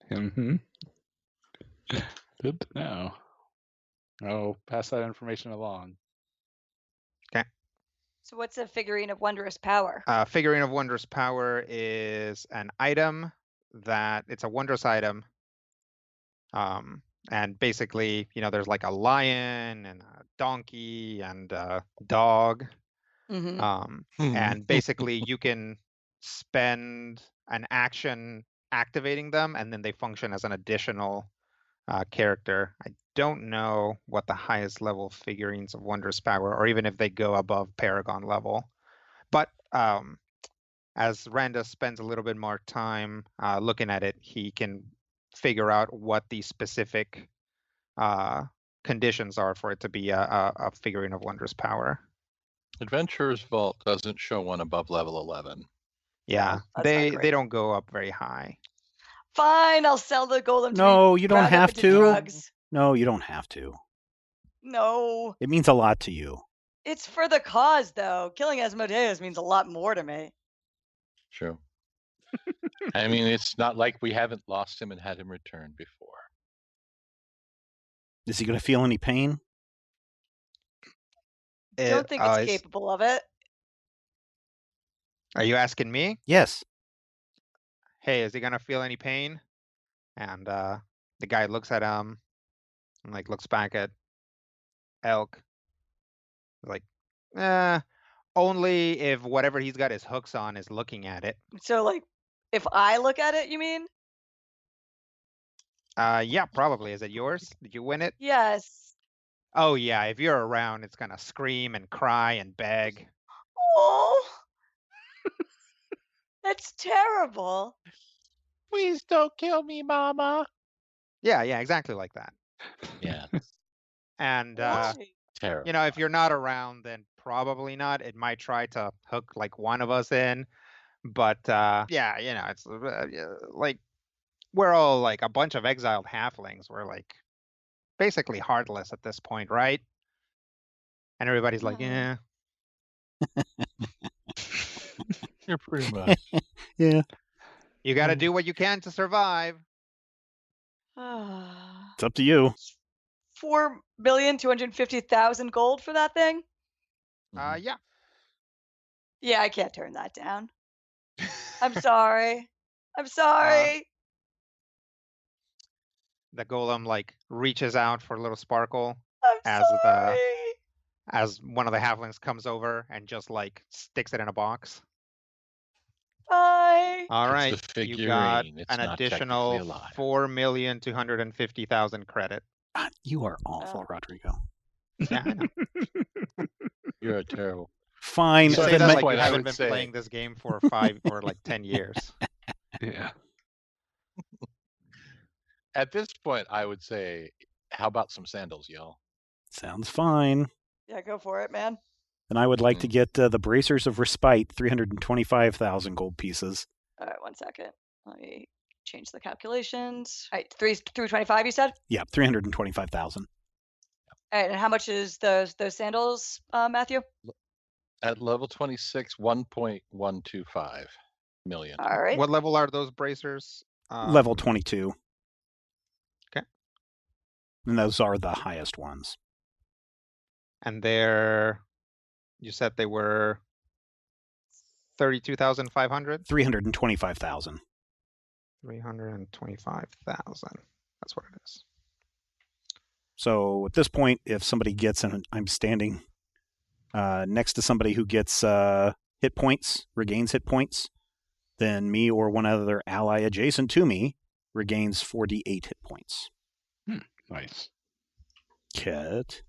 Speaker 7: Good to know. I'll pass that information along.
Speaker 4: Okay.
Speaker 8: So what's a figurine of wondrous power?
Speaker 4: Figurine of wondrous power is an item it's a wondrous item. And basically, there's like a lion and a donkey and a dog. And basically you can spend an action activating them, and then they function as an additional character. I don't know what the highest level figurines of wondrous power, or even if they go above Paragon level. But as Randa spends a little bit more time looking at it, he can figure out what the specific conditions are for it to be a figurine of wondrous power.
Speaker 5: Adventurer's Vault doesn't show one above level 11.
Speaker 4: Yeah,
Speaker 8: That's not
Speaker 4: they
Speaker 8: great.
Speaker 4: don't go up very high.
Speaker 8: Fine, I'll sell the golem.
Speaker 3: No, you don't
Speaker 8: round up
Speaker 3: have
Speaker 8: into
Speaker 3: to.
Speaker 8: drugs.
Speaker 3: No, you don't have to.
Speaker 8: No,
Speaker 3: It means a lot to you.
Speaker 8: it's for the cause, though. Killing Asmodeus means a lot more to me.
Speaker 5: True. I mean, it's not like we haven't lost him and had him return before.
Speaker 3: Is he going to feel any pain?
Speaker 8: don't think it's capable of it.
Speaker 4: Are you asking me?
Speaker 3: Yes.
Speaker 4: Hey, is he gonna feel any pain? And the guy looks at him and like looks back at Elk. Like, only if whatever he's got his hooks on is looking at it.
Speaker 8: So, like, if I look at it, you mean?
Speaker 4: Yeah, probably. Is it yours? Did you win it?
Speaker 8: Yes.
Speaker 4: Oh yeah, if you're around, it's gonna scream and cry and beg.
Speaker 8: Oh, that's terrible.
Speaker 5: Please don't kill me, Mama.
Speaker 4: Yeah, exactly like that.
Speaker 5: Yeah,
Speaker 4: And
Speaker 8: Why?
Speaker 5: terrible.
Speaker 4: you know, if you're not around, then probably not. It might try to hook like one of us in, but yeah, you know, it's like we're all like a bunch of exiled halflings. We're like basically heartless at this point, right? And everybody's like,
Speaker 8: Mhm.
Speaker 4: yeah,
Speaker 5: You're pretty much.
Speaker 3: Yeah.
Speaker 4: you got to do what you can to survive.
Speaker 3: It's up to you.
Speaker 8: 4,250,000 gold for that thing?
Speaker 4: Yeah.
Speaker 8: Yeah, I can't turn that down. I'm sorry. I'm sorry.
Speaker 4: The golem like reaches out for a little sparkle
Speaker 8: I'm
Speaker 4: as
Speaker 8: sorry.
Speaker 4: as one of the halflings comes over and just like sticks it in a box.
Speaker 8: Bye.
Speaker 4: All
Speaker 5: It's
Speaker 4: right,
Speaker 5: the
Speaker 4: you got
Speaker 5: figurine. It's
Speaker 4: an
Speaker 5: not
Speaker 4: additional
Speaker 5: technically alive.
Speaker 4: 4,250,000 credit.
Speaker 3: You are awful,
Speaker 8: Oh.
Speaker 3: Rodrigo.
Speaker 4: Yeah, I know.
Speaker 5: You're a terrible.
Speaker 3: Fine.
Speaker 4: You
Speaker 5: So
Speaker 4: say
Speaker 5: at
Speaker 4: that
Speaker 5: this
Speaker 4: like you
Speaker 5: point, I
Speaker 4: haven't
Speaker 5: would
Speaker 4: been
Speaker 5: say-
Speaker 4: playing this game for 5 or like 10 years.
Speaker 7: Yeah.
Speaker 5: At this point, I would say, how about some sandals, y'all?
Speaker 3: Sounds fine.
Speaker 8: Yeah, go for it, man.
Speaker 3: And I would like to get the Bracers of Respite, 325,000 gold pieces.
Speaker 8: All right, 1 second. Let me change the calculations. All right, 325, you said?
Speaker 3: Yeah, 325,000.
Speaker 8: All right, and how much is those sandals, Matthew?
Speaker 5: At level 26, 1.125 million.
Speaker 8: All right.
Speaker 4: What level are those bracers?
Speaker 3: Level 22.
Speaker 4: Okay.
Speaker 3: And those are the highest ones.
Speaker 4: And you said they were 32,500?
Speaker 3: 325,000.
Speaker 4: 325,000. That's what it is.
Speaker 3: So at this point, if somebody gets, and I'm standing next to somebody who gets hit points, regains hit points, then me or one other ally adjacent to me regains 4d8 hit points.
Speaker 7: Nice.
Speaker 3: Ket.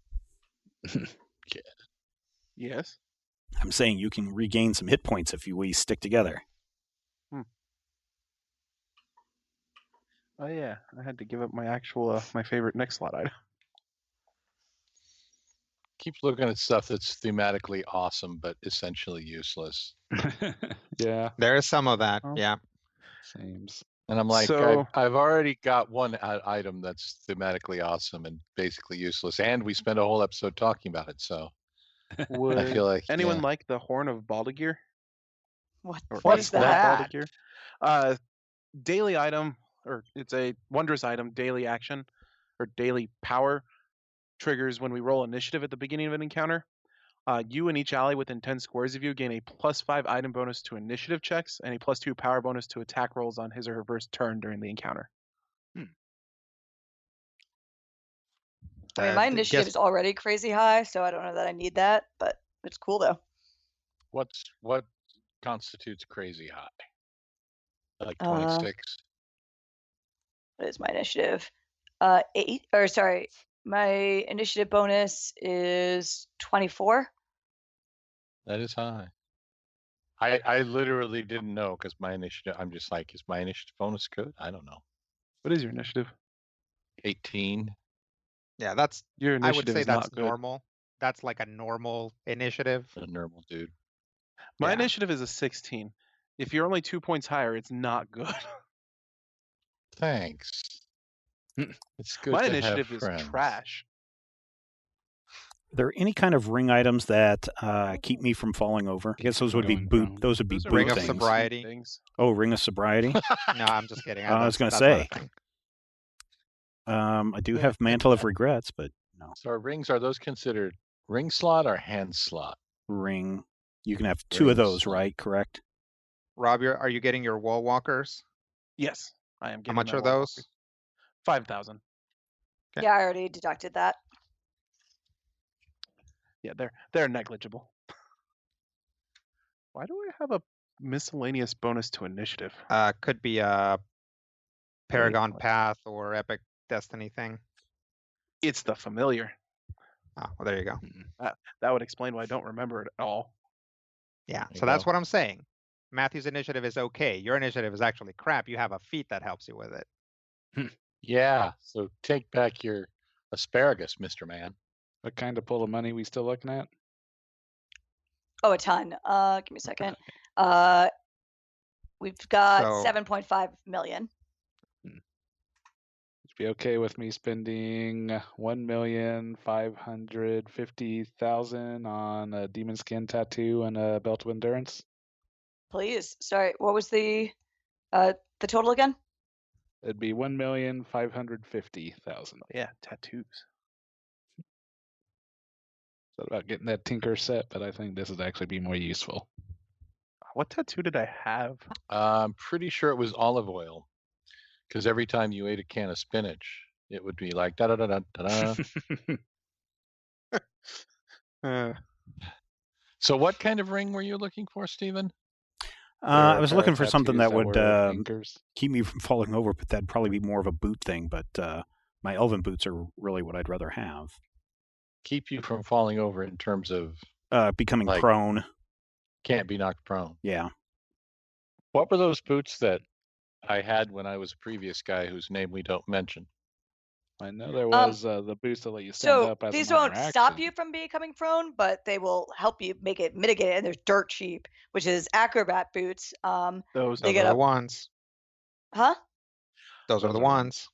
Speaker 6: Yes.
Speaker 3: I'm saying you can regain some hit points if we stick together.
Speaker 6: Oh yeah, I had to give up my actual my favorite next slot item.
Speaker 5: Keep looking at stuff that's thematically awesome, but essentially useless.
Speaker 7: Yeah.
Speaker 4: There is some of that.
Speaker 6: Oh.
Speaker 4: Yeah.
Speaker 7: Seems.
Speaker 5: And I'm like,
Speaker 6: So-
Speaker 5: I've already got one item that's thematically awesome and basically useless, and we spent a whole episode talking about it. So
Speaker 6: Would
Speaker 5: I feel like
Speaker 6: anyone
Speaker 5: yeah.
Speaker 6: like the Horn of Baldigir?
Speaker 8: What
Speaker 6: Or
Speaker 8: is
Speaker 6: Horn of
Speaker 8: that?
Speaker 6: Baldigir? Daily item, or it's a wondrous item, daily action, or daily power, triggers when we roll initiative at the beginning of an encounter. You and each ally within 10 squares of you gain a +5 item bonus to initiative checks and a +2 power bonus to attack rolls on his or her first turn during the encounter.
Speaker 8: I mean, my
Speaker 4: guess-
Speaker 8: initiative is already crazy high, so I don't know that I need that, but it's cool though.
Speaker 5: What constitutes crazy high? Like
Speaker 8: Uh,
Speaker 5: 26.
Speaker 8: What is my initiative? 8, or sorry, my initiative bonus is 24.
Speaker 5: That is high. I literally didn't know because my initiative. I'm just like, is my initiative bonus good? I don't know.
Speaker 6: What is your initiative?
Speaker 5: 18.
Speaker 4: Yeah, that's.
Speaker 6: Your
Speaker 4: I would
Speaker 6: initiative
Speaker 4: say
Speaker 6: is
Speaker 4: that's
Speaker 6: not good.
Speaker 4: normal. That's like a normal initiative.
Speaker 5: A normal dude.
Speaker 6: My
Speaker 4: Yeah.
Speaker 6: initiative is a 16. If you're only 2 points higher, it's not good.
Speaker 5: Thanks. It's good
Speaker 6: My
Speaker 5: to
Speaker 6: initiative
Speaker 5: have
Speaker 6: is
Speaker 5: friends.
Speaker 6: trash.
Speaker 3: Are there any kind of ring items that keep me from falling over? I guess those would be
Speaker 7: Going
Speaker 3: boot.
Speaker 7: prone.
Speaker 3: Those would be
Speaker 6: Those are
Speaker 3: boot
Speaker 4: Ring of
Speaker 3: things.
Speaker 6: mostly
Speaker 4: sobriety.
Speaker 6: things.
Speaker 3: Oh, ring of sobriety.
Speaker 4: No, I'm just kidding.
Speaker 3: I was
Speaker 4: That's-
Speaker 3: gonna
Speaker 4: that's not a
Speaker 3: say.
Speaker 4: thing.
Speaker 3: I do have mantle of regrets, but no.
Speaker 5: So our rings, are those considered Ring slot or hand slot?
Speaker 3: Ring. You can have two of
Speaker 5: Ring
Speaker 3: those,
Speaker 5: slot.
Speaker 3: right? Correct.
Speaker 4: Rob, are you getting your wall walkers?
Speaker 6: Yes, I am
Speaker 4: How
Speaker 6: getting
Speaker 4: much
Speaker 6: my
Speaker 4: are
Speaker 6: wall
Speaker 4: those?
Speaker 6: walkers. 5,000.
Speaker 4: Okay.
Speaker 8: Yeah, I already deducted that.
Speaker 6: Yeah, they're negligible. Why do I have a miscellaneous bonus to initiative?
Speaker 4: Could be a Paragon
Speaker 6: what?
Speaker 4: Path or Epic Destiny thing.
Speaker 6: It's the familiar.
Speaker 4: Ah, well, there you go.
Speaker 6: That would explain why I don't remember it at all.
Speaker 4: Yeah,
Speaker 5: There
Speaker 4: so
Speaker 5: you
Speaker 4: that's
Speaker 5: go.
Speaker 4: what I'm saying. Matthew's initiative is okay. Your initiative is actually crap. You have a feat that helps you with it.
Speaker 5: Yeah, so take back your asparagus, Mr. Man.
Speaker 7: What kind of pool of money we still looking at?
Speaker 8: Oh, a ton. Give me a second. We've got
Speaker 4: So-
Speaker 8: 7.5 million.
Speaker 7: Would you be okay with me spending 1,550,000 on a demon skin tattoo and a belt of endurance?
Speaker 8: Please. Sorry, what was the total again?
Speaker 7: It'd be 1,550,000.
Speaker 6: Yeah, tattoos.
Speaker 7: Thought about getting that tinker set, but I think this would actually be more useful.
Speaker 6: What tattoo did I have?
Speaker 5: I'm pretty sure it was olive oil, because every time you ate a can of spinach, it would be like da da da da da. So, what kind of ring were you looking for, Stephen?
Speaker 3: I was looking for something that would
Speaker 7: tinkers.
Speaker 3: keep me from falling over, but that'd probably be more of a boot thing. But my elven boots are really what I'd rather have.
Speaker 5: Keep you from falling over in terms of
Speaker 3: Becoming
Speaker 5: Like-
Speaker 3: prone.
Speaker 5: can't be knocked prone.
Speaker 3: Yeah.
Speaker 5: What were those boots that I had when I was a previous guy whose name we don't mention?
Speaker 7: I know there was the boost to let you stand
Speaker 8: So
Speaker 7: up as
Speaker 8: these
Speaker 7: a minor
Speaker 8: won't stop
Speaker 7: action.
Speaker 8: you from becoming prone, but they will help you make it mitigate it. And they're dirt cheap, which is acrobat boots.
Speaker 6: Those
Speaker 8: They
Speaker 4: Those
Speaker 8: get
Speaker 4: are the
Speaker 8: up-
Speaker 4: ones.
Speaker 8: Huh?
Speaker 4: Those are the ones.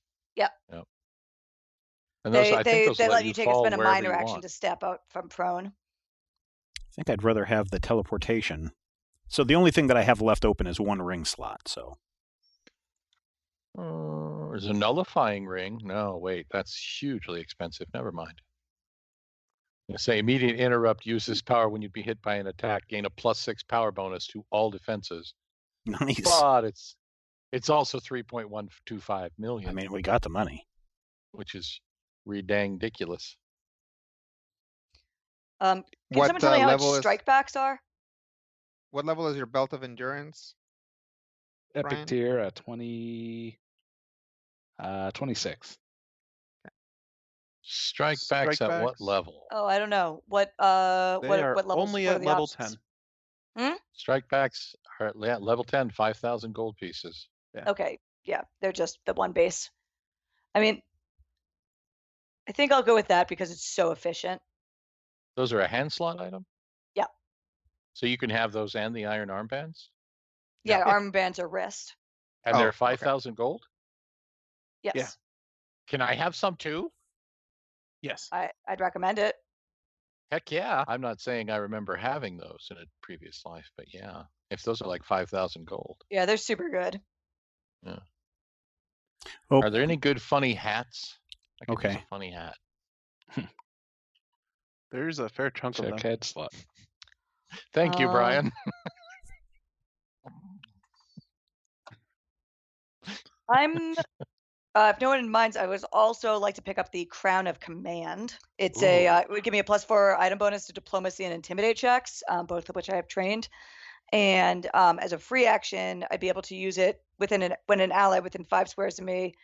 Speaker 5: And those,
Speaker 8: They
Speaker 5: I think those
Speaker 8: they
Speaker 5: let
Speaker 8: let you take
Speaker 5: fall
Speaker 8: spend a
Speaker 5: wherever
Speaker 8: minor
Speaker 5: you
Speaker 8: action
Speaker 5: want.
Speaker 8: to step out from prone.
Speaker 3: I think I'd rather have the teleportation. So the only thing that I have left open is one ring slot. So
Speaker 5: There's a nullifying ring. No, wait, that's hugely expensive. Never mind. Say immediate interrupt. Use this power when you'd be hit by an attack. Gain a +6 power bonus to all defenses.
Speaker 3: nice.
Speaker 5: But it's also 3.125 million,
Speaker 3: I mean, we got the money.
Speaker 5: which is ridiculous.
Speaker 8: Can
Speaker 4: What,
Speaker 8: someone tell me how much
Speaker 4: level is-
Speaker 8: strikebacks are?
Speaker 4: What level is your belt of endurance?
Speaker 7: Epic
Speaker 4: Brian?
Speaker 7: tier at 26.
Speaker 5: Strike backs at what
Speaker 6: Strikebacks?
Speaker 5: level?
Speaker 8: Oh, I don't know. What
Speaker 6: They are
Speaker 8: what levels?
Speaker 6: only
Speaker 8: what are
Speaker 6: at
Speaker 8: the
Speaker 6: level
Speaker 8: options?
Speaker 6: 10.
Speaker 5: Strike backs are at level 10, 5,000 gold pieces.
Speaker 8: Okay, yeah, they're just the one base. I mean, I think I'll go with that because it's so efficient.
Speaker 5: Those are a hand slot item?
Speaker 8: Yeah.
Speaker 5: So you can have those and the iron armbands?
Speaker 8: Yeah, armbands are wrist.
Speaker 5: And
Speaker 4: Oh,
Speaker 5: they're
Speaker 4: okay.
Speaker 5: 5,000 gold?
Speaker 8: Yes,
Speaker 5: Can I have some too?
Speaker 6: Yes.
Speaker 8: I'd recommend it.
Speaker 5: Heck yeah. I'm not saying I remember having those in a previous life, but yeah. If those are like 5,000 gold.
Speaker 8: Yeah, they're super good.
Speaker 3: Oh,
Speaker 5: Are there any good funny hats? I could use
Speaker 3: Okay.
Speaker 5: a funny hat.
Speaker 6: There's a fair chunk of
Speaker 7: Check
Speaker 6: them.
Speaker 7: head slot.
Speaker 5: Thank you, Brian.
Speaker 8: I'm. If no one minds, I would also like to pick up the Crown of Command. It's it would give me a +4 item bonus to diplomacy and intimidate checks, both of which I have trained. And as a free action, I'd be able to use it when an ally within 5 squares of me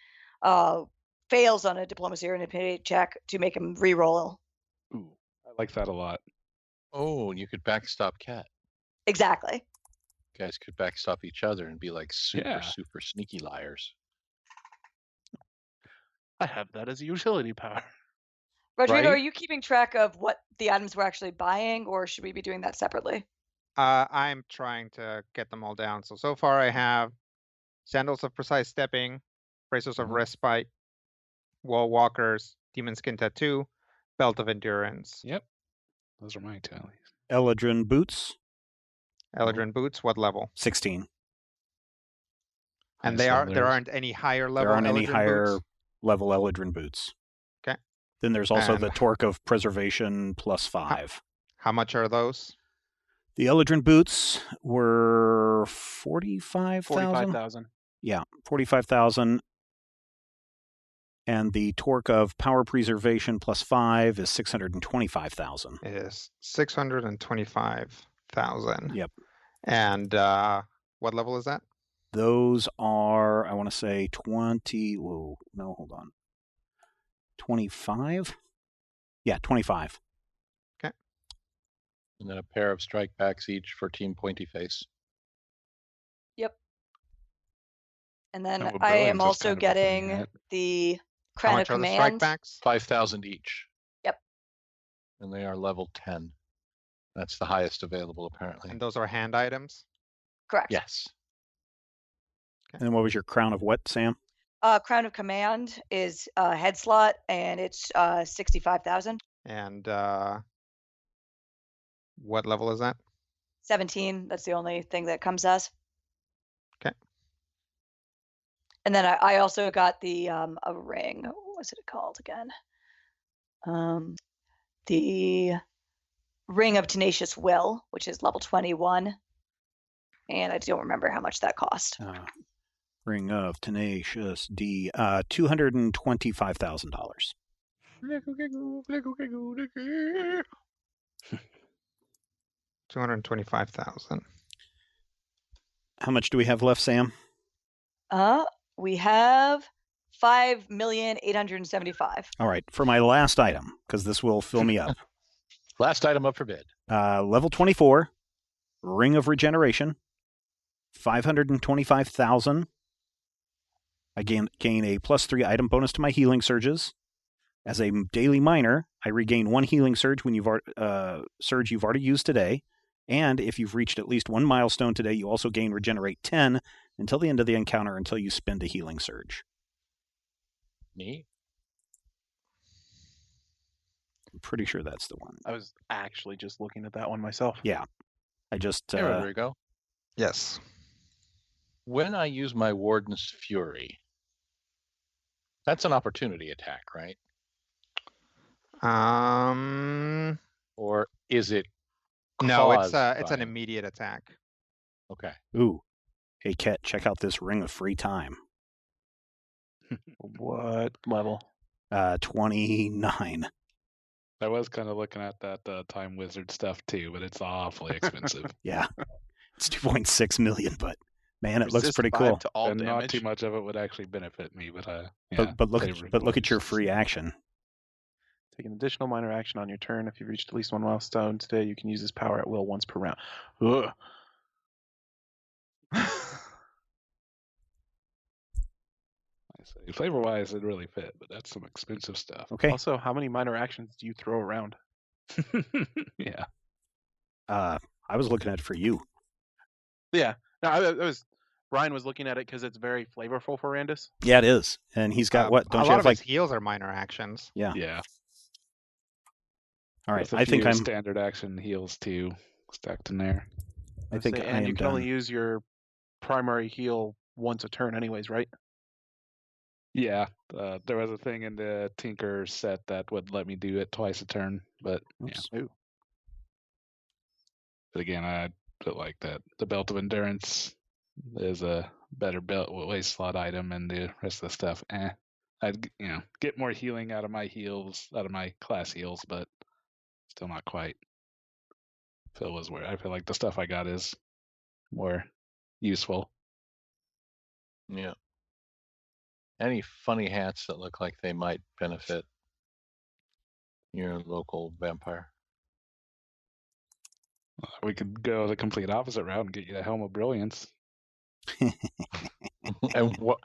Speaker 8: fails on a diplomacy or intimidate check to make him re-roll.
Speaker 7: Ooh, I like that a lot.
Speaker 5: Oh, and you could backstop Cat.
Speaker 8: Exactly.
Speaker 5: You guys could backstop each other and be like super,
Speaker 7: Yeah.
Speaker 5: super sneaky liars.
Speaker 6: I have that as a utility power.
Speaker 8: Rodrigo,
Speaker 5: Right?
Speaker 8: are you keeping track of what the items we're actually buying, or should we be doing that separately?
Speaker 4: I'm trying to get them all down. So far I have Sandals of Precise Stepping, Bracers of
Speaker 5: Mhm.
Speaker 4: Respite, Wall Walkers, Demon Skin Tattoo, Belt of Endurance,
Speaker 7: Yep. Those are my tallies.
Speaker 3: Eladrin boots,
Speaker 4: Eladrin Boots. What level?
Speaker 3: 16.
Speaker 4: And
Speaker 7: I saw
Speaker 4: there
Speaker 7: theirs.
Speaker 4: aren't any higher level.
Speaker 3: There aren't any
Speaker 4: Eladrin
Speaker 3: higher
Speaker 4: Boots?
Speaker 3: level Eladrin boots. Then there's also
Speaker 4: And
Speaker 3: the torque of preservation plus 5.
Speaker 4: How much are those?
Speaker 3: The Eldrin boots were 45,000.
Speaker 6: 45,000.
Speaker 3: Yeah, 45,000. And the torque of power preservation plus 5 is 625,000.
Speaker 4: It is 625,000.
Speaker 3: Yep.
Speaker 4: And what level is that?
Speaker 3: Those are, I want to say 20. Whoa, no, hold on. 25? Yeah, 25.
Speaker 5: And then a pair of strike backs each for Team Pointy Face.
Speaker 8: Yep. And then
Speaker 7: Oh,
Speaker 8: I am
Speaker 7: brilliance is
Speaker 8: also
Speaker 7: kind of up in the
Speaker 8: getting
Speaker 7: net.
Speaker 8: the
Speaker 4: How
Speaker 8: Crown of
Speaker 4: much are the strike
Speaker 8: Command.
Speaker 4: backs?
Speaker 5: 5,000 each.
Speaker 8: Yep.
Speaker 5: And they are level 10. That's the highest available, apparently.
Speaker 4: And those are hand items?
Speaker 8: Correct.
Speaker 5: Yes.
Speaker 3: And what was your crown of what, Sam?
Speaker 8: Crown of Command is head slot, and it's 65,000.
Speaker 4: And what level is that?
Speaker 8: 17. That's the only thing that comes as.
Speaker 4: Okay.
Speaker 8: And then I also got the a ring. What was it called again? The Ring of Tenacious Will, which is level 21. And I don't remember how much that cost.
Speaker 3: Ring of Tenacious D, $225,000.
Speaker 4: 225,000.
Speaker 3: How much do we have left, Sam?
Speaker 8: We have 5,875,000.
Speaker 3: All right, for my last item, because this will fill me up.
Speaker 5: Last item up for bid.
Speaker 3: Level 24, Ring of Regeneration, 525,000. I gain a +3 item bonus to my healing surges. As a daily miner, I regain 1 healing surge when you've already used today. And if you've reached at least 1 milestone today, you also gain Regenerate 10 until the end of the encounter until you spend a healing surge.
Speaker 5: Neat.
Speaker 3: I'm pretty sure that's the one.
Speaker 6: I was actually just looking at that one myself.
Speaker 3: Yeah. I just...
Speaker 5: There we go.
Speaker 4: Yes.
Speaker 5: When I use my Warden's Fury, that's an opportunity attack, right? Or is it
Speaker 4: No, it's
Speaker 5: caused
Speaker 4: it's
Speaker 5: by
Speaker 4: an immediate attack.
Speaker 5: Okay.
Speaker 3: Ooh. Hey, Ket, check out this Ring of Free Time.
Speaker 6: What level?
Speaker 3: 29.
Speaker 7: I was kind of looking at that Time Wizard stuff too, but it's awfully expensive.
Speaker 3: Yeah. It's 2.6 million, but man, it looks
Speaker 6: Resist
Speaker 3: pretty
Speaker 6: 5
Speaker 3: cool.
Speaker 6: to all
Speaker 7: And
Speaker 6: damage.
Speaker 7: not too much of it would actually benefit me, but yeah,
Speaker 3: But look at your
Speaker 7: rewards.
Speaker 3: free action.
Speaker 6: Take an additional minor action on your turn. If you've reached at least 1 milestone today, you can use this power at will once per round. Ugh.
Speaker 7: I say flavor wise, it really fit, but that's some expensive stuff.
Speaker 3: Okay.
Speaker 6: Also, how many minor actions do you throw around?
Speaker 7: Yeah.
Speaker 3: I was looking at it for you.
Speaker 6: Yeah. No, I was. Brian was looking at it because it's very flavorful for Randus.
Speaker 3: Yeah, it is. And he's got what? Don't
Speaker 4: a
Speaker 3: you
Speaker 4: lot
Speaker 3: have
Speaker 4: of
Speaker 3: like?
Speaker 4: his heals are minor actions.
Speaker 3: Yeah.
Speaker 7: Yeah.
Speaker 3: All right.
Speaker 7: With a
Speaker 3: I think
Speaker 7: few
Speaker 3: I'm.
Speaker 7: standard action heals too stacked in there.
Speaker 3: I think I
Speaker 6: and you
Speaker 3: am
Speaker 6: can only
Speaker 3: done.
Speaker 6: use your primary heal once a turn, anyways, right?
Speaker 7: Yeah, there was a thing in the Tinker set that would let me do it twice a turn, but
Speaker 3: Oops.
Speaker 7: yeah. But again, I feel like that the Belt of Endurance is a better belt waste slot item, and the rest of the stuff, I'd get more healing out of my heals, out of my class heals, but still not quite. I feel like the stuff I got is more useful.
Speaker 5: Yeah. Any funny hats that look like they might benefit your local vampire?
Speaker 7: We could go the complete opposite route and get you the Helm of Brilliance.
Speaker 5: And what?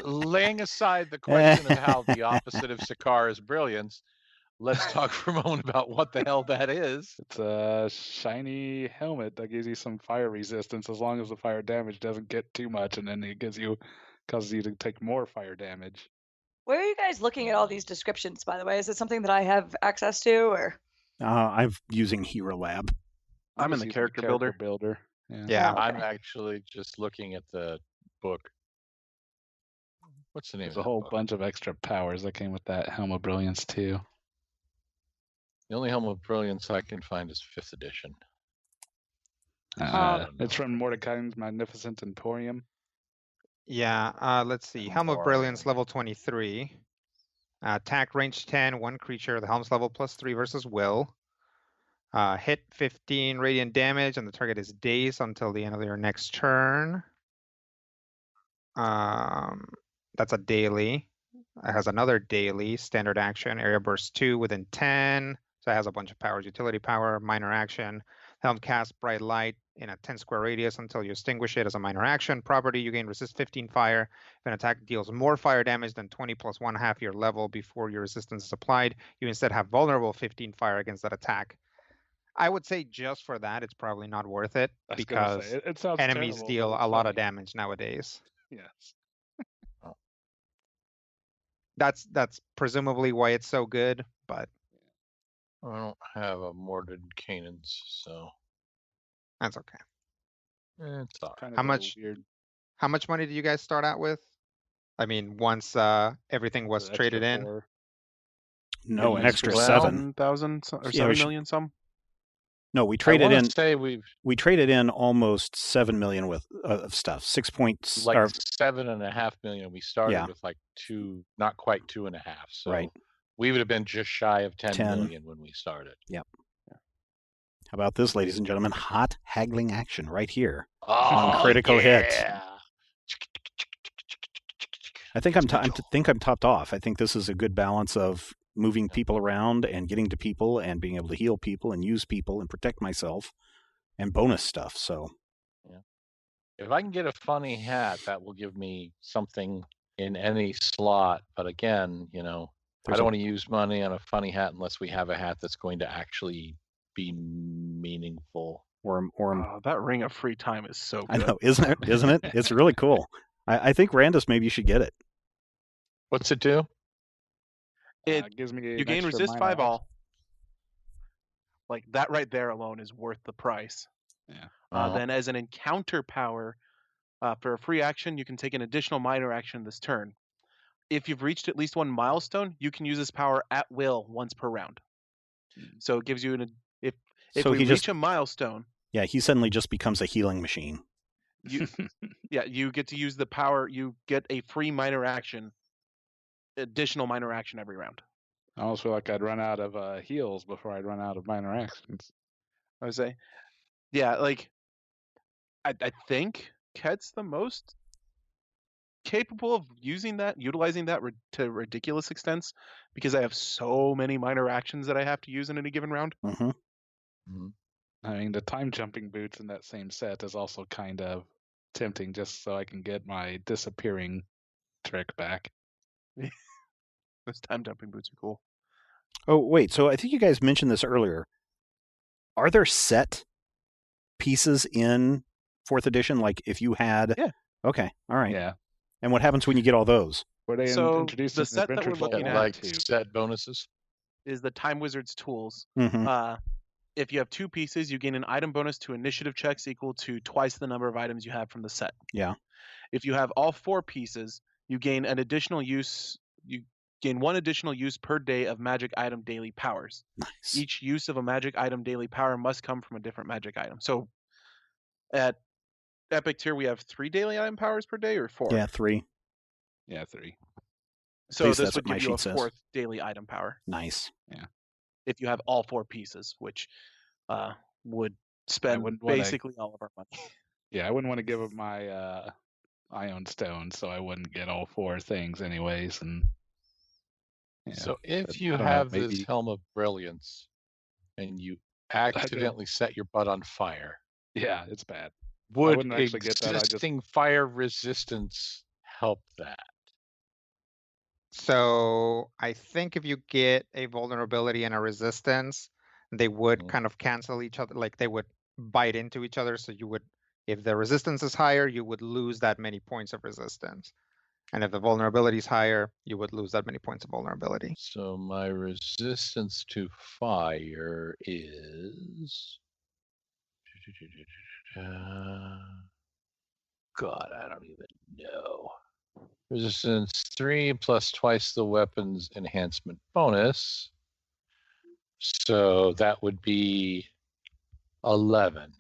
Speaker 5: Laying aside the question of how the opposite of Sakaar is brilliance, let's talk for a moment about what the hell that is.
Speaker 7: It's a shiny helmet that gives you some fire resistance as long as the fire damage doesn't get too much, and then it causes you to take more fire damage.
Speaker 8: Where are you guys looking at all these descriptions, by the way? Is it something that I have access to, or?
Speaker 3: I'm using Hero Lab.
Speaker 6: I'm in
Speaker 7: just
Speaker 6: the
Speaker 7: using
Speaker 6: character builder.
Speaker 7: Yeah.
Speaker 4: Yeah.
Speaker 8: Oh, okay.
Speaker 5: I'm actually just looking at the book. What's the name
Speaker 7: There's
Speaker 5: of
Speaker 7: a
Speaker 5: that
Speaker 7: whole
Speaker 5: book?
Speaker 7: bunch of extra powers that came with that Helm of Brilliance too.
Speaker 5: The only Helm of Brilliance I can find is 5th edition.
Speaker 7: It's from Mordecai's Magnificent Emporium.
Speaker 4: Yeah, let's see. Helm of Brilliance,
Speaker 5: Emporium.
Speaker 4: level 23. Attack range 10, one creature. The helm's level +3 versus will. Hit 15 radiant damage, and the target is dazed until the end of your next turn. That's a daily. It has another daily standard action, area burst 2 within 10. So it has a bunch of powers, utility power, minor action. Helm casts bright light in a 10 square radius until you extinguish it as a minor action. Property, you gain resist 15 fire. If an attack deals more fire damage than 20 plus 1/2 your level before your resistance is applied, you instead have vulnerable 15 fire against that attack. I would say just for that, it's probably not worth it
Speaker 7: I was gonna
Speaker 4: because
Speaker 7: say, it sounds
Speaker 4: enemies
Speaker 7: terrible,
Speaker 4: deal
Speaker 7: but it's
Speaker 4: a lot of
Speaker 7: funny.
Speaker 4: damage nowadays.
Speaker 7: Yes.
Speaker 4: That's presumably why it's so good, but
Speaker 5: I don't have a Mordred Canaans, so
Speaker 4: that's okay.
Speaker 5: it's all right.
Speaker 7: Kind of
Speaker 4: How
Speaker 7: a
Speaker 4: much-
Speaker 7: weird
Speaker 4: How much money did you guys start out with? I mean, once everything was
Speaker 7: the
Speaker 4: traded
Speaker 7: extra
Speaker 4: in.
Speaker 7: 4.
Speaker 3: No,
Speaker 5: Yeah,
Speaker 3: an extra
Speaker 5: well,
Speaker 3: 7.
Speaker 6: 7,000 or
Speaker 3: Yeah,
Speaker 6: 7
Speaker 3: we should-
Speaker 6: million some.
Speaker 3: No, we
Speaker 5: I
Speaker 3: traded
Speaker 5: want
Speaker 3: in.
Speaker 5: to say we've
Speaker 3: We traded in almost 7 million with of stuff. 6 points.
Speaker 5: like
Speaker 3: Or,
Speaker 5: 7.5 million. We started
Speaker 3: Yeah.
Speaker 5: with like 2, not quite 2.5. So
Speaker 3: Right.
Speaker 5: we would have been just shy of 10
Speaker 3: 10.
Speaker 5: million when we started.
Speaker 3: How about this, ladies and gentlemen? Hot haggling action right here.
Speaker 5: Oh,
Speaker 3: critical hit.
Speaker 5: yeah.
Speaker 3: I think I'm topped off. I think this is a good balance of moving people around and getting to people and being able to heal people and use people and protect myself and bonus stuff. So
Speaker 5: If I can get a funny hat, that will give me something in any slot. But again, I
Speaker 3: There's
Speaker 5: don't
Speaker 3: a-
Speaker 5: want to use money on a funny hat unless we have a hat that's going to actually be meaningful.
Speaker 3: or
Speaker 6: Oh, that Ring of Free Time is so
Speaker 3: I
Speaker 6: good.
Speaker 3: know, isn't it? Isn't it? It's really cool. I think Randus, maybe you should get it.
Speaker 5: What's it do?
Speaker 6: It
Speaker 7: gives me
Speaker 6: you
Speaker 7: an
Speaker 6: gain
Speaker 7: extra
Speaker 6: resist
Speaker 7: minor
Speaker 6: 5
Speaker 7: action.
Speaker 6: all. Like that right there alone is worth the price.
Speaker 7: Yeah.
Speaker 6: Then as an encounter power, for a free action, you can take an additional minor action this turn. If you've reached at least one milestone, you can use this power at will once per round. So it gives you if
Speaker 3: So
Speaker 6: we
Speaker 3: he
Speaker 6: reach
Speaker 3: just-
Speaker 6: a milestone,
Speaker 3: Yeah, he suddenly just becomes a healing machine.
Speaker 6: you get to use the power. You get a free minor action, additional minor action every round.
Speaker 7: I almost feel like I'd run out of heals before I'd run out of minor actions.
Speaker 6: I would say, yeah, like I think Ket's the most capable of utilizing that to ridiculous extents, because I have so many minor actions that I have to use in any given round.
Speaker 3: Mm-hmm.
Speaker 7: I mean, the time jumping boots in that same set is also kind of tempting, just so I can get my disappearing trick back.
Speaker 6: Those time jumping boots are cool.
Speaker 3: Oh, wait. So I think you guys mentioned this earlier. Are there set pieces in 4th edition? Like if you had...
Speaker 6: Yeah.
Speaker 3: Okay. All right.
Speaker 7: Yeah.
Speaker 3: And what happens when you get all those?
Speaker 7: Were they
Speaker 6: So,
Speaker 7: introduced
Speaker 6: the
Speaker 7: in
Speaker 6: set that
Speaker 7: Adventure
Speaker 6: we're looking
Speaker 7: Vault
Speaker 6: at-
Speaker 7: one
Speaker 5: Like
Speaker 7: too?
Speaker 5: set bonuses?
Speaker 6: Is the Time Wizard's tools.
Speaker 3: Mm-hmm.
Speaker 6: If you have 2 pieces, you gain an item bonus to initiative checks equal to twice the number of items you have from the set.
Speaker 3: Yeah.
Speaker 6: If you have all 4 pieces, you gain an additional use. You gain 1 additional use per day of magic item daily powers.
Speaker 3: Nice.
Speaker 6: Each use of a magic item daily power must come from a different magic item. So, at Epic tier, we have 3 daily item powers per day, or 4.
Speaker 3: Yeah, 3.
Speaker 7: Yeah, 3.
Speaker 6: So
Speaker 3: least
Speaker 6: this
Speaker 3: that's
Speaker 6: would
Speaker 3: what my
Speaker 6: give you a
Speaker 3: sheet says.
Speaker 6: 4th daily item power
Speaker 3: Nice.
Speaker 6: if you have all 4 pieces, which would spend
Speaker 7: wouldn't wanna-
Speaker 6: basically all of our money.
Speaker 7: Yeah, I wouldn't want to give up my Ion Stone, so I wouldn't get all 4 things anyways. And yeah,
Speaker 5: So
Speaker 7: but
Speaker 5: if you
Speaker 7: I don't know,
Speaker 5: have
Speaker 7: maybe-
Speaker 5: this Helm of Brilliance and you accidentally set your butt on fire,
Speaker 7: yeah, it's bad.
Speaker 5: would
Speaker 7: wouldn't actually get that, I just-
Speaker 5: existing fire resistance help that?
Speaker 4: So I think if you get a vulnerability and a resistance, they would
Speaker 5: Mhm.
Speaker 4: kind of cancel each other, like they would bite into each other. So you would, if the resistance is higher, you would lose that many points of resistance. And if the vulnerability is higher, you would lose that many points of vulnerability.
Speaker 5: So my resistance to fire is... God, I don't even know. Resistance 3 plus twice the weapon's enhancement bonus. So that would be 11.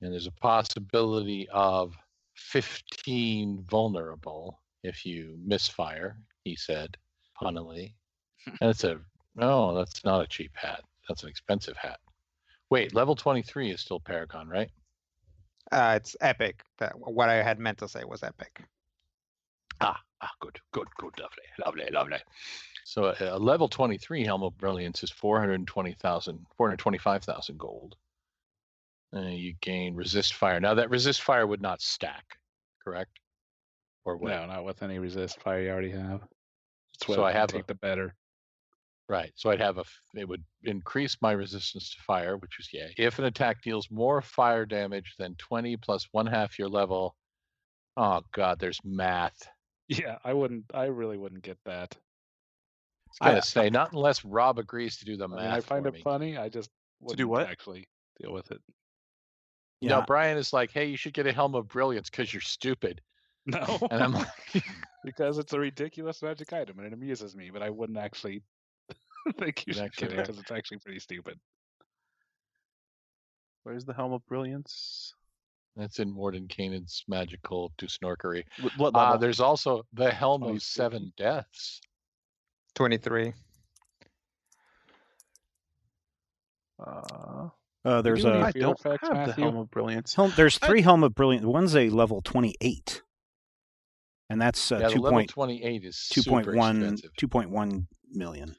Speaker 5: And there's a possibility of 15 vulnerable if you misfire, he said, punnily. And it's no, that's not a cheap hat. That's an expensive hat. Wait, level 23 is still Paragon, right?
Speaker 4: It's epic. What I had meant to say was epic.
Speaker 5: Good, lovely. So a level 23 Helm of Brilliance is 425,000 gold. You gain resist fire. Now that resist fire would not stack, correct? Or what?
Speaker 7: No, not with any resist fire you already have.
Speaker 5: So I have
Speaker 7: take the better.
Speaker 5: Right. So it would increase my resistance to fire, which is yay. If an attack deals more fire damage than 20 plus 1/2 your level. Oh God, there's math.
Speaker 7: Yeah, I really wouldn't get that.
Speaker 5: I was gonna say, not unless Rob agrees to do the math.
Speaker 7: I find it funny. I just wouldn't
Speaker 6: do what?
Speaker 7: actually deal with it.
Speaker 5: Yeah. No, Brian is like, hey, you should get a Helm of Brilliance because you're stupid.
Speaker 7: No.
Speaker 5: And I'm like,
Speaker 7: because it's a ridiculous magic item and it amuses me, but I wouldn't actually think you should get it because it's actually pretty stupid.
Speaker 6: Where's the Helm of Brilliance?
Speaker 5: That's in Mordenkainen's magical to snorkery.
Speaker 6: What level?
Speaker 5: There's also the Helm of 7 Deaths.
Speaker 4: 23.
Speaker 3: There's
Speaker 6: I don't have the Helm of Brilliance.
Speaker 3: There's 3 Helm of Brilliance. One's a level 28. And that's
Speaker 5: level 28 is super expensive.
Speaker 3: 2.1 million.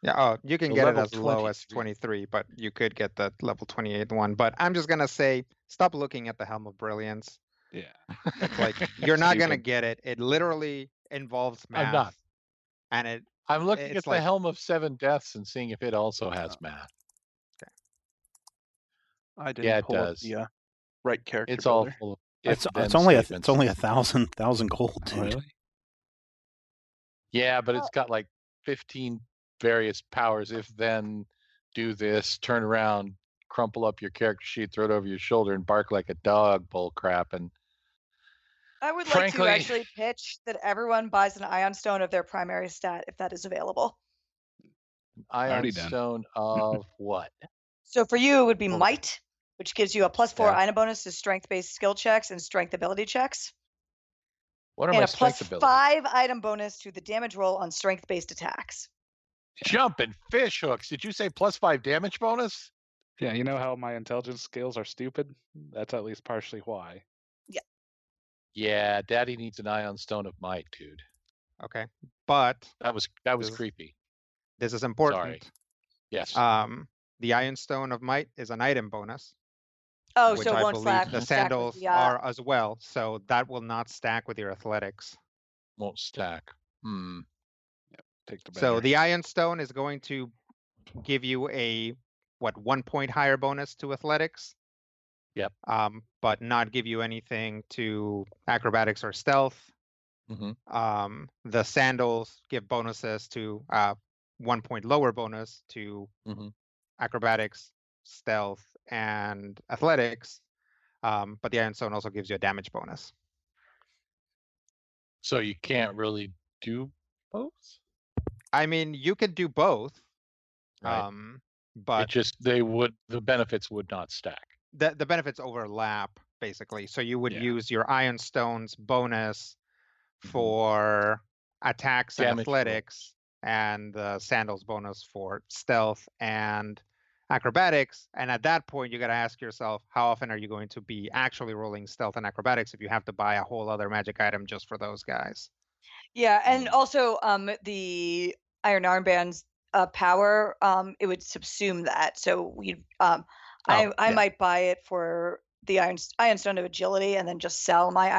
Speaker 4: Yeah, you can get it as low as 23, but you could get the level 28 one. But I'm just gonna say, stop looking at the Helm of Brilliance.
Speaker 7: Yeah,
Speaker 4: it's like you're not gonna get it. It literally involves math.
Speaker 5: I'm not.
Speaker 4: And
Speaker 5: I'm looking at the Helm of 7 Deaths and seeing if it also has math.
Speaker 4: Okay.
Speaker 6: I didn't pull up the right character.
Speaker 5: It's
Speaker 6: builder.
Speaker 5: all full of.
Speaker 3: It's only 1,000 gold, dude.
Speaker 7: Really?
Speaker 5: Yeah, but it's got like 15 various powers. If then, do this, turn around, crumple up your character sheet, throw it over your shoulder, and bark like a dog. Bull crap. And
Speaker 8: I would like to actually pitch that everyone buys an Ion Stone of their primary stat if that is available.
Speaker 5: Ion Stone of what?
Speaker 8: So for you, it would be Might, which gives you a +4 item bonus to strength-based skill checks and strength ability checks.
Speaker 5: What are my strength abilities?
Speaker 8: And a +5 item bonus to the damage roll on strength-based attacks.
Speaker 5: Jumping fish hooks. Did you say +5 damage bonus?
Speaker 7: Yeah, you know how my intelligence skills are stupid? That's at least partially why.
Speaker 8: Yeah.
Speaker 5: Yeah, Daddy needs an Ion Stone of Might, dude.
Speaker 4: Okay, but
Speaker 5: that was creepy.
Speaker 4: This is important.
Speaker 5: Sorry. Yes.
Speaker 4: The Ion Stone of Might is an item bonus.
Speaker 8: Oh,
Speaker 4: which
Speaker 8: so
Speaker 4: I
Speaker 8: won't
Speaker 4: believe
Speaker 8: stack.
Speaker 4: The sandals are as well, so that will not stack with your athletics.
Speaker 5: Won't stack.
Speaker 7: Take the
Speaker 4: so the Ion Stone is going to give you a 1 point higher bonus to athletics.
Speaker 5: Yep.
Speaker 4: But not give you anything to acrobatics or stealth.
Speaker 5: Mm-hmm.
Speaker 4: The sandals give bonuses to 1 point lower bonus to acrobatics, stealth, and athletics. But the Iron Stone also gives you a damage bonus.
Speaker 5: So you can't really do both?
Speaker 4: I mean, you could do both.
Speaker 5: Right.
Speaker 4: But
Speaker 5: the benefits would not stack.
Speaker 4: The benefits overlap, basically. So you would use your Iron Stone's bonus for attacks and athletics, and the sandals bonus for stealth and acrobatics. And at that point, you got to ask yourself, how often are you going to be actually rolling stealth and acrobatics if you have to buy a whole other magic item just for those guys?
Speaker 8: Yeah, and also the Iron Armband's power, it would subsume that. So we, I might buy it for the Iron Stone of Agility and then just sell my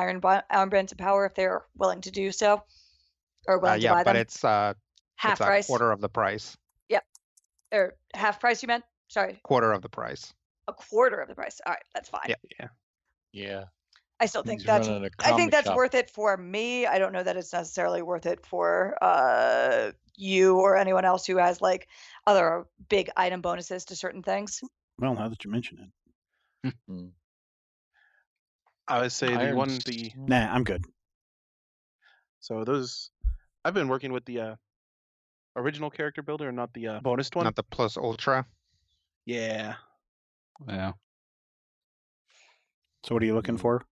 Speaker 8: Armband to power if they're willing to do so, or willing to buy them.
Speaker 4: But it's
Speaker 8: half price.
Speaker 4: Quarter of the price.
Speaker 8: Yep. Or half price, you meant? Sorry.
Speaker 4: Quarter of the price.
Speaker 8: A quarter of the price. All right, that's fine.
Speaker 5: Yeah.
Speaker 8: I still think that's worth it for me. I don't know that it's necessarily worth it for you or anyone else who has like other big item bonuses to certain things.
Speaker 3: Well, now that you mention it.
Speaker 6: I would say
Speaker 5: Irons.
Speaker 3: Nah, I'm good.
Speaker 6: So those, I've been working with the original character builder and not the bonus one.
Speaker 4: Not the plus ultra.
Speaker 6: Yeah.
Speaker 7: Yeah.
Speaker 3: So what are you looking for?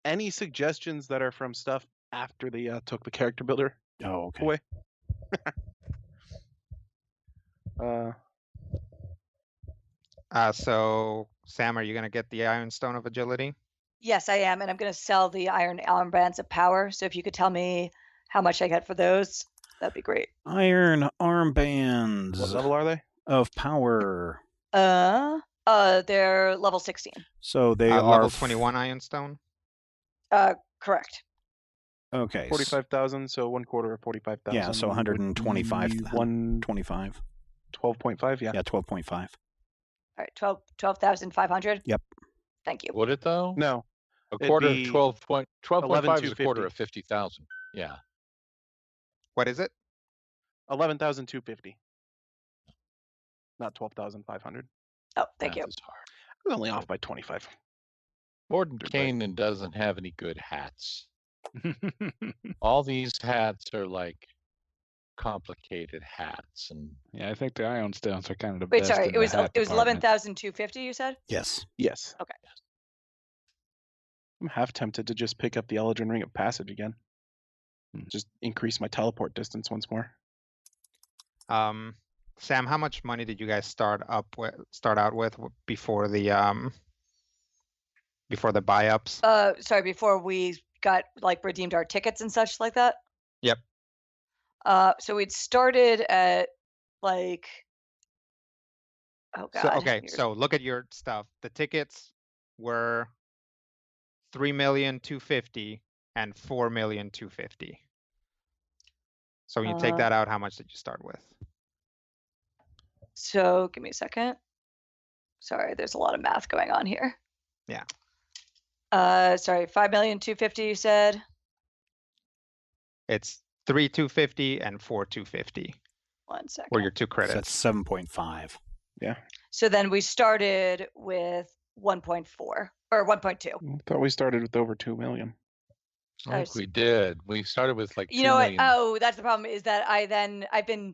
Speaker 6: Any suggestions that are from stuff after they took the character builder
Speaker 3: Oh, okay.
Speaker 6: away?
Speaker 4: So Sam, are you gonna get the Iron Stone of Agility?
Speaker 8: Yes, I am, and I'm going to sell the iron armbands of power. So if you could tell me how much I get for those, that'd be great.
Speaker 3: Iron armbands
Speaker 6: What level are they?
Speaker 3: of power.
Speaker 8: They're level 16.
Speaker 3: So they are
Speaker 4: level 21 Iron Stone.
Speaker 8: Correct.
Speaker 3: Okay.
Speaker 6: 45,000, so 1/4 of 45,000.
Speaker 3: Yeah, so 125.
Speaker 6: 125. 12.5, yeah.
Speaker 3: Yeah, 12.5.
Speaker 8: All right, 12,500.
Speaker 3: Yep.
Speaker 8: Thank you.
Speaker 5: Would it though?
Speaker 6: No.
Speaker 5: A
Speaker 6: It'd
Speaker 5: quarter,
Speaker 6: be
Speaker 5: 12.5 is a
Speaker 6: 11,250.
Speaker 5: quarter of 50,000. Yeah.
Speaker 4: What is it?
Speaker 6: 11,250. Not 12,500.
Speaker 8: Oh, thank
Speaker 5: Math
Speaker 8: you.
Speaker 5: is hard.
Speaker 6: I was only off by 25.
Speaker 5: Gordon
Speaker 6: Right.
Speaker 5: Kanan doesn't have any good hats. All these hats are like complicated hats, and
Speaker 7: Yeah, I think the Iron Stones are kind of the
Speaker 8: Wait,
Speaker 7: best.
Speaker 8: sorry.
Speaker 7: in
Speaker 8: It was
Speaker 7: the hat
Speaker 8: 11,250. You said?
Speaker 3: Yes.
Speaker 6: Yes.
Speaker 8: Okay.
Speaker 6: I'm half tempted to just pick up the Eldrin Ring of Passage again. Just increase my teleport distance once more.
Speaker 4: Sam, how much money did you guys start out with before the buy-ups?
Speaker 8: Sorry, before we got like redeemed our tickets and such like that.
Speaker 4: Yep.
Speaker 8: So we'd started at like, oh god.
Speaker 4: So, okay, so look at your stuff. The tickets were 3,250,000 and 4,250,000. So when you take that out, how much did you start with?
Speaker 8: So give me a second. Sorry, there's a lot of math going on here.
Speaker 4: Yeah.
Speaker 8: Sorry, 5,250,000 you said?
Speaker 4: It's 3,250 and 4,250.
Speaker 8: 1 second.
Speaker 4: Were your two
Speaker 3: So
Speaker 4: credits.
Speaker 3: that's 7.5.
Speaker 6: Yeah.
Speaker 8: So then we started with 1.4 or 1.2.
Speaker 6: I thought we started with over 2 million.
Speaker 5: I think we did. We started with like
Speaker 8: You
Speaker 5: 2
Speaker 8: know what?
Speaker 5: million.
Speaker 8: Oh, that's the problem is that I've been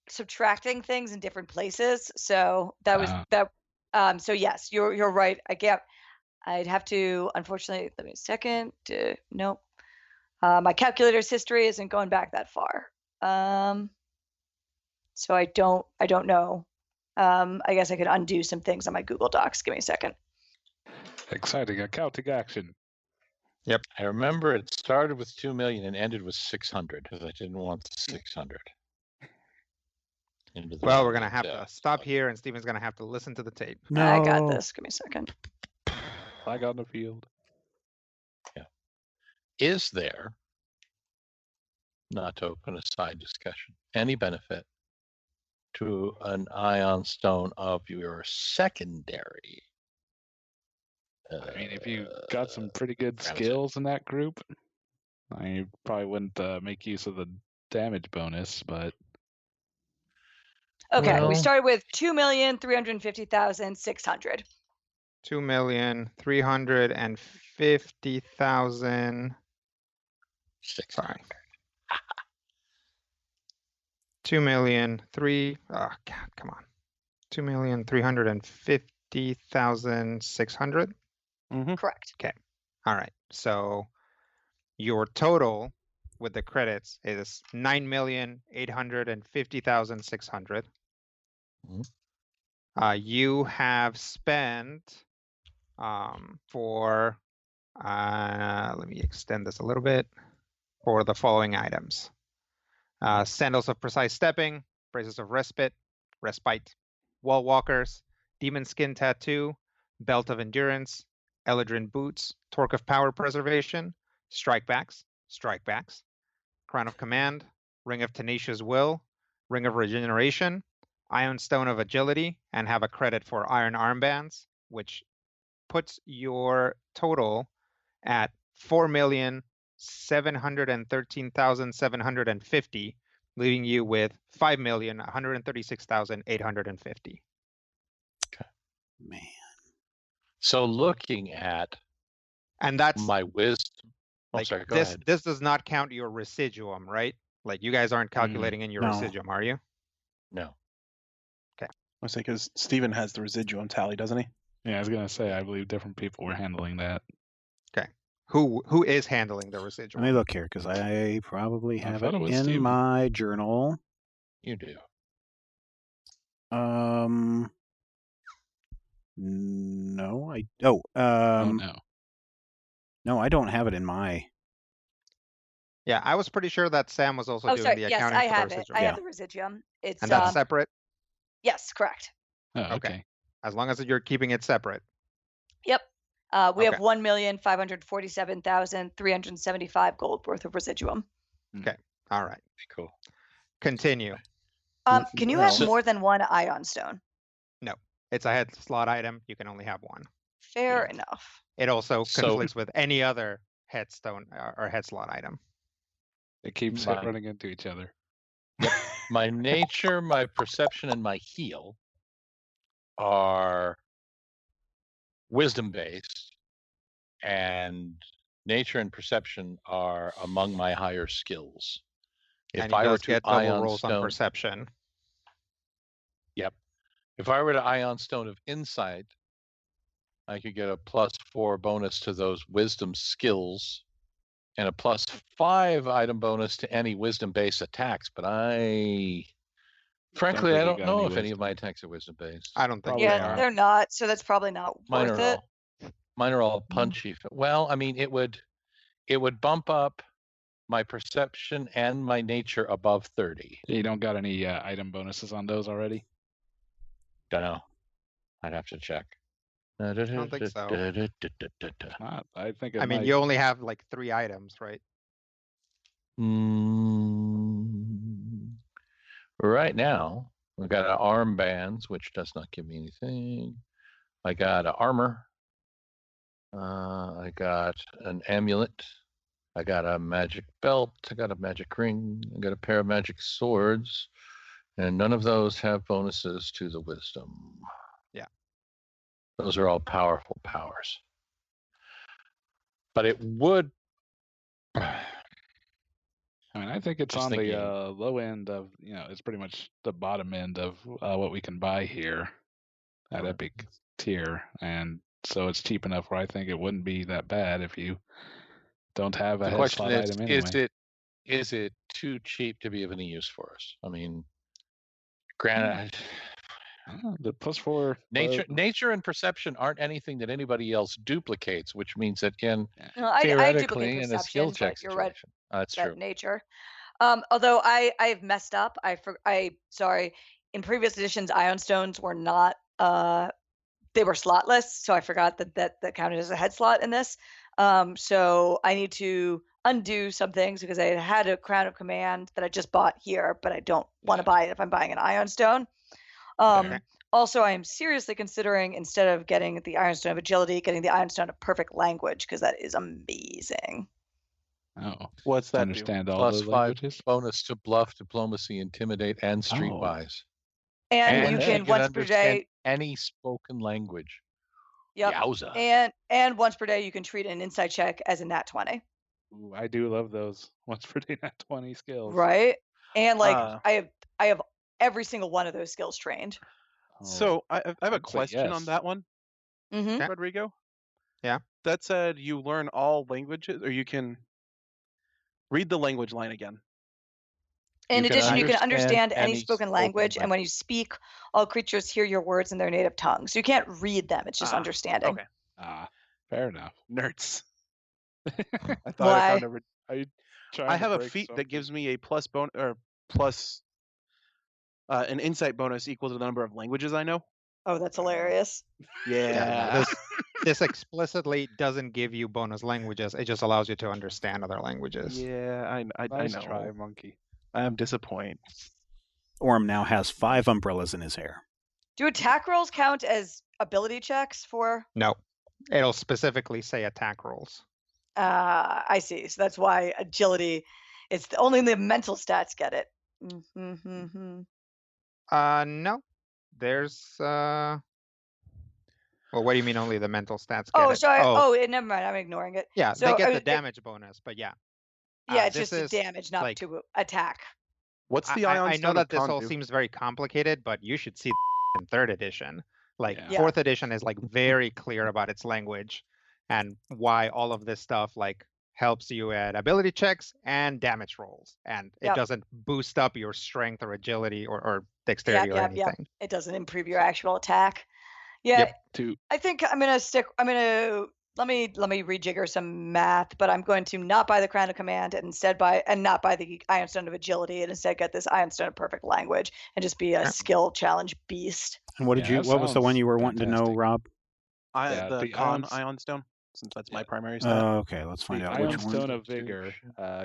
Speaker 8: subtracting things in different places. So that was that. So yes, you're right. I'd have to, unfortunately, let me a second. Nope. My calculator's history isn't going back that far. So I don't know. I guess I could undo some things on my Google Docs. Give me a second.
Speaker 7: Exciting accounting action.
Speaker 4: Yep.
Speaker 5: I remember it started with 2 million and ended with 600 because I didn't want the 600.
Speaker 4: Well, we're going to have to stop here, and Steven's going to have to listen to the tape.
Speaker 3: No.
Speaker 8: I got this. Give me a second.
Speaker 7: Flag on the field.
Speaker 5: Yeah. Is there, not to open a side discussion, any benefit to an ion stone of your secondary?
Speaker 7: I mean, if you got some pretty good skills in that group, I probably wouldn't make use of the damage bonus, but.
Speaker 8: Okay,
Speaker 5: Well,
Speaker 8: we started with 2,350,600.
Speaker 4: 2,350,000. Sorry. 2,000,003. Oh God, come on. 2,350,600.
Speaker 8: Correct.
Speaker 4: Okay. All right. So your total with the credits is 9,850,600. You have spent for let me extend this a little bit for the following items: sandals of precise stepping, braces of respite, wall walkers, demon skin tattoo, belt of endurance, Eladrin boots, torque of power preservation, strikebacks, crown of command, ring of tenacious will, ring of regeneration, iron stone of agility, and have a credit for iron armbands, which puts your total at 4,713,750, leaving you with 5,136,850.
Speaker 3: Man.
Speaker 5: So looking at
Speaker 4: And that's
Speaker 5: my wisdom. Oh,
Speaker 4: like
Speaker 5: sorry, go
Speaker 4: this.
Speaker 5: ahead.
Speaker 4: This does not count your residuum, right? Like you guys aren't calculating in your
Speaker 3: no.
Speaker 4: residuum, are you?
Speaker 5: No.
Speaker 6: I say because Steven has the residuum tally, doesn't he?
Speaker 7: Yeah, I was gonna say I believe different people were handling that.
Speaker 4: Okay. Who is handling the residuum?
Speaker 3: Let me look here because I probably
Speaker 7: I
Speaker 3: have
Speaker 7: thought
Speaker 3: it
Speaker 7: it was
Speaker 3: in
Speaker 7: Steven.
Speaker 3: my journal.
Speaker 5: You do.
Speaker 3: No,
Speaker 7: Oh no.
Speaker 3: no, I don't have it in my.
Speaker 4: Yeah, I was pretty sure that Sam was also
Speaker 8: Oh,
Speaker 4: doing
Speaker 8: sorry.
Speaker 4: the
Speaker 8: Yes,
Speaker 4: accounting
Speaker 8: I
Speaker 4: for the
Speaker 8: have it.
Speaker 4: residuum.
Speaker 8: I
Speaker 3: Yeah.
Speaker 8: have the residuum. It's
Speaker 4: And that's separate.
Speaker 8: yes, correct.
Speaker 7: Oh,
Speaker 4: Okay.
Speaker 7: okay.
Speaker 4: As long as you're keeping it separate.
Speaker 8: Yep. We have
Speaker 4: Okay.
Speaker 8: 1,547,375 gold worth of residuum.
Speaker 4: All right.
Speaker 5: Cool.
Speaker 4: Continue.
Speaker 8: Can you have
Speaker 5: So-
Speaker 8: more than one ion stone?
Speaker 4: It's a head slot item. You can only have one.
Speaker 8: Fair enough.
Speaker 4: It also
Speaker 5: So-
Speaker 4: conflicts with any other headstone or head slot item.
Speaker 7: It keeps
Speaker 5: My-
Speaker 7: running into each other.
Speaker 5: My nature, my perception, and my heal are wisdom based, and nature and perception are among my higher skills.
Speaker 4: And
Speaker 5: If
Speaker 4: he
Speaker 5: I were
Speaker 4: does
Speaker 5: to
Speaker 4: get double
Speaker 5: ion
Speaker 4: rolls on
Speaker 5: stone,
Speaker 4: perception.
Speaker 5: if I were to ion stone of insight, I could get a +4 bonus to those wisdom skills and a +5 item bonus to any wisdom based attacks. But frankly,
Speaker 7: think
Speaker 5: I
Speaker 7: you
Speaker 5: don't
Speaker 7: got
Speaker 5: know
Speaker 7: any
Speaker 5: if any of my
Speaker 7: wisdom.
Speaker 5: attacks are wisdom based.
Speaker 4: I don't think
Speaker 7: Probably
Speaker 4: they
Speaker 8: Yeah,
Speaker 4: are.
Speaker 8: they're not, so that's probably not
Speaker 5: Mine
Speaker 8: worth
Speaker 5: are
Speaker 8: it.
Speaker 5: all punchy. Well, I mean, it would bump up my perception and my nature above 30.
Speaker 7: You don't got any item bonuses on those already?
Speaker 5: Don't know. I'd have to check.
Speaker 4: don't think so.
Speaker 7: Not. I think it
Speaker 4: I mean,
Speaker 7: might.
Speaker 4: you only have like 3 items, right?
Speaker 5: Right now, we got armbands, which does not give me anything. I got armor. I got an amulet. I got a magic belt. I got a magic ring. I got a pair of magic swords. And none of those have bonuses to the wisdom.
Speaker 4: Yeah.
Speaker 5: Those are all powerful powers. But it would.
Speaker 7: I mean, I think it's
Speaker 5: Just
Speaker 7: on
Speaker 5: thinking.
Speaker 7: the low end of, it's pretty much the bottom end of what we can buy here at
Speaker 5: Right.
Speaker 7: Epic tier. And so it's cheap enough where I think it wouldn't be that bad if you don't have a
Speaker 5: The
Speaker 7: head
Speaker 5: question
Speaker 7: slot item anyway.
Speaker 5: is it too cheap to be of any use for us? I mean, granted,
Speaker 7: The +4
Speaker 5: nature and perception aren't anything that anybody else duplicates, which means that
Speaker 8: No, I
Speaker 5: theoretically
Speaker 8: duplicate
Speaker 5: in a skill
Speaker 8: perception,
Speaker 5: check
Speaker 8: but you're right.
Speaker 5: situation, that's
Speaker 8: That
Speaker 5: true.
Speaker 8: nature. Although I've messed up. Sorry. In previous editions, ion stones were not. They were slotless, so I forgot that counted as a head slot in this. So I need to undo some things because I had a crown of command that I just bought here, but I don't want to buy it if I'm buying an ion stone.
Speaker 7: Fair.
Speaker 8: Also, I am seriously considering, instead of getting the iron stone of agility, getting the iron stone of perfect language, because that is amazing.
Speaker 7: Oh,
Speaker 6: What's
Speaker 7: to
Speaker 6: that do?
Speaker 7: understand all
Speaker 5: Plus
Speaker 7: the
Speaker 5: 5
Speaker 7: languages.
Speaker 5: bonus to bluff, diplomacy, intimidate, and
Speaker 7: Oh.
Speaker 5: streetwise.
Speaker 8: And you
Speaker 5: she
Speaker 8: can once per
Speaker 5: understand
Speaker 8: day.
Speaker 5: any spoken language.
Speaker 8: Yep.
Speaker 5: Yowza.
Speaker 8: And once per day, you can treat an insight check as a nat 20.
Speaker 7: Ooh, I do love those once per day nat 20 skills.
Speaker 8: Right. And like
Speaker 6: Uh,
Speaker 8: I have every single one of those skills trained.
Speaker 7: Oh,
Speaker 6: So I have a
Speaker 7: I'd say
Speaker 6: question on
Speaker 7: yes.
Speaker 6: that one,
Speaker 8: Mm-hmm.
Speaker 4: Okay.
Speaker 6: Rodrigo.
Speaker 4: Yeah.
Speaker 6: That said, you learn all languages, or you can read the language line again.
Speaker 8: In
Speaker 5: You can
Speaker 8: addition, you can understand
Speaker 5: understand
Speaker 8: any
Speaker 5: any
Speaker 8: spoken
Speaker 5: spoken
Speaker 8: language, and when you speak, all creatures hear your words in their native tongue. So you can't read them; it's just
Speaker 6: Ah,
Speaker 8: understanding.
Speaker 6: Okay,
Speaker 7: Fair enough.
Speaker 6: nerds. I thought
Speaker 8: Why?
Speaker 6: I found every.
Speaker 7: Are you trying
Speaker 6: I
Speaker 7: to
Speaker 6: have a
Speaker 7: break
Speaker 6: feat that
Speaker 7: something?
Speaker 6: gives me a plus an insight bonus equal to the number of languages I know.
Speaker 8: Oh, that's hilarious.
Speaker 6: Yeah.
Speaker 4: This explicitly doesn't give you bonus languages. It just allows you to understand other languages.
Speaker 6: Yeah, I
Speaker 7: Nice
Speaker 6: know.
Speaker 7: try, monkey.
Speaker 6: I'm disappointed.
Speaker 3: Orm now has 5 umbrellas in his hair.
Speaker 8: Do attack rolls count as ability checks for?
Speaker 4: No, it'll specifically say attack rolls.
Speaker 8: I see. So that's why agility. It's only the mental stats get it. Mm-hmm.
Speaker 4: No, there's Well, what do you mean only the mental stats get
Speaker 8: Oh,
Speaker 4: it?
Speaker 8: sorry.
Speaker 4: Oh,
Speaker 8: Never mind. I'm ignoring it.
Speaker 4: yeah,
Speaker 8: So
Speaker 4: they get
Speaker 8: I
Speaker 4: the
Speaker 8: mean,
Speaker 4: damage bonus, but yeah.
Speaker 8: yeah, it's
Speaker 4: This
Speaker 8: just to
Speaker 4: is
Speaker 8: damage, not
Speaker 4: like
Speaker 8: to attack.
Speaker 6: What's the Ion
Speaker 4: I know
Speaker 6: Stone
Speaker 4: that
Speaker 6: of
Speaker 4: this
Speaker 6: Con
Speaker 4: all
Speaker 6: do?
Speaker 4: seems very complicated, but you should see in third edition. Like
Speaker 7: Yeah.
Speaker 8: Yeah.
Speaker 4: fourth edition is like very clear about its language and why all of this stuff like helps you at ability checks and damage rolls, and it
Speaker 8: Yep.
Speaker 4: doesn't boost up your strength or agility or dexterity or anything.
Speaker 8: It doesn't improve your actual attack. Yeah,
Speaker 4: Yep.
Speaker 8: I think I'm gonna stick. I'm gonna let me rejigger some math, but I'm going to not buy the Crown of Command and instead not buy the Iron Stone of Agility and instead get this Iron Stone of Perfect Language and just be a skill challenge beast.
Speaker 3: And what what was the one you were wanting to know, Rob?
Speaker 6: The Ion Stone, since that's my primary stat.
Speaker 3: Okay, let's find out which
Speaker 7: Ion Stone
Speaker 3: one.
Speaker 7: of Vigor,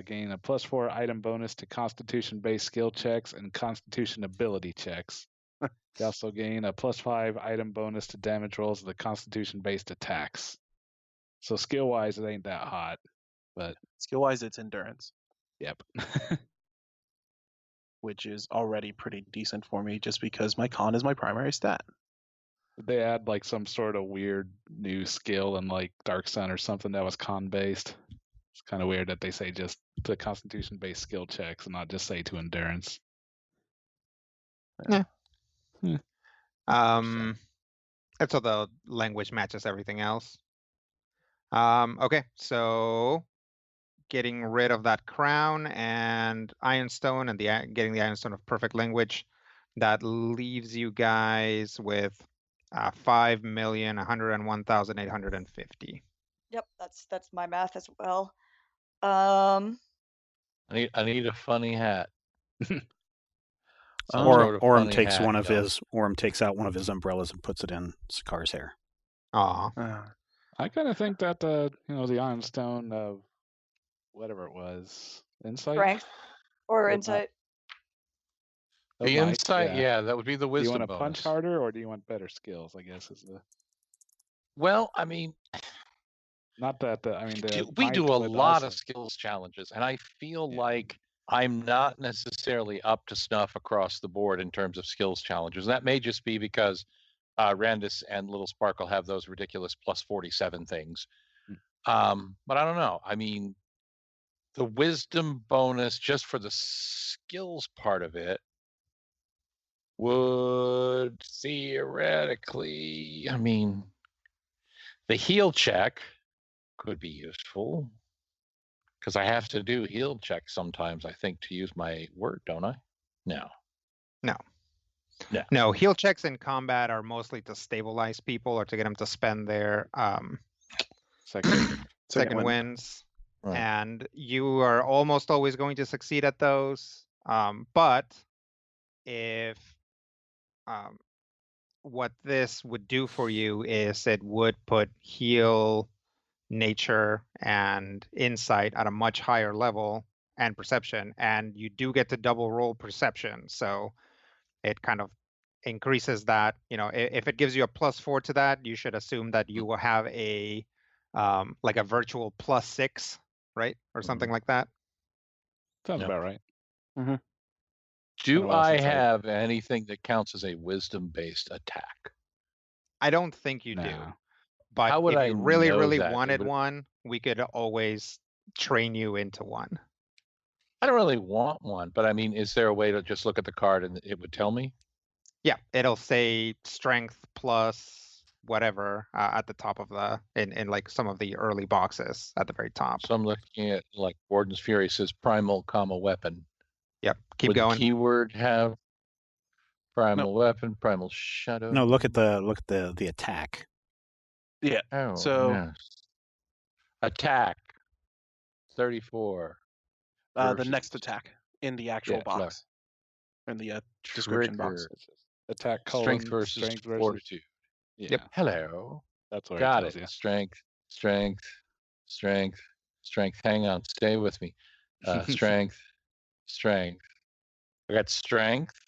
Speaker 7: gain a +4 item bonus to Constitution-based skill checks and Constitution ability checks. You also gain a +5 item bonus to damage rolls of the Constitution-based attacks. So skill-wise, it ain't that hot, but
Speaker 6: skill-wise, it's endurance.
Speaker 7: Yep.
Speaker 6: Which is already pretty decent for me, just because my con is my primary stat.
Speaker 7: They add like some sort of weird new skill in like Dark Sun or something that was con-based. It's kind of weird that they say just to Constitution-based skill checks and not just say to endurance.
Speaker 4: Yeah. And so the language matches everything else. Okay, so getting rid of that crown and Iron Stone and getting the Iron Stone of Perfect Language, that leaves you guys with 5,101,850.
Speaker 8: Yep, that's my math as well.
Speaker 5: I need a funny hat.
Speaker 3: Orem takes Orem takes out one of his umbrellas and puts it in Sakar's hair.
Speaker 4: Aw.
Speaker 7: I kind of think that the Iron Stone of whatever it was, insight,
Speaker 8: strength, or insight.
Speaker 5: The insight, yeah, that would be the wisdom bonus.
Speaker 7: Do you want to punch harder, or do you want better skills? I guess is the.
Speaker 5: Well, I mean,
Speaker 7: not that
Speaker 5: we do a lot of skills challenges, and I feel like I'm not necessarily up to snuff across the board in terms of skills challenges. That may just be because Randus and Little Sparkle have those ridiculous +47 things. But I don't know. I mean, the wisdom bonus just for the skills part of it would theoretically, I mean, the heal check could be useful because I have to do heal checks sometimes, I think, to use my word, don't I? No.
Speaker 4: No, heal checks in combat are mostly to stabilize people or to get them to spend their second wins. Right. And you are almost always going to succeed at those. But if what this would do for you is it would put heal, nature, and insight at a much higher level, and perception, and you do get to double roll perception. So it kind of increases that. If it gives you a +4 to that, you should assume that you will have a like a virtual +6, right, or something like that.
Speaker 7: Sounds about right.
Speaker 6: Mm-hmm.
Speaker 5: Do I have anything that counts as a wisdom-based attack?
Speaker 4: I don't think you do. But if you really wanted one, we could always train you into one.
Speaker 5: I don't really want one, but I mean, is there a way to just look at the card and it would tell me?
Speaker 4: Yeah, it'll say strength plus whatever at the top of in like some of the early boxes at the very top.
Speaker 5: So I'm looking at like Warden's Fury says primal, weapon.
Speaker 4: Yep, keep going.
Speaker 5: Keyword have primal weapon, primal shadow.
Speaker 3: No, look at the attack.
Speaker 6: Yeah.
Speaker 5: Oh,
Speaker 6: so
Speaker 5: yes. Attack 34.
Speaker 6: The next attack in the actual box. In the description box.
Speaker 7: Attack colon,
Speaker 5: strength versus fortitude.
Speaker 7: Yeah.
Speaker 5: Yep. Hello.
Speaker 7: That's what
Speaker 5: got
Speaker 7: it.
Speaker 5: You. Strength. Hang on, stay with me. Strength. I got strength.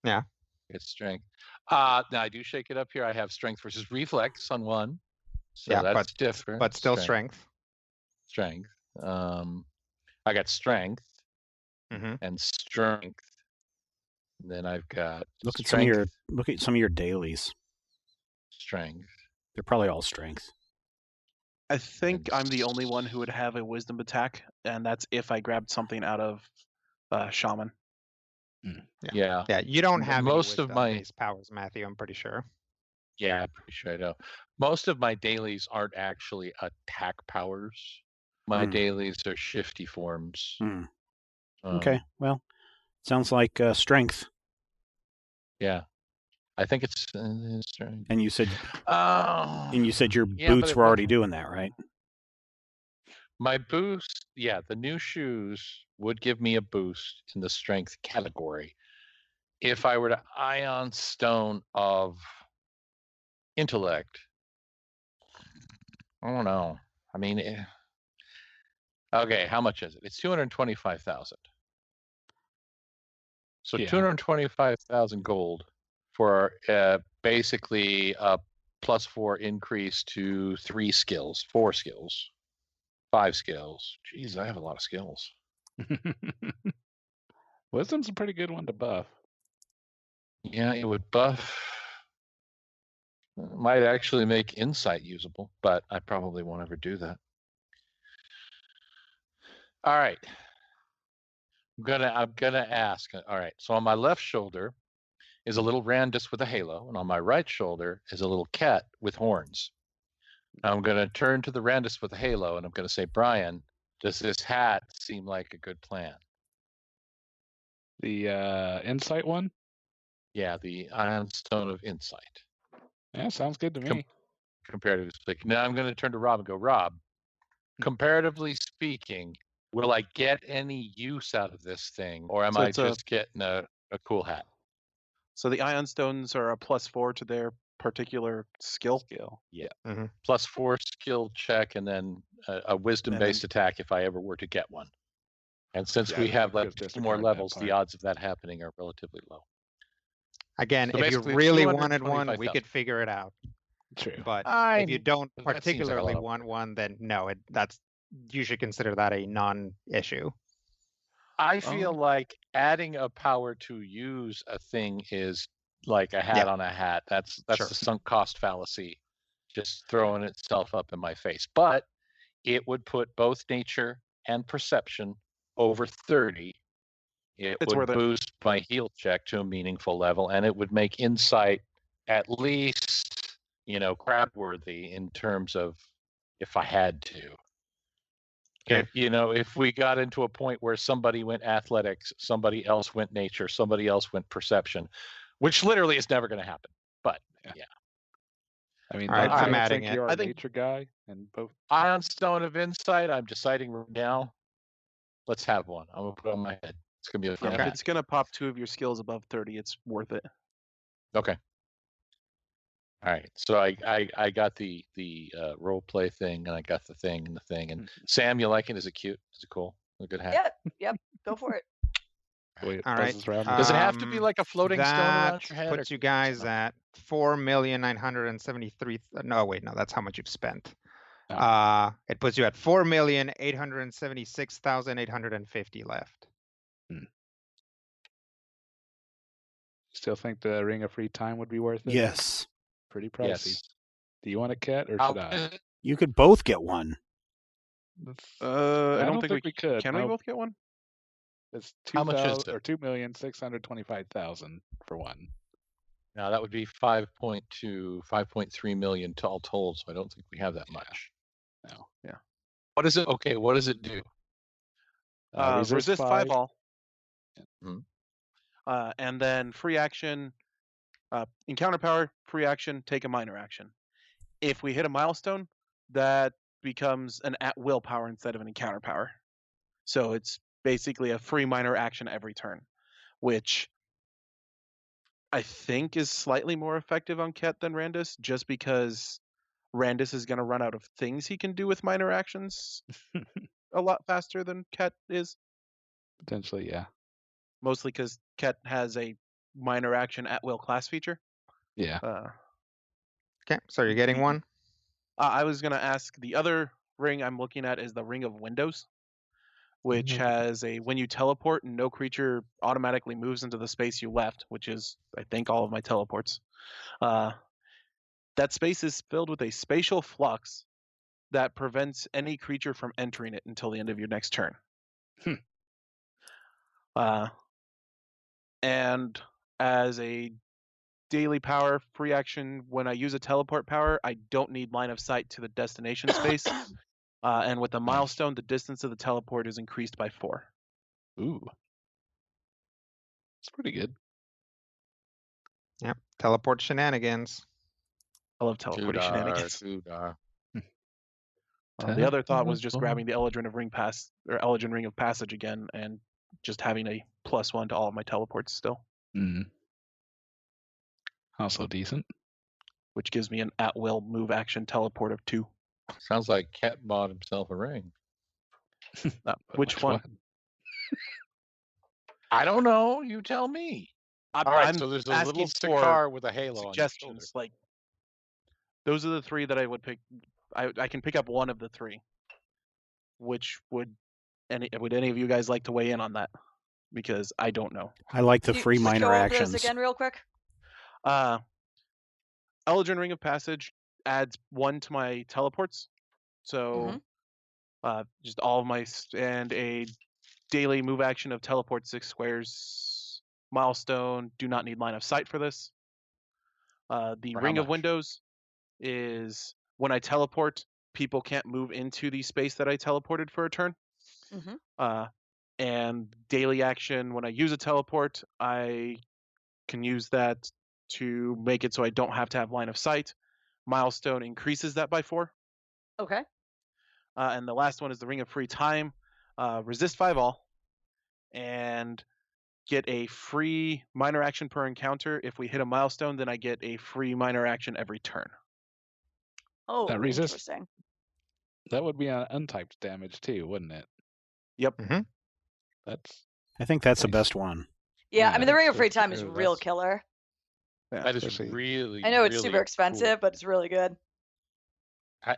Speaker 4: Yeah.
Speaker 5: It's strength. Now I do shake it up here. I have strength versus reflex on one. So that's different.
Speaker 4: But still strength.
Speaker 5: Strength. I got strength and strength. And then I've got
Speaker 3: look at some of your dailies.
Speaker 5: Strength.
Speaker 3: They're probably all strength.
Speaker 6: I think I'm the only one who would have a wisdom attack, and that's if I grabbed something out of shaman.
Speaker 5: Yeah.
Speaker 4: Yeah, you don't have
Speaker 5: Most
Speaker 4: any
Speaker 5: of my
Speaker 4: wisdom-based powers, Matthew, I'm pretty sure.
Speaker 5: Yeah, I'm pretty sure I know. Most of my dailies aren't actually attack powers. My dailies are shifty forms.
Speaker 3: Okay, well, sounds like strength.
Speaker 5: Yeah, I think it's strength.
Speaker 3: And you said, your
Speaker 5: Yeah,
Speaker 3: boots were already doing that, right?
Speaker 5: My boost, yeah, the new shoes would give me a boost in the strength category. If I were to ion stone of intellect, I don't know. I mean, okay, how much is it? It's 225,000. So 225,000 gold for basically a +4 increase to 3 skills, 4 skills, 5 skills. Jeez, I have a lot of skills.
Speaker 7: Wisdom's a pretty good one to buff.
Speaker 5: Yeah, it would buff. Might actually make insight usable, but I probably won't ever do that. All right. I'm gonna ask. All right. So on my left shoulder is a little Randus with a halo, and on my right shoulder is a little cat with horns. I'm gonna turn to the Randus with the halo, and I'm gonna say, Brian, does this hat seem like a good plan?
Speaker 7: The insight one?
Speaker 5: Yeah, the Ion Stone of Insight.
Speaker 7: Yeah, sounds good to me.
Speaker 5: Comparatively speaking. Now I'm gonna turn to Rob and go, Rob, comparatively speaking, will I get any use out of this thing, or am I just getting a cool hat?
Speaker 6: So the ion stones are a +4 to their particular skill.
Speaker 5: Yeah. +4 skill check, and then a wisdom-based attack if I ever were to get one. And since we have like 2 more levels, the odds of that happening are relatively low.
Speaker 4: Again,
Speaker 5: So
Speaker 4: if you
Speaker 5: basically,
Speaker 4: really wanted one, we
Speaker 5: 225,000.
Speaker 4: could figure it out.
Speaker 7: True.
Speaker 4: But if you don't
Speaker 5: that seems like a
Speaker 4: particularly
Speaker 5: lot of
Speaker 4: want one, then no, you should consider that a non-issue.
Speaker 5: I feel like adding a power to use a thing is like a hat on a hat. That's
Speaker 4: Sure.
Speaker 5: the sunk cost fallacy, just throwing itself up in my face. But it would put both nature and perception over 30. It would boost my heal check to a meaningful level, and it would make insight at least, crab worthy in terms of if I had to.
Speaker 4: Okay.
Speaker 5: If we got into a point where somebody went athletics, somebody else went nature, somebody else went perception, which literally is never going to happen. But yeah.
Speaker 7: I mean,
Speaker 4: all right, I'm
Speaker 7: I
Speaker 4: adding
Speaker 7: think
Speaker 4: it.
Speaker 7: you're a nature guy, and both
Speaker 5: Ion Stone of Insight. I'm deciding right now. Let's have one. I'm gonna put it on my head. It's gonna be a fun
Speaker 6: If
Speaker 5: hat.
Speaker 6: it's gonna pop 2 of your skills above 30, it's worth it.
Speaker 5: Okay. All right. So I got the role play thing, and I got the thing and the thing. And Sam, you like it? Is it cute? Is it cool? A good hat?
Speaker 8: Yep, go for it.
Speaker 7: Wait,
Speaker 4: All right.
Speaker 5: Does it have to be like a floating stone around your head?
Speaker 4: That puts you guys at 4,973. No, wait, no, that's how much you've spent. It puts you at 4,876,850 left.
Speaker 7: Still think the Ring of Free Time would be worth it?
Speaker 3: Yes.
Speaker 7: Pretty pricey.
Speaker 5: Yes.
Speaker 7: Do you want a cat or should I?
Speaker 3: You could both get one.
Speaker 6: I don't think we
Speaker 7: could.
Speaker 6: Can we both get one?
Speaker 7: It's
Speaker 5: How much is it?
Speaker 7: 2,625,000 for one.
Speaker 5: Now that would be 5.3 million all told. So I don't think we have that much.
Speaker 7: No.
Speaker 6: Yeah.
Speaker 5: What is it? Okay. What does it do?
Speaker 6: Resist 5 all.
Speaker 5: Mhm.
Speaker 6: And then free action, encounter power, free action, take a minor action. If we hit a milestone, that becomes an at-will power instead of an encounter power. So it's basically a free minor action every turn, which I think is slightly more effective on Ket than Randus, just because Randus is going to run out of things he can do with minor actions a lot faster than Ket is.
Speaker 7: Potentially, yeah.
Speaker 6: Mostly because Ket has a minor action at-will class feature.
Speaker 7: Yeah.
Speaker 4: Okay, so you're getting one?
Speaker 6: I was going to ask, the other ring I'm looking at is the Ring of Windows, which has when you teleport, no creature automatically moves into the space you left, which is, I think, all of my teleports. That space is filled with a spatial flux that prevents any creature from entering it until the end of your next turn. And as a daily power free action, when I use a teleport power, I don't need line of sight to the destination space. And with a milestone, the distance of the teleport is increased by 4.
Speaker 7: Ooh. It's pretty good.
Speaker 4: Yep. Teleport shenanigans.
Speaker 6: I love teleporting shenanigans.
Speaker 5: Doo-dar.
Speaker 6: The other thought was just grabbing the Eldrin Ring of Passage again and just having a +1 to all of my teleports still,
Speaker 7: Also decent.
Speaker 6: which gives me an at-will move action teleport of 2.
Speaker 5: Sounds like Cat bought himself a ring.
Speaker 6: Which one?
Speaker 5: I don't know. You tell me. All right, so there's a little Sakaar with a halo on his shoulder.
Speaker 6: Suggestions. Like, those are the 3 that I would pick. I can pick up one of the 3. Which would any of you guys like to weigh in on that? Because I don't know.
Speaker 3: I like the free
Speaker 8: Just
Speaker 3: minor
Speaker 8: go over
Speaker 3: actions.
Speaker 8: those again real quick.
Speaker 6: Eldrin Ring of Passage adds 1 to my teleports. So just all of my, and a daily move action of teleport 6 squares. Milestone, do not need line of sight for this. The Ring of Windows is when I teleport, people can't move into the space that I teleported for a turn. And daily action, when I use a teleport, I can use that to make it so I don't have to have line of sight. Milestone increases that by 4.
Speaker 8: Okay.
Speaker 6: And the last one is the Ring of Free Time. Resist 5 all. And get a free minor action per encounter. If we hit a milestone, then I get a free minor action every turn.
Speaker 8: Oh,
Speaker 7: That resist-
Speaker 8: interesting.
Speaker 7: That would be on untyped damage too, wouldn't it?
Speaker 6: Yep.
Speaker 7: That's.
Speaker 3: I think that's the
Speaker 7: Nice.
Speaker 3: best one.
Speaker 8: Yeah, I
Speaker 7: Yeah,
Speaker 8: mean, the Ring of
Speaker 7: that's-
Speaker 8: Free Time is
Speaker 5: that's-
Speaker 8: real killer.
Speaker 5: That is
Speaker 7: Especially-
Speaker 5: really.
Speaker 8: I know it's
Speaker 5: really
Speaker 8: super expensive,
Speaker 5: cool.
Speaker 8: but it's really good.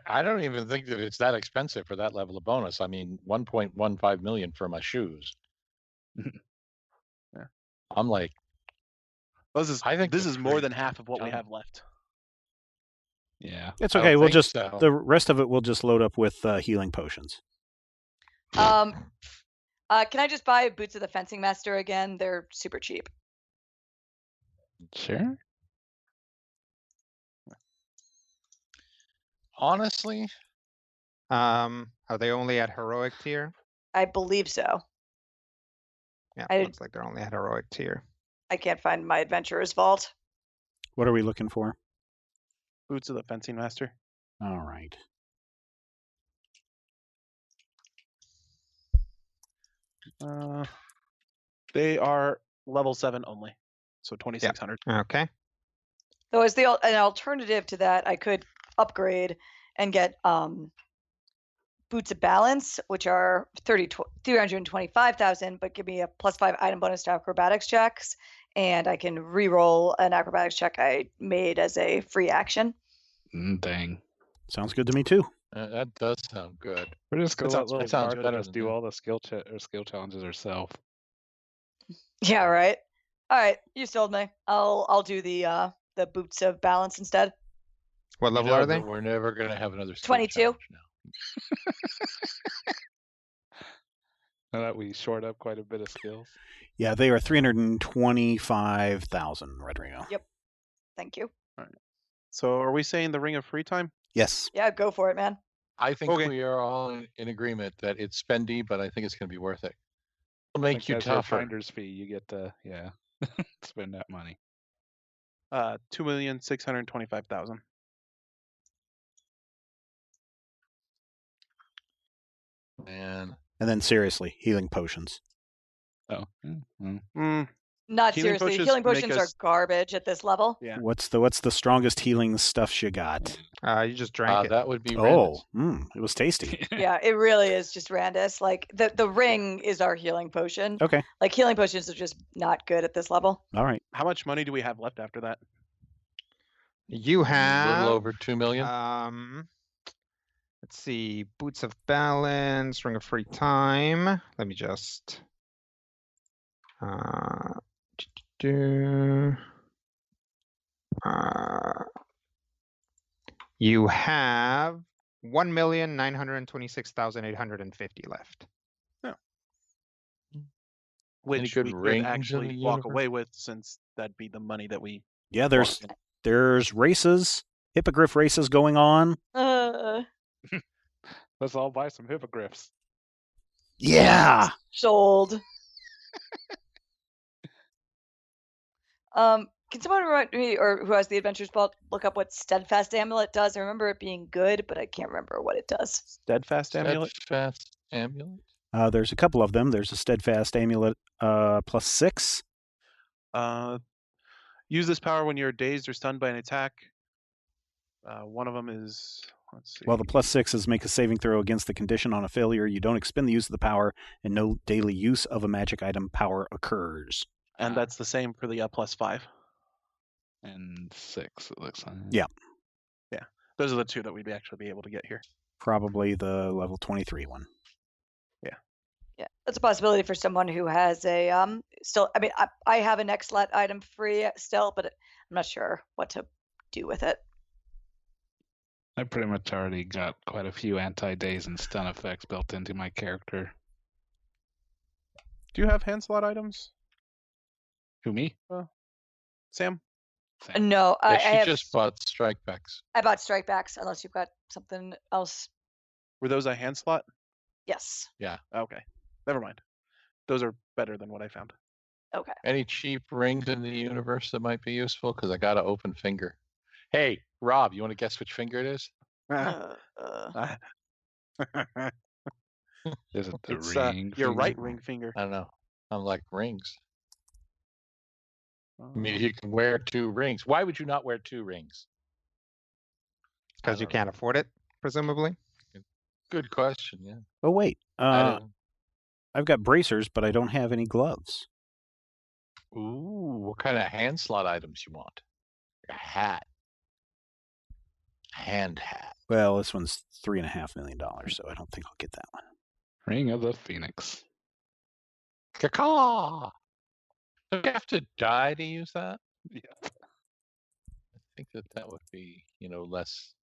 Speaker 5: I don't even think that it's that expensive for that level of bonus. I mean, 1.15 million for my shoes.
Speaker 6: Yeah.
Speaker 5: I'm like,
Speaker 6: I think this
Speaker 5: the
Speaker 6: is more
Speaker 5: free
Speaker 6: than half of what we
Speaker 5: time.
Speaker 6: have left.
Speaker 7: Yeah.
Speaker 3: It's
Speaker 5: I
Speaker 3: okay.
Speaker 5: don't
Speaker 3: We'll
Speaker 5: think
Speaker 3: just
Speaker 5: so.
Speaker 3: the rest of it we'll just load up with healing potions.
Speaker 8: Can I just buy Boots of the Fencing Master again? They're super cheap.
Speaker 7: Sure.
Speaker 5: honestly,
Speaker 4: Are they only at heroic tier?
Speaker 8: I believe so.
Speaker 4: Yeah,
Speaker 8: I-
Speaker 4: looks like they're only at heroic tier.
Speaker 8: I can't find my Adventurer's Vault.
Speaker 3: What are we looking for?
Speaker 6: Boots of the Fencing Master.
Speaker 3: All right.
Speaker 6: They are level 7 only, so 2,600.
Speaker 4: Okay.
Speaker 8: Though as an alternative to that, I could upgrade and get Boots of Balance, which are 325,000, but give me a +5 item bonus to acrobatics checks, and I can re-roll an acrobatics check I made as a free action.
Speaker 7: Dang.
Speaker 3: Sounds good to me too.
Speaker 5: that does sound good.
Speaker 7: We're just gonna
Speaker 6: That
Speaker 7: let
Speaker 6: sounds-
Speaker 7: little
Speaker 5: that sounds
Speaker 7: Barbara
Speaker 5: better
Speaker 7: just
Speaker 5: than
Speaker 7: do
Speaker 5: that.
Speaker 7: all the skill challenges herself.
Speaker 8: Yeah, right. All right, you sold me. I'll do the Boots of Balance instead.
Speaker 4: What
Speaker 5: You
Speaker 4: level
Speaker 5: know
Speaker 4: are they?
Speaker 5: that we're never going to have another skill
Speaker 8: 22.
Speaker 5: challenge now.
Speaker 7: Now that we short up quite a bit of skills.
Speaker 3: Yeah, they are 325,000, Rodrigo.
Speaker 8: Yep. Thank you.
Speaker 6: So are we saying the Ring of Free Time?
Speaker 3: Yes.
Speaker 8: Yeah, go for it, man.
Speaker 5: I think
Speaker 6: Okay.
Speaker 5: we are all in agreement that it's spendy, but I think it's going to be worth it. It'll
Speaker 7: Like,
Speaker 5: make you
Speaker 7: as your
Speaker 5: tougher.
Speaker 7: finder's fee, you get to spend that money.
Speaker 6: 2,625,000.
Speaker 5: Man,
Speaker 3: And then seriously, healing potions.
Speaker 7: Oh. Mm.
Speaker 8: Not
Speaker 6: Healing
Speaker 8: seriously.
Speaker 6: potions
Speaker 8: Healing
Speaker 6: make
Speaker 8: potions are
Speaker 6: us-
Speaker 8: garbage at this level.
Speaker 6: Yeah.
Speaker 3: What's the strongest healing stuff you got?
Speaker 4: You just drank it.
Speaker 5: that would be
Speaker 3: Oh,
Speaker 5: Randus.
Speaker 3: it was tasty.
Speaker 8: Yeah, it really is just Randus. Like the ring is our healing potion.
Speaker 3: Okay.
Speaker 8: Like healing potions are just not good at this level.
Speaker 3: All right.
Speaker 6: How much money do we have left after that?
Speaker 4: You
Speaker 5: A
Speaker 4: have
Speaker 5: little over 2 million.
Speaker 4: Let's see, Boots of Balance, Ring of Free Time. Let me just You have 1,926,850 left.
Speaker 6: Which
Speaker 5: good
Speaker 6: we could
Speaker 5: rings in
Speaker 6: actually
Speaker 5: the
Speaker 6: walk
Speaker 5: universe?
Speaker 6: away with, since that'd be the money that we.
Speaker 3: Yeah,
Speaker 6: walked in.
Speaker 3: there's races, hippogriff races going on.
Speaker 7: Let's all buy some hippogriffs.
Speaker 3: Yeah.
Speaker 8: Sold. Can someone remind me, or who has the Adventures Belt, look up what Steadfast Amulet does? I remember it being good, but I can't remember what it does.
Speaker 6: Steadfast amulet.
Speaker 5: Steadfast amulet.
Speaker 3: There's a couple of them. There's a steadfast amulet +6.
Speaker 6: Use this power when you're dazed or stunned by an attack. One of them is. Let's see.
Speaker 3: Well, the +6 is make a saving throw against the condition. On a failure, you don't expend the use of the power, and no daily use of a magic item power occurs.
Speaker 6: And that's the same for the +5.
Speaker 7: And 6, it looks like.
Speaker 3: Yeah.
Speaker 6: Yeah, those are the two that we'd actually be able to get here.
Speaker 3: Probably the level 23 one.
Speaker 8: Yeah, that's a possibility for someone who has a still. I mean, I have an X-Lat item free still, but I'm not sure what to do with it.
Speaker 7: I pretty much already got quite a few anti-daze and stun effects built into my character.
Speaker 6: Do you have hand slot items,
Speaker 7: Who, me?
Speaker 6: Sam?
Speaker 7: Sam.
Speaker 8: No,
Speaker 5: Yeah,
Speaker 8: I
Speaker 5: she
Speaker 8: have.
Speaker 5: just bought strike backs.
Speaker 8: I bought strike backs, unless you've got something else.
Speaker 6: Were those a hand slot?
Speaker 8: Yes.
Speaker 6: Okay, never mind. Those are better than what I found.
Speaker 8: Okay.
Speaker 5: Any cheap rings in the universe that might be useful? Because I got an open finger. Hey, Rob, you want to guess which finger it is?
Speaker 7: Is it the
Speaker 6: It's
Speaker 7: ring?
Speaker 6: your
Speaker 7: finger?
Speaker 6: right ring finger.
Speaker 5: I don't know. I'm like rings.
Speaker 6: Oh.
Speaker 5: I mean, you can wear 2 rings. Why would you not wear 2 rings?
Speaker 4: Because you can't afford it, presumably.
Speaker 5: Good question. Yeah.
Speaker 3: Oh, wait.
Speaker 5: I don't.
Speaker 3: I've got bracers, but I don't have any gloves.
Speaker 5: Ooh, what kind of hand slot items you want? A hat. A hand hat.
Speaker 3: Well, this one's $3.5 million, so I don't think I'll get that one.
Speaker 7: Ring of the Phoenix.
Speaker 5: Caw. Do you have to die to use that?
Speaker 7: Yeah.
Speaker 5: I think that would be, less.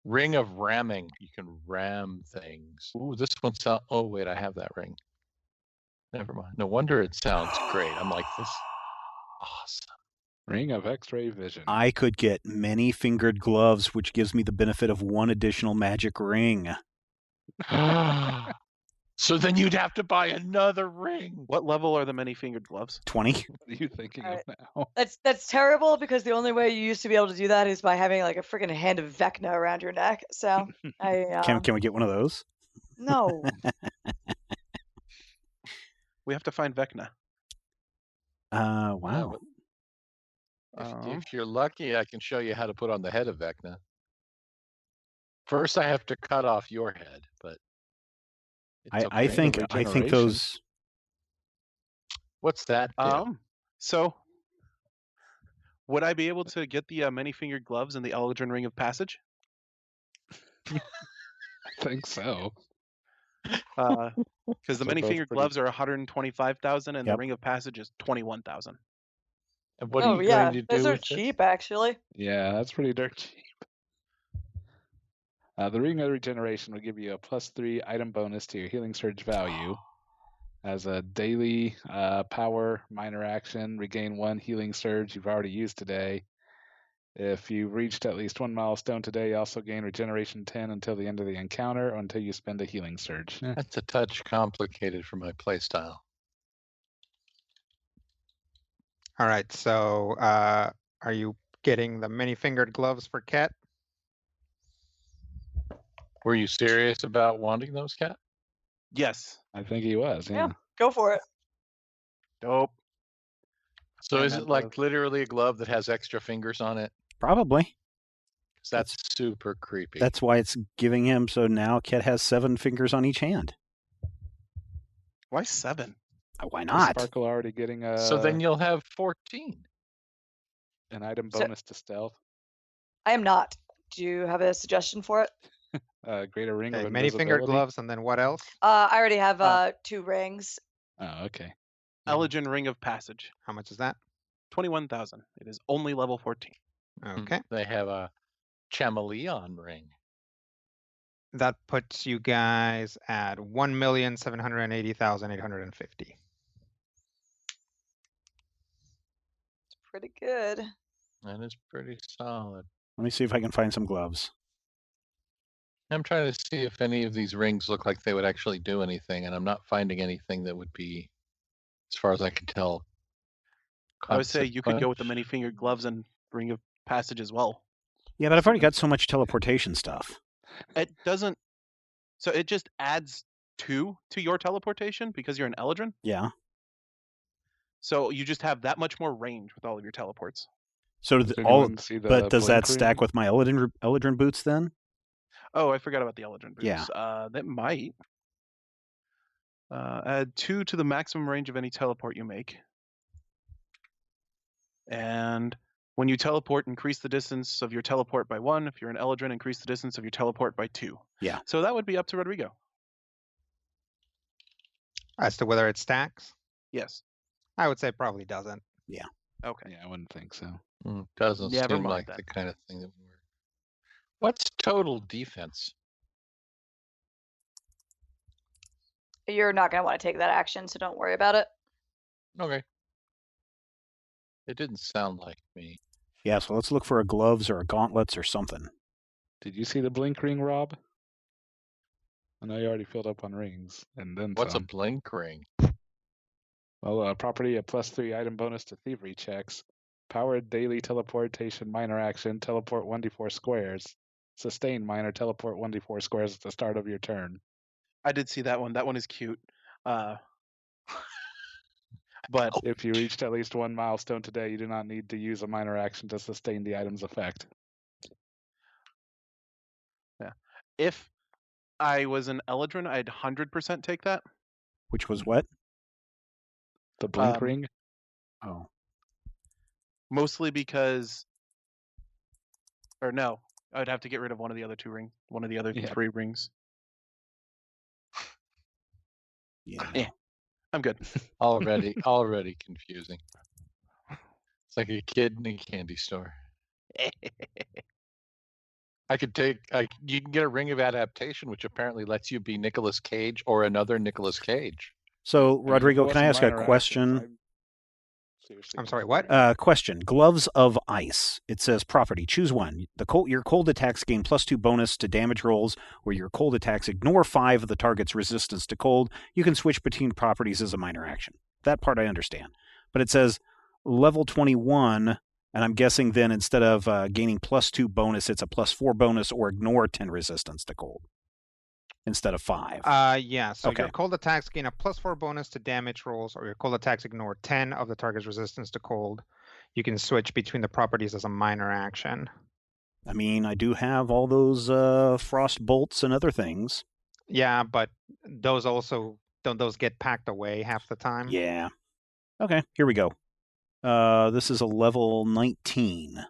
Speaker 5: Ring of ramming. You can ram things. Ooh, this one sounds. Oh, wait, I have that ring. Never mind. No wonder it sounds great. I'm like, this. Awesome.
Speaker 7: Ring of X-ray vision.
Speaker 3: I could get many-fingered gloves, which gives me the benefit of 1 additional magic ring.
Speaker 5: So then you'd have to buy another ring.
Speaker 6: What level are the many-fingered gloves?
Speaker 3: 20.
Speaker 7: What are you thinking of now?
Speaker 8: That's terrible, because the only way you used to be able to do that is by having like a freaking hand of Vecna around your neck. So
Speaker 3: Can we get one of those?
Speaker 8: no.
Speaker 6: We have to find Vecna.
Speaker 3: Wow.
Speaker 5: If you're lucky, I can show you how to put on the head of Vecna. First, I have to cut off your head, but it's
Speaker 3: I
Speaker 5: okay.
Speaker 3: think
Speaker 7: regeneration.
Speaker 3: those.
Speaker 5: What's that? Do?
Speaker 6: So would I be able to get the many-fingered gloves and the Eldrin Ring of Passage?
Speaker 7: I think so.
Speaker 6: Because the
Speaker 7: So
Speaker 6: many-fingered
Speaker 7: both
Speaker 6: gloves are 125,000, and the
Speaker 3: Yep.
Speaker 6: Ring of Passage is 21,000.
Speaker 5: And what are you
Speaker 8: yeah,
Speaker 5: going to do
Speaker 8: those are
Speaker 5: with it?
Speaker 8: cheap, actually.
Speaker 7: Yeah, that's pretty dirt cheap. The Ring of Regeneration will give you a +3 item bonus to your Healing Surge value. As a daily power minor action, regain 1 Healing Surge you've already used today. If you've reached at least 1 milestone today, you also gain Regeneration 10 until the end of the encounter, or until you spend a Healing Surge.
Speaker 5: That's a touch complicated for my playstyle.
Speaker 4: All right. So, are you getting the many-fingered gloves for Cat?
Speaker 5: Were you serious about wanting those, Cat?
Speaker 6: Yes.
Speaker 7: I think he was, yeah.
Speaker 8: Yeah, go for it.
Speaker 6: Dope.
Speaker 5: So
Speaker 6: And
Speaker 5: is
Speaker 6: then
Speaker 5: it like literally a glove that has extra fingers on it?
Speaker 3: Probably.
Speaker 5: 'Cause that's super creepy.
Speaker 3: That's why it's giving him. So now Ket has 7 fingers on each hand.
Speaker 6: Why 7?
Speaker 3: Why
Speaker 7: Is
Speaker 3: not?
Speaker 7: Sparkle already getting
Speaker 5: so then you'll have 14.
Speaker 7: an item
Speaker 8: So-
Speaker 7: bonus to stealth?
Speaker 8: I am not. Do you have a suggestion for it?
Speaker 7: Greater Ring of
Speaker 4: Many-fingered
Speaker 7: Invisibility?
Speaker 4: gloves, and then what else?
Speaker 8: I already have 2 rings.
Speaker 7: Oh, okay.
Speaker 6: Eldrin Ring of Passage.
Speaker 4: How much is that?
Speaker 6: 21,000. It is only level 14.
Speaker 4: Okay.
Speaker 5: They have a Chameleon ring.
Speaker 4: That puts you guys at 1,780,850.
Speaker 8: It's pretty good.
Speaker 5: That is pretty solid.
Speaker 3: Let me see if I can find some gloves.
Speaker 5: I'm trying to see if any of these rings look like they would actually do anything, and I'm not finding anything that would be, as far as I can tell.
Speaker 6: I would say you could go with the
Speaker 5: consequential.
Speaker 6: many-fingered gloves and Ring of Passage as well.
Speaker 3: Yeah, but I've already got so much teleportation stuff.
Speaker 6: It doesn't. So it just adds 2 to your teleportation because you're an Eldrin.
Speaker 3: Yeah.
Speaker 6: So you just have that much more range with all of your teleports.
Speaker 3: So
Speaker 7: Does
Speaker 3: all,
Speaker 7: anyone see the
Speaker 3: but does that
Speaker 7: blink
Speaker 3: stack
Speaker 7: ring?
Speaker 3: with my Eldrin boots then?
Speaker 6: Oh, I forgot about the Eldrin boots.
Speaker 3: Yeah.
Speaker 6: That might. Add 2 to the maximum range of any teleport you make. And when you teleport, increase the distance of your teleport by 1. If you're an Eldrin, increase the distance of your teleport by 2.
Speaker 3: Yeah.
Speaker 6: So that would be up to Rodrigo.
Speaker 4: As to whether it stacks,
Speaker 6: Yes.
Speaker 4: I would say probably doesn't.
Speaker 6: Okay.
Speaker 7: Yeah, I wouldn't think so.
Speaker 5: Doesn't
Speaker 6: Never
Speaker 5: seem
Speaker 6: mind
Speaker 5: like
Speaker 6: then.
Speaker 5: the kind of thing that would work. What's total defense?
Speaker 8: You're not going to want to take that action, so don't worry about it.
Speaker 5: Okay. It didn't sound like me.
Speaker 3: Yeah, so let's look for a gloves or a gauntlets or something.
Speaker 7: Did you see the blink ring, Rob? I know you already filled up on rings, and then
Speaker 5: What's a
Speaker 7: some.
Speaker 5: blink ring?
Speaker 7: Well, property, a +3 item bonus to thievery checks. Powered daily teleportation minor action, teleport 1d4 squares. Sustain minor, teleport 1d4 squares at the start of your turn.
Speaker 6: I did see that one. That one is cute. But
Speaker 7: If you reached at least 1 milestone today, you do not need to use a minor action to sustain the item's effect.
Speaker 6: if I was an Eldrin, I'd 100% take that.
Speaker 3: Which was what?
Speaker 7: The blink
Speaker 6: Um,
Speaker 7: ring?
Speaker 3: Oh.
Speaker 6: Mostly because, or no, I'd have to get rid of one of the other 2 rings, one of the other
Speaker 7: Yeah.
Speaker 6: 3 rings.
Speaker 3: Yeah.
Speaker 6: Eh, I'm good.
Speaker 5: Already confusing. It's like a kid in a candy store. I could you can get a ring of adaptation, which apparently lets you be Nicolas Cage or another Nicolas Cage.
Speaker 3: So, Rodrigo,
Speaker 7: Well,
Speaker 3: can I
Speaker 7: it's
Speaker 3: ask a
Speaker 7: minor
Speaker 3: question?
Speaker 7: actions. Seriously
Speaker 4: I'm sorry,
Speaker 7: confused.
Speaker 4: what?
Speaker 3: Question. Gloves of Ice. It says property. Choose one. Your cold attacks gain +2 bonus to damage rolls, where your cold attacks ignore 5 of the target's resistance to cold. You can switch between properties as a minor action. That part I understand. But it says level 21, and I'm guessing then instead of gaining +2 bonus, it's a +4 bonus or ignore 10 resistance to cold instead of 5.
Speaker 4: Yeah, so
Speaker 3: Okay.
Speaker 4: your cold attacks gain a +4 bonus to damage rolls, or your cold attacks ignore 10 of the target's resistance to cold. You can switch between the properties as a minor action.
Speaker 3: I mean, I do have all those frost bolts and other things.
Speaker 4: Yeah, but those also don't those get packed away half the time?
Speaker 3: Yeah. Okay, here we go. This is a level 19.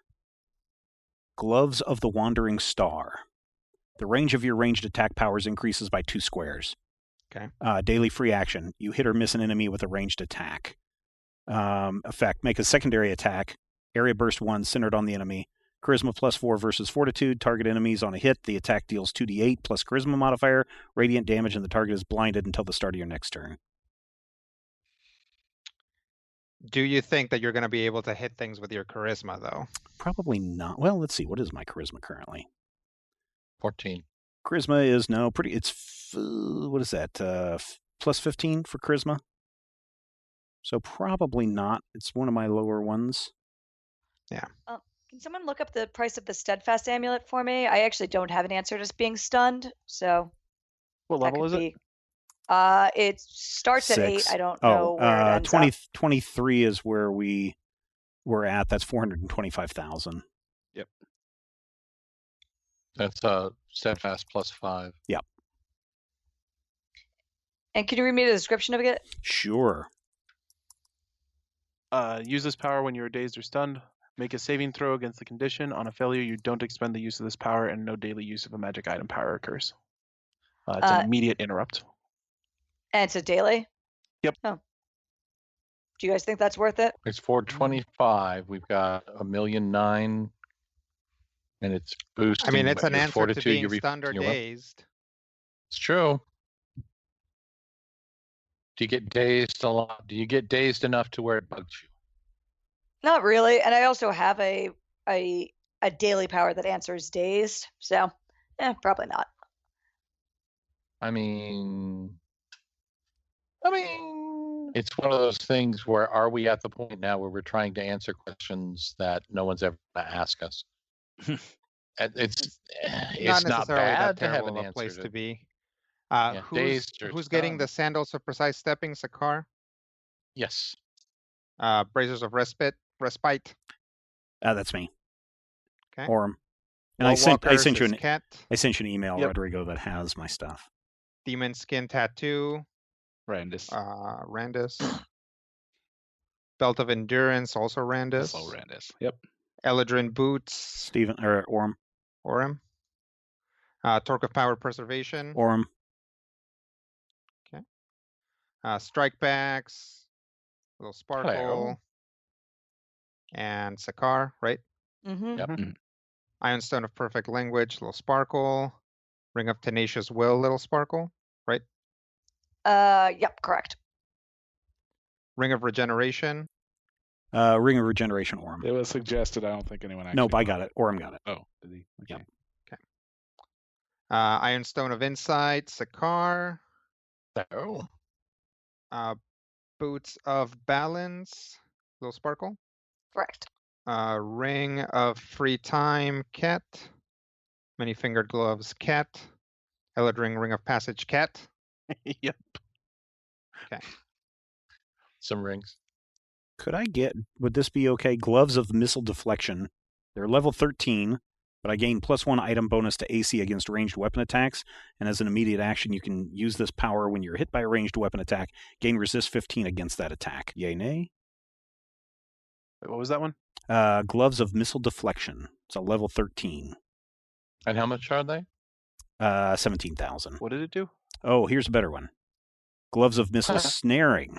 Speaker 3: Gloves of the Wandering Star. The range of your ranged attack powers increases by 2 squares.
Speaker 4: Okay.
Speaker 3: Daily free action. You hit or miss an enemy with a ranged attack. Effect. Make a secondary attack. Area burst 1 centered on the enemy. Charisma +4 versus Fortitude. Target enemies on a hit. The attack deals 2d8 plus Charisma modifier. Radiant damage, and the target is blinded until the start of your next turn.
Speaker 4: Do you think that you're going to be able to hit things with your charisma, though?
Speaker 3: Probably not. Well, let's see. What is my Charisma currently?
Speaker 5: 14.
Speaker 3: Charisma is pretty. It's what is that? +15 for charisma. So probably not. It's one of my lower ones.
Speaker 8: Can someone look up the price of the steadfast amulet for me? I actually don't have an answer to being stunned, so
Speaker 6: What
Speaker 8: that
Speaker 6: level
Speaker 8: could
Speaker 6: is it?
Speaker 8: be. It starts at 8.
Speaker 3: 6.
Speaker 8: I don't know where it ends
Speaker 3: 20,
Speaker 8: up.
Speaker 3: 23 is where we're at. That's 425,000.
Speaker 5: That's steadfast +5.
Speaker 3: Yep.
Speaker 8: And can you read me the description of it?
Speaker 3: Sure.
Speaker 6: Use this power when you are dazed or stunned. Make a saving throw against the condition. On a failure, you don't expend the use of this power, and no daily use of a magic item power occurs. It's an immediate interrupt.
Speaker 8: And it's a daily?
Speaker 6: Yep.
Speaker 8: Oh. Do you guys think that's worth it?
Speaker 5: It's 425. We've got 1,000,009 And it's boosting.
Speaker 4: I mean, it's an
Speaker 5: your
Speaker 4: answer to
Speaker 5: fortitude,
Speaker 4: being
Speaker 5: your
Speaker 4: stunned or
Speaker 5: your weapon.
Speaker 4: dazed.
Speaker 5: It's true. Do you get dazed a lot? Do you get dazed enough to where it bugs you?
Speaker 8: Not really, and I also have a daily power that answers dazed, so probably not.
Speaker 5: I mean, it's one of those things where are we at the point now where we're trying to answer questions that no one's ever going to ask us? It's
Speaker 4: Not
Speaker 5: not
Speaker 4: necessarily
Speaker 5: bad
Speaker 4: that
Speaker 5: to have
Speaker 4: terrible
Speaker 5: an
Speaker 4: of a
Speaker 5: answer
Speaker 4: place to be.
Speaker 5: Yeah,
Speaker 4: Who's
Speaker 5: dazed or
Speaker 4: getting the
Speaker 5: stunned.
Speaker 4: sandals of precise stepping? Sakar.
Speaker 5: Yes.
Speaker 4: Bracers of respite.
Speaker 3: That's me.
Speaker 4: Okay.
Speaker 3: Orm. And
Speaker 4: Wall
Speaker 3: I sent
Speaker 4: walkers
Speaker 3: you
Speaker 4: is
Speaker 3: an
Speaker 4: Cat.
Speaker 3: I sent you an email,
Speaker 6: Yep.
Speaker 3: Rodrigo, that has my stuff.
Speaker 4: Demon skin tattoo.
Speaker 7: Randus.
Speaker 4: Randus. Belt of endurance, also Randus.
Speaker 7: Also Randus. Yep.
Speaker 4: Eladrin boots.
Speaker 3: Steven or Orm.
Speaker 4: Orem. Torque of power preservation.
Speaker 3: Orm.
Speaker 4: Okay. Strike backs. Little sparkle.
Speaker 5: Hello.
Speaker 4: And Sakar, right?
Speaker 8: Mm-hmm.
Speaker 5: Yep.
Speaker 4: Iron Stone of Perfect Language, little sparkle. Ring of Tenacious Will, little sparkle, right?
Speaker 8: Yep, correct.
Speaker 4: Ring of Regeneration.
Speaker 3: Ring of Regeneration, Orm.
Speaker 7: It was suggested. I don't think anyone actually.
Speaker 3: Nope, I got it. Orm got it.
Speaker 7: Oh, did he? Okay.
Speaker 3: Yep.
Speaker 4: Iron Stone of Insight, Sakar.
Speaker 5: Oh.
Speaker 4: Boots of Balance, little sparkle.
Speaker 8: Correct.
Speaker 4: Ring of Free Time, Cat. Many Fingered Gloves, Cat. Eladrin Ring of Passage, Cat.
Speaker 6: Yep.
Speaker 4: Okay.
Speaker 5: Some rings.
Speaker 3: Would this be okay? Gloves of Missile Deflection. They're level 13, but I gain +1 item bonus to AC against ranged weapon attacks. And as an immediate action, you can use this power when you're hit by a ranged weapon attack. Gain resist 15 against that attack. Yay, nay?
Speaker 6: Wait, what was that one?
Speaker 3: Gloves of Missile Deflection. It's a level 13.
Speaker 5: And how much are they?
Speaker 3: 17,000.
Speaker 6: What did it do?
Speaker 3: Oh, here's a better one. Gloves of Missile Snaring.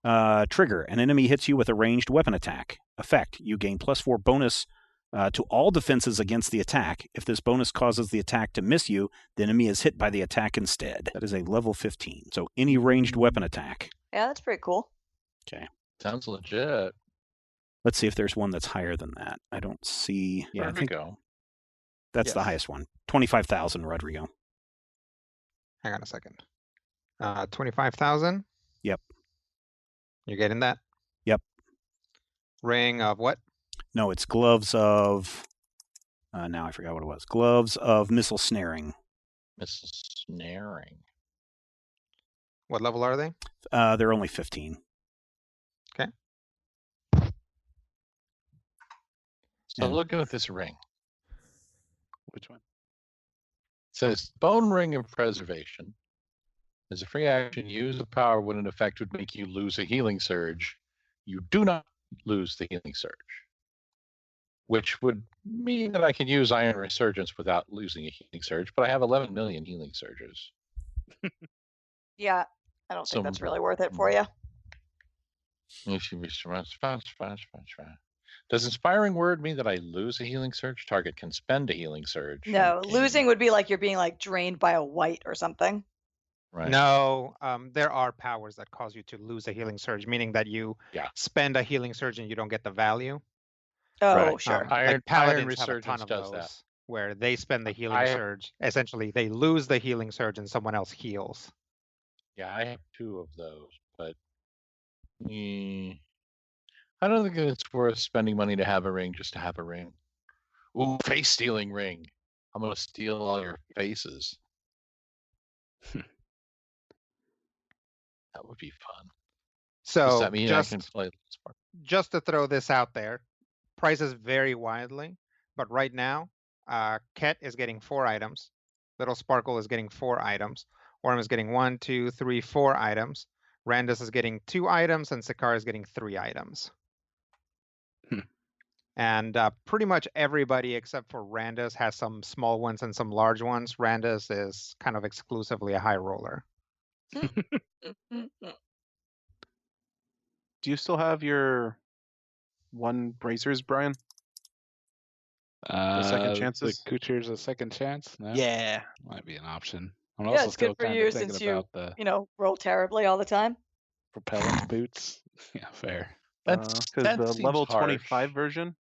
Speaker 3: Trigger. An enemy hits you with a ranged weapon attack. Effect. You gain +4 bonus to all defenses against the attack. If this bonus causes the attack to miss you, the enemy is hit by the attack instead. That is a level 15. So any ranged weapon attack.
Speaker 8: Yeah, that's pretty cool.
Speaker 3: Okay.
Speaker 5: Sounds legit.
Speaker 3: Let's see if there's one that's higher than that. I don't see. Yeah, I think
Speaker 5: Rodrigo.
Speaker 3: that's the
Speaker 5: Yes.
Speaker 3: highest one. 25,000, Rodrigo.
Speaker 4: Hang on a second. 25,000.
Speaker 3: Yep.
Speaker 4: You're getting that?
Speaker 3: Yep.
Speaker 4: Ring of what?
Speaker 3: No, it's gloves of. Now I forgot what it was. Gloves of Missile Snaring.
Speaker 5: Missile Snaring.
Speaker 4: What level are they?
Speaker 3: They're only 15.
Speaker 4: Okay.
Speaker 5: So
Speaker 3: And-
Speaker 5: looking at this ring.
Speaker 7: Which one?
Speaker 5: It says Bone Ring of Preservation. As a free action, use a power when an effect would make you lose a healing surge. You do not lose the healing surge. Which would mean that I can use Iron Resurgence without losing a healing surge, but I have 11 million healing surges.
Speaker 8: Yeah, I don't
Speaker 5: So-
Speaker 8: think that's really worth it for you.
Speaker 5: Does Inspiring Word mean that I lose a healing surge? Target can spend a healing surge.
Speaker 8: No,
Speaker 5: and gain-
Speaker 8: losing would be like you're being like drained by a white or something.
Speaker 5: Right.
Speaker 4: No, there are powers that cause you to lose a healing surge, meaning that you
Speaker 5: Yeah.
Speaker 4: spend a healing surge and you don't get the value.
Speaker 8: Oh,
Speaker 5: Right.
Speaker 8: sure.
Speaker 5: Iron
Speaker 4: Like paladins have a
Speaker 5: Resurgence
Speaker 4: ton of
Speaker 5: does
Speaker 4: those,
Speaker 5: that.
Speaker 4: where they spend the healing
Speaker 5: I-
Speaker 4: surge. Essentially, they lose the healing surge and someone else heals.
Speaker 5: Yeah, I have 2 of those, but I don't think it's worth spending money to have a ring just to have a ring. Ooh, face stealing ring. I'm gonna steal all your faces. That would be fun.
Speaker 4: So
Speaker 5: Does that mean
Speaker 4: just
Speaker 5: I can play Spark?
Speaker 4: just to throw this out there, prices vary widely, but right now, Ket is getting 4 items. Little Sparkle is getting 4 items. Orm is getting 1, 2, 3, 4 items. Randus is getting 2 items, and Sakar is getting 3 items. And pretty much everybody except for Randus has some small ones and some large ones. Randus is kind of exclusively a high roller.
Speaker 8: Mm-hmm.
Speaker 6: Do you still have your 1 bracers, Brian? second
Speaker 7: The
Speaker 6: chances?
Speaker 7: Kucher's a second chance? No?
Speaker 6: Yeah.
Speaker 7: Might be an option. I'm
Speaker 8: Yeah,
Speaker 7: also
Speaker 8: it's
Speaker 7: still
Speaker 8: good for
Speaker 7: kind
Speaker 8: you
Speaker 7: of thinking
Speaker 8: since you,
Speaker 7: about the
Speaker 8: roll terribly all the time.
Speaker 7: propellant boots. Yeah, fair.
Speaker 6: Because
Speaker 5: That
Speaker 6: the
Speaker 5: seems
Speaker 6: level
Speaker 5: harsh.
Speaker 6: 25 version,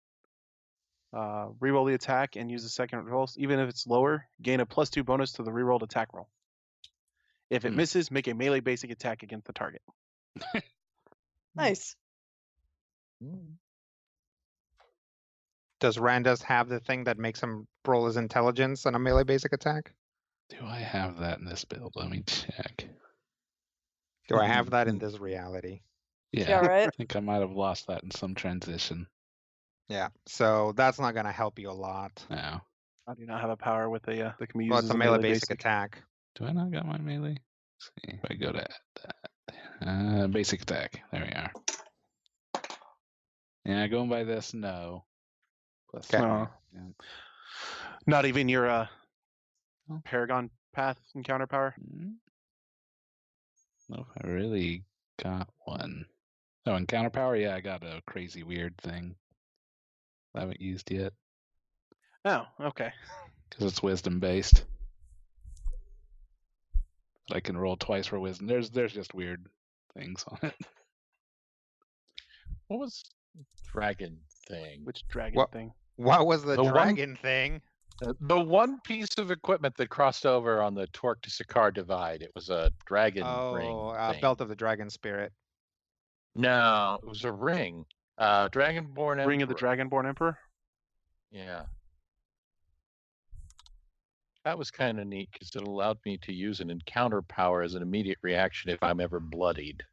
Speaker 6: reroll the attack and use the second roll. Even if it's lower, gain a +2 bonus to the rerolled attack roll. If it misses, make a melee basic attack against the target.
Speaker 8: Nice.
Speaker 4: Does Randus have the thing that makes him roll his intelligence on a melee basic attack?
Speaker 7: Do I have that in this build? Let me check.
Speaker 4: Do I have that in this reality?
Speaker 8: Yeah, right.
Speaker 7: I think I might have lost that in some transition.
Speaker 4: Yeah, so that's not going to help you a lot.
Speaker 7: No.
Speaker 6: I do not have a power with a that can be used
Speaker 4: Well,
Speaker 6: as
Speaker 4: it's a melee basic attack.
Speaker 7: Do I not got my melee? Let's see if I go to that. Basic attack. There we are. Yeah, going by this, no. Plus
Speaker 4: Okay.
Speaker 6: Oh.
Speaker 7: Yeah.
Speaker 6: Not even your Paragon path encounter power?
Speaker 7: No, I really got one. Oh, encounter power? Yeah, I got a crazy weird thing. I haven't used yet.
Speaker 6: Oh, okay.
Speaker 7: Because it's wisdom based. I can roll twice for wisdom. There's just weird things on it.
Speaker 5: What was dragon thing?
Speaker 6: Which dragon
Speaker 4: What?
Speaker 6: thing?
Speaker 4: What was the
Speaker 5: The one-
Speaker 4: dragon thing?
Speaker 5: The one piece of equipment that crossed over on the Torque to Sakaar divide. It was a dragon ring. Thing.
Speaker 4: Belt of the Dragon Spirit.
Speaker 5: No, it was a ring. Dragonborn
Speaker 6: Ring of the
Speaker 5: Emperor.
Speaker 6: Dragonborn Emperor?
Speaker 5: Yeah. That was kind of neat because it allowed me to use an encounter power as an immediate reaction if I'm ever bloodied.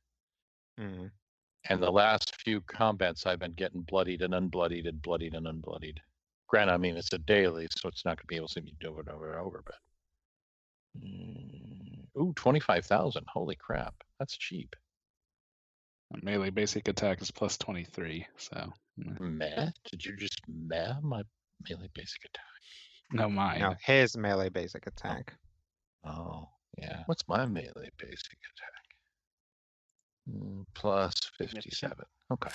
Speaker 4: Mm.
Speaker 5: And the last few combats, I've been getting bloodied and unbloodied and bloodied and unbloodied. Granted, I mean, it's a daily, so it's not going to be able to see me do it over and over, but. Ooh, 25,000. Holy crap. That's cheap.
Speaker 7: Melee basic attack is plus 23, so.
Speaker 5: Meh? Did you just meh my melee basic attack?
Speaker 7: No, mine.
Speaker 4: No, his melee basic attack.
Speaker 5: Oh, yeah. What's my melee basic attack? Plus 57. Okay.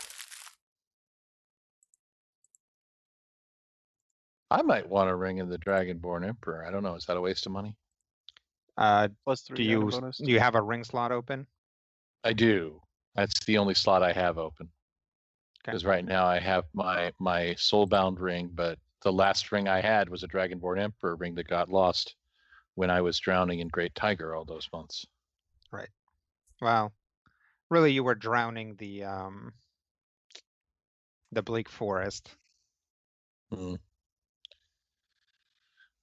Speaker 5: I might want to ring in the Dragonborn Emperor. I don't know. Is that a waste of money?
Speaker 6: +3
Speaker 4: Do you
Speaker 6: bonus.
Speaker 4: you have a ring slot open?
Speaker 5: I do. That's the only slot I have open.
Speaker 4: Okay.
Speaker 5: Because right now I have my soulbound ring, but the last ring I had was a Dragonborn Emperor ring that got lost when I was drowning in Great Tiger all those months.
Speaker 4: Right. Well, really, you were drowning the bleak forest.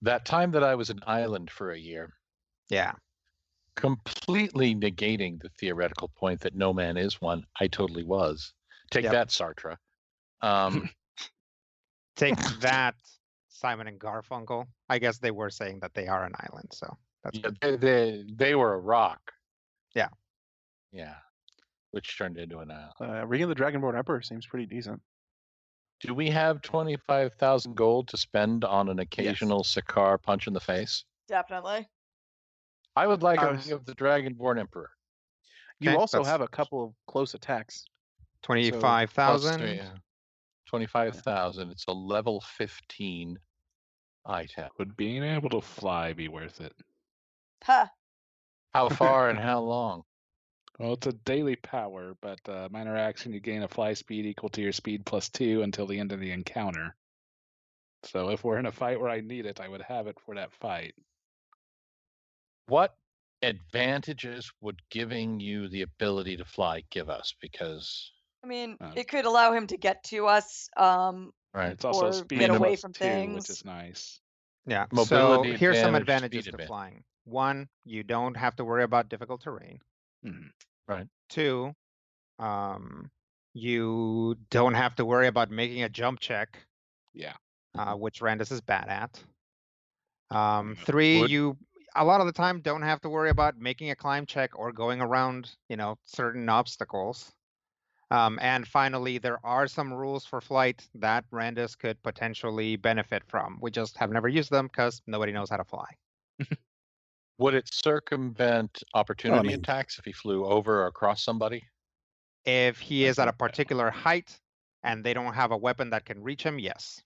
Speaker 5: That time that I was an island for a year,
Speaker 4: Yeah.
Speaker 5: completely negating the theoretical point that no man is one, I totally was. Take
Speaker 4: Yep.
Speaker 5: that, Sartre.
Speaker 4: Take that, Simon and Garfunkel. I guess they were saying that they are an island, so that's
Speaker 5: Yeah,
Speaker 4: good.
Speaker 5: they were a rock.
Speaker 4: Yeah.
Speaker 5: Yeah. Which turned into an island.
Speaker 6: Ring of the Dragonborn Emperor seems pretty decent.
Speaker 5: Do we have 25,000 gold to spend on an occasional Sakaar punch in the face?
Speaker 8: Definitely.
Speaker 5: I would like
Speaker 6: I
Speaker 5: a
Speaker 6: was-
Speaker 5: ring of the Dragonborn Emperor.
Speaker 6: You
Speaker 4: Okay,
Speaker 6: also
Speaker 4: that's-
Speaker 6: have a couple of close attacks.
Speaker 4: 25,000.
Speaker 5: Plus, yeah, 25,000. It's a level 15 item.
Speaker 7: Would being able to fly be worth it?
Speaker 8: Ha.
Speaker 5: How far and how long?
Speaker 7: Well, it's a daily power, but minor action, you gain a fly speed equal to your speed plus 2 until the end of the encounter. So if we're in a fight where I need it, I would have it for that fight.
Speaker 5: What advantages would giving you the ability to fly give us? Because
Speaker 8: I mean,
Speaker 7: Uh,
Speaker 8: it could allow him to get to us.
Speaker 5: right,
Speaker 7: It's also
Speaker 8: Or
Speaker 7: speed
Speaker 8: get away
Speaker 7: plus
Speaker 8: from
Speaker 7: 2, which
Speaker 8: things.
Speaker 7: is nice.
Speaker 4: Yeah.
Speaker 5: Mobility
Speaker 4: so here's some
Speaker 5: advantage,
Speaker 4: advantages
Speaker 5: speed
Speaker 4: to
Speaker 5: advantage.
Speaker 4: flying. One, you don't have to worry about difficult terrain.
Speaker 7: Mhm.
Speaker 5: Right.
Speaker 4: Two, you don't have to worry about making a jump check.
Speaker 7: Yeah.
Speaker 4: Which Randus is bad at. Three,
Speaker 5: Would-
Speaker 4: you a lot of the time don't have to worry about making a climb check or going around, certain obstacles. And finally, there are some rules for flight that Randus could potentially benefit from. We just have never used them because nobody knows how to fly.
Speaker 5: Would it circumvent opportunity
Speaker 6: mean-
Speaker 5: attacks if he flew over or across somebody?
Speaker 4: If he is at a
Speaker 5: Okay.
Speaker 4: particular height and they don't have a weapon that can reach him, yes.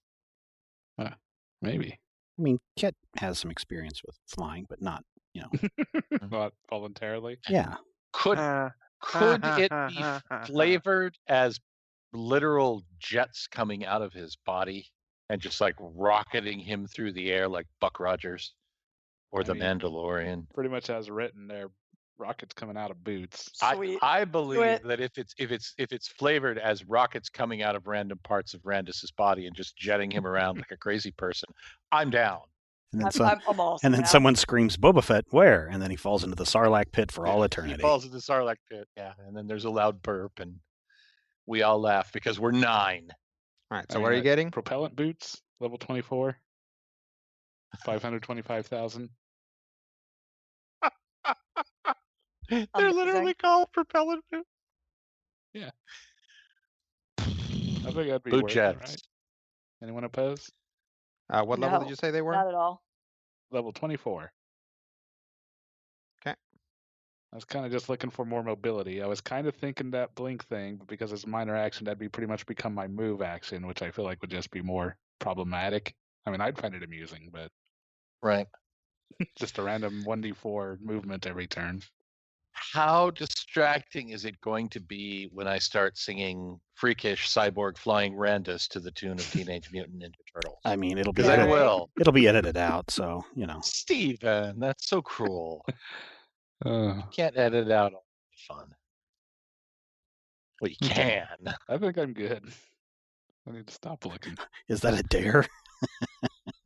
Speaker 7: Maybe.
Speaker 3: I mean, Kit has some experience with flying, but not,
Speaker 7: Not voluntarily.
Speaker 3: Yeah.
Speaker 5: Could it be flavored as literal jets coming out of his body and just like rocketing him through the air like Buck Rogers or the Mandalorian?
Speaker 7: Pretty much as written, there rockets coming out of boots.
Speaker 8: Sweet.
Speaker 5: I believe
Speaker 8: it.
Speaker 5: that if it's flavored as rockets coming out of random parts of Randus's body and just jetting him around like a crazy person, I'm down.
Speaker 3: And then,
Speaker 8: I'm also
Speaker 3: and then
Speaker 8: down.
Speaker 3: someone screams, "Boba Fett, where?" And then he falls into the Sarlacc pit for all eternity.
Speaker 5: He falls into the Sarlacc pit, yeah. And then there's a loud burp, and we all laugh because we're 9.
Speaker 4: All right, so what are you getting?
Speaker 7: Propellant boots, level 24. 525,000.
Speaker 5: They're
Speaker 8: Amazing.
Speaker 5: literally called propellant boots.
Speaker 7: Yeah. I think that'd be
Speaker 5: Boot
Speaker 7: worth
Speaker 5: jets.
Speaker 7: it, right? Anyone oppose?
Speaker 4: What level did
Speaker 8: No,
Speaker 4: you say they were?
Speaker 8: Not at all.
Speaker 7: Level 24.
Speaker 4: Okay.
Speaker 7: I was kind of just looking for more mobility. I was kind of thinking that blink thing, but because it's a minor action, that'd be pretty much become my move action, which I feel like would just be more problematic. I mean, I'd find it amusing, but
Speaker 5: Right.
Speaker 7: just a random 1d4 movement every turn.
Speaker 5: How distracting is it going to be when I start singing freakish cyborg flying Randus to the tune of Teenage Mutant Ninja Turtles?
Speaker 3: I mean, it'll be
Speaker 5: Because I
Speaker 3: edited.
Speaker 5: will.
Speaker 3: It'll be edited out, so
Speaker 5: Steven, that's so cruel.
Speaker 7: Uh,
Speaker 5: You can't edit out all the fun. Well, you can.
Speaker 7: I think I'm good. I need to stop looking.
Speaker 3: Is that a dare?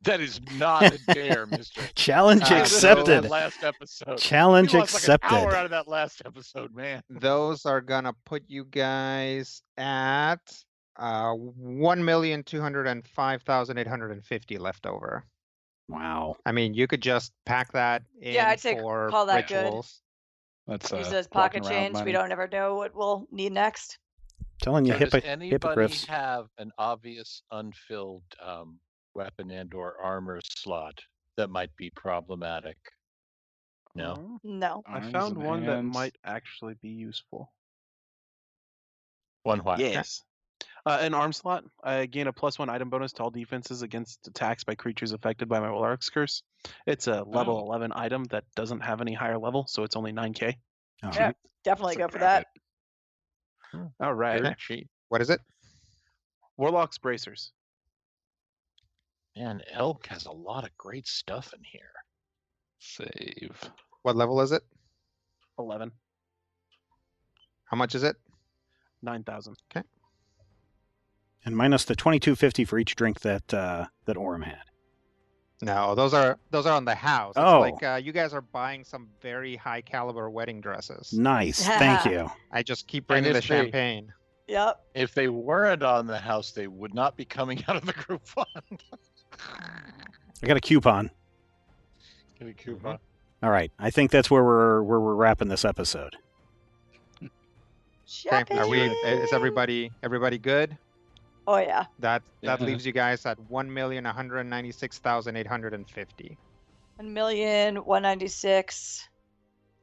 Speaker 5: That is not a dare, Mister.
Speaker 3: Challenge accepted.
Speaker 5: That last episode.
Speaker 3: Challenge
Speaker 5: We lost
Speaker 3: accepted.
Speaker 5: Like an hour out of that last episode, man.
Speaker 4: Those are gonna put you guys at 1,205,850 left over.
Speaker 3: Wow.
Speaker 4: I mean, you could just pack that in
Speaker 8: Yeah, I'd say
Speaker 4: for
Speaker 8: call that good.
Speaker 4: rituals.
Speaker 7: That's
Speaker 8: Use those pocket change. We don't ever know what we'll need next.
Speaker 3: Telling you,
Speaker 5: Does anybody
Speaker 3: hippogriffs.
Speaker 5: have an obvious unfilled weapon and/or armor slot that might be problematic? No.
Speaker 8: No.
Speaker 6: I found one that might actually be useful.
Speaker 5: One what?
Speaker 6: Yes. An arm slot. I gain a +1 item bonus to all defenses against attacks by creatures affected by my Warlock's Curse. It's a level 11 item that doesn't have any higher level, so it's only 9k.
Speaker 3: Oh,
Speaker 8: Yeah, definitely go for that.
Speaker 6: All right.
Speaker 5: Very cheap.
Speaker 4: What is it?
Speaker 6: Warlock's Bracers.
Speaker 5: Man, Elk has a lot of great stuff in here.
Speaker 7: Save.
Speaker 4: What level is it?
Speaker 6: 11.
Speaker 4: How much is it?
Speaker 6: 9,000.
Speaker 4: Okay.
Speaker 3: And minus the 2250 for each drink that Orem had.
Speaker 4: No, those are on the house.
Speaker 3: Oh.
Speaker 4: It's like you guys are buying some very high caliber wedding dresses.
Speaker 3: Nice. Thank you.
Speaker 4: I just keep bringing the
Speaker 5: if they-
Speaker 4: champagne.
Speaker 8: Yep.
Speaker 5: If they weren't on the house, they would not be coming out of the group fund.
Speaker 3: I got a coupon.
Speaker 5: Get a coupon.
Speaker 3: All right. I think that's where we're wrapping this episode.
Speaker 4: Okay, are we? Is everybody good?
Speaker 8: Oh yeah.
Speaker 4: That
Speaker 7: Yeah.
Speaker 4: leaves you guys at 1,196,850.
Speaker 8: 1,196,850.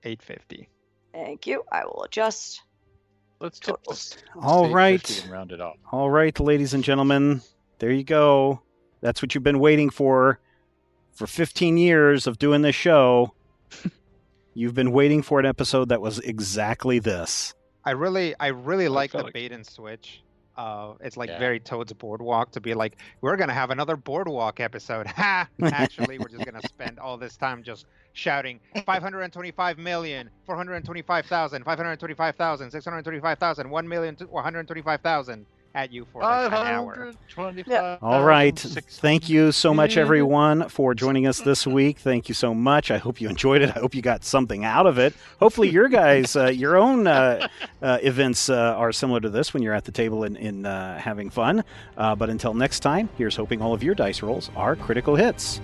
Speaker 4: 850.
Speaker 8: Thank you. I will adjust.
Speaker 5: Let's
Speaker 3: All
Speaker 5: say
Speaker 3: right.
Speaker 5: 50 and round it off.
Speaker 3: All right, ladies and gentlemen. There you go. That's what you've been waiting for 15 years of doing this show. You've been waiting for an episode that was exactly this.
Speaker 4: I really like the
Speaker 7: felt like-
Speaker 4: bait and switch. It's like
Speaker 5: Yeah.
Speaker 4: very Toad's Boardwalk to be like, we're gonna have another Boardwalk episode. Ha! Actually, we're just gonna spend all this time just shouting 525,425,000, 525,000, 625,000, 1,125,000 at you for like an hour.
Speaker 3: All right. Thank you so much, everyone, for joining us this week. Thank you so much. I hope you enjoyed it. I hope you got something out of it. Hopefully, your guys, your own events are similar to this when you're at the table and having fun. But until next time, here's hoping all of your dice rolls are critical hits.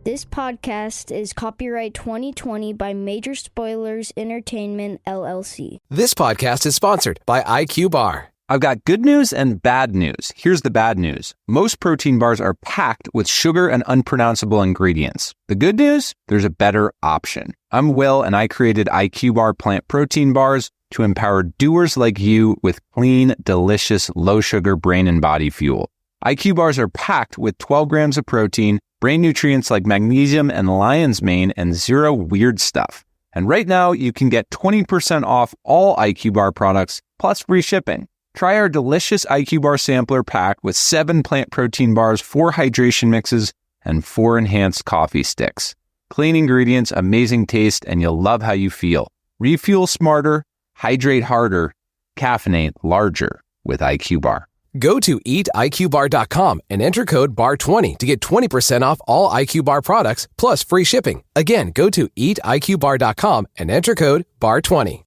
Speaker 9: This podcast is copyright 2020 by Major Spoilers Entertainment, LLC.
Speaker 1: This podcast is sponsored by IQ Bar.
Speaker 2: I've got good news and bad news. Here's the bad news. Most protein bars are packed with sugar and unpronounceable ingredients. The good news? There's a better option. I'm Will, and I created IQ Bar plant protein bars. to empower doers like you with clean, delicious, low-sugar brain and body fuel. IQ bars are packed with 12 grams of protein, brain nutrients like magnesium and lion's mane, and zero weird stuff. And right now, you can get 20% off all IQ bar products, plus free shipping. Try our delicious IQ bar sampler pack with 7 plant protein bars, 4 hydration mixes, and 4 enhanced coffee sticks. Clean ingredients, amazing taste, and you'll love how you feel. Refuel smarter, hydrate harder, caffeinate larger with IQ bar.
Speaker 1: Go to eatiqbar.com and enter code BAR20 to get 20% off all IQ Bar products plus free shipping. Again, go to eatiqbar.com and enter code BAR20.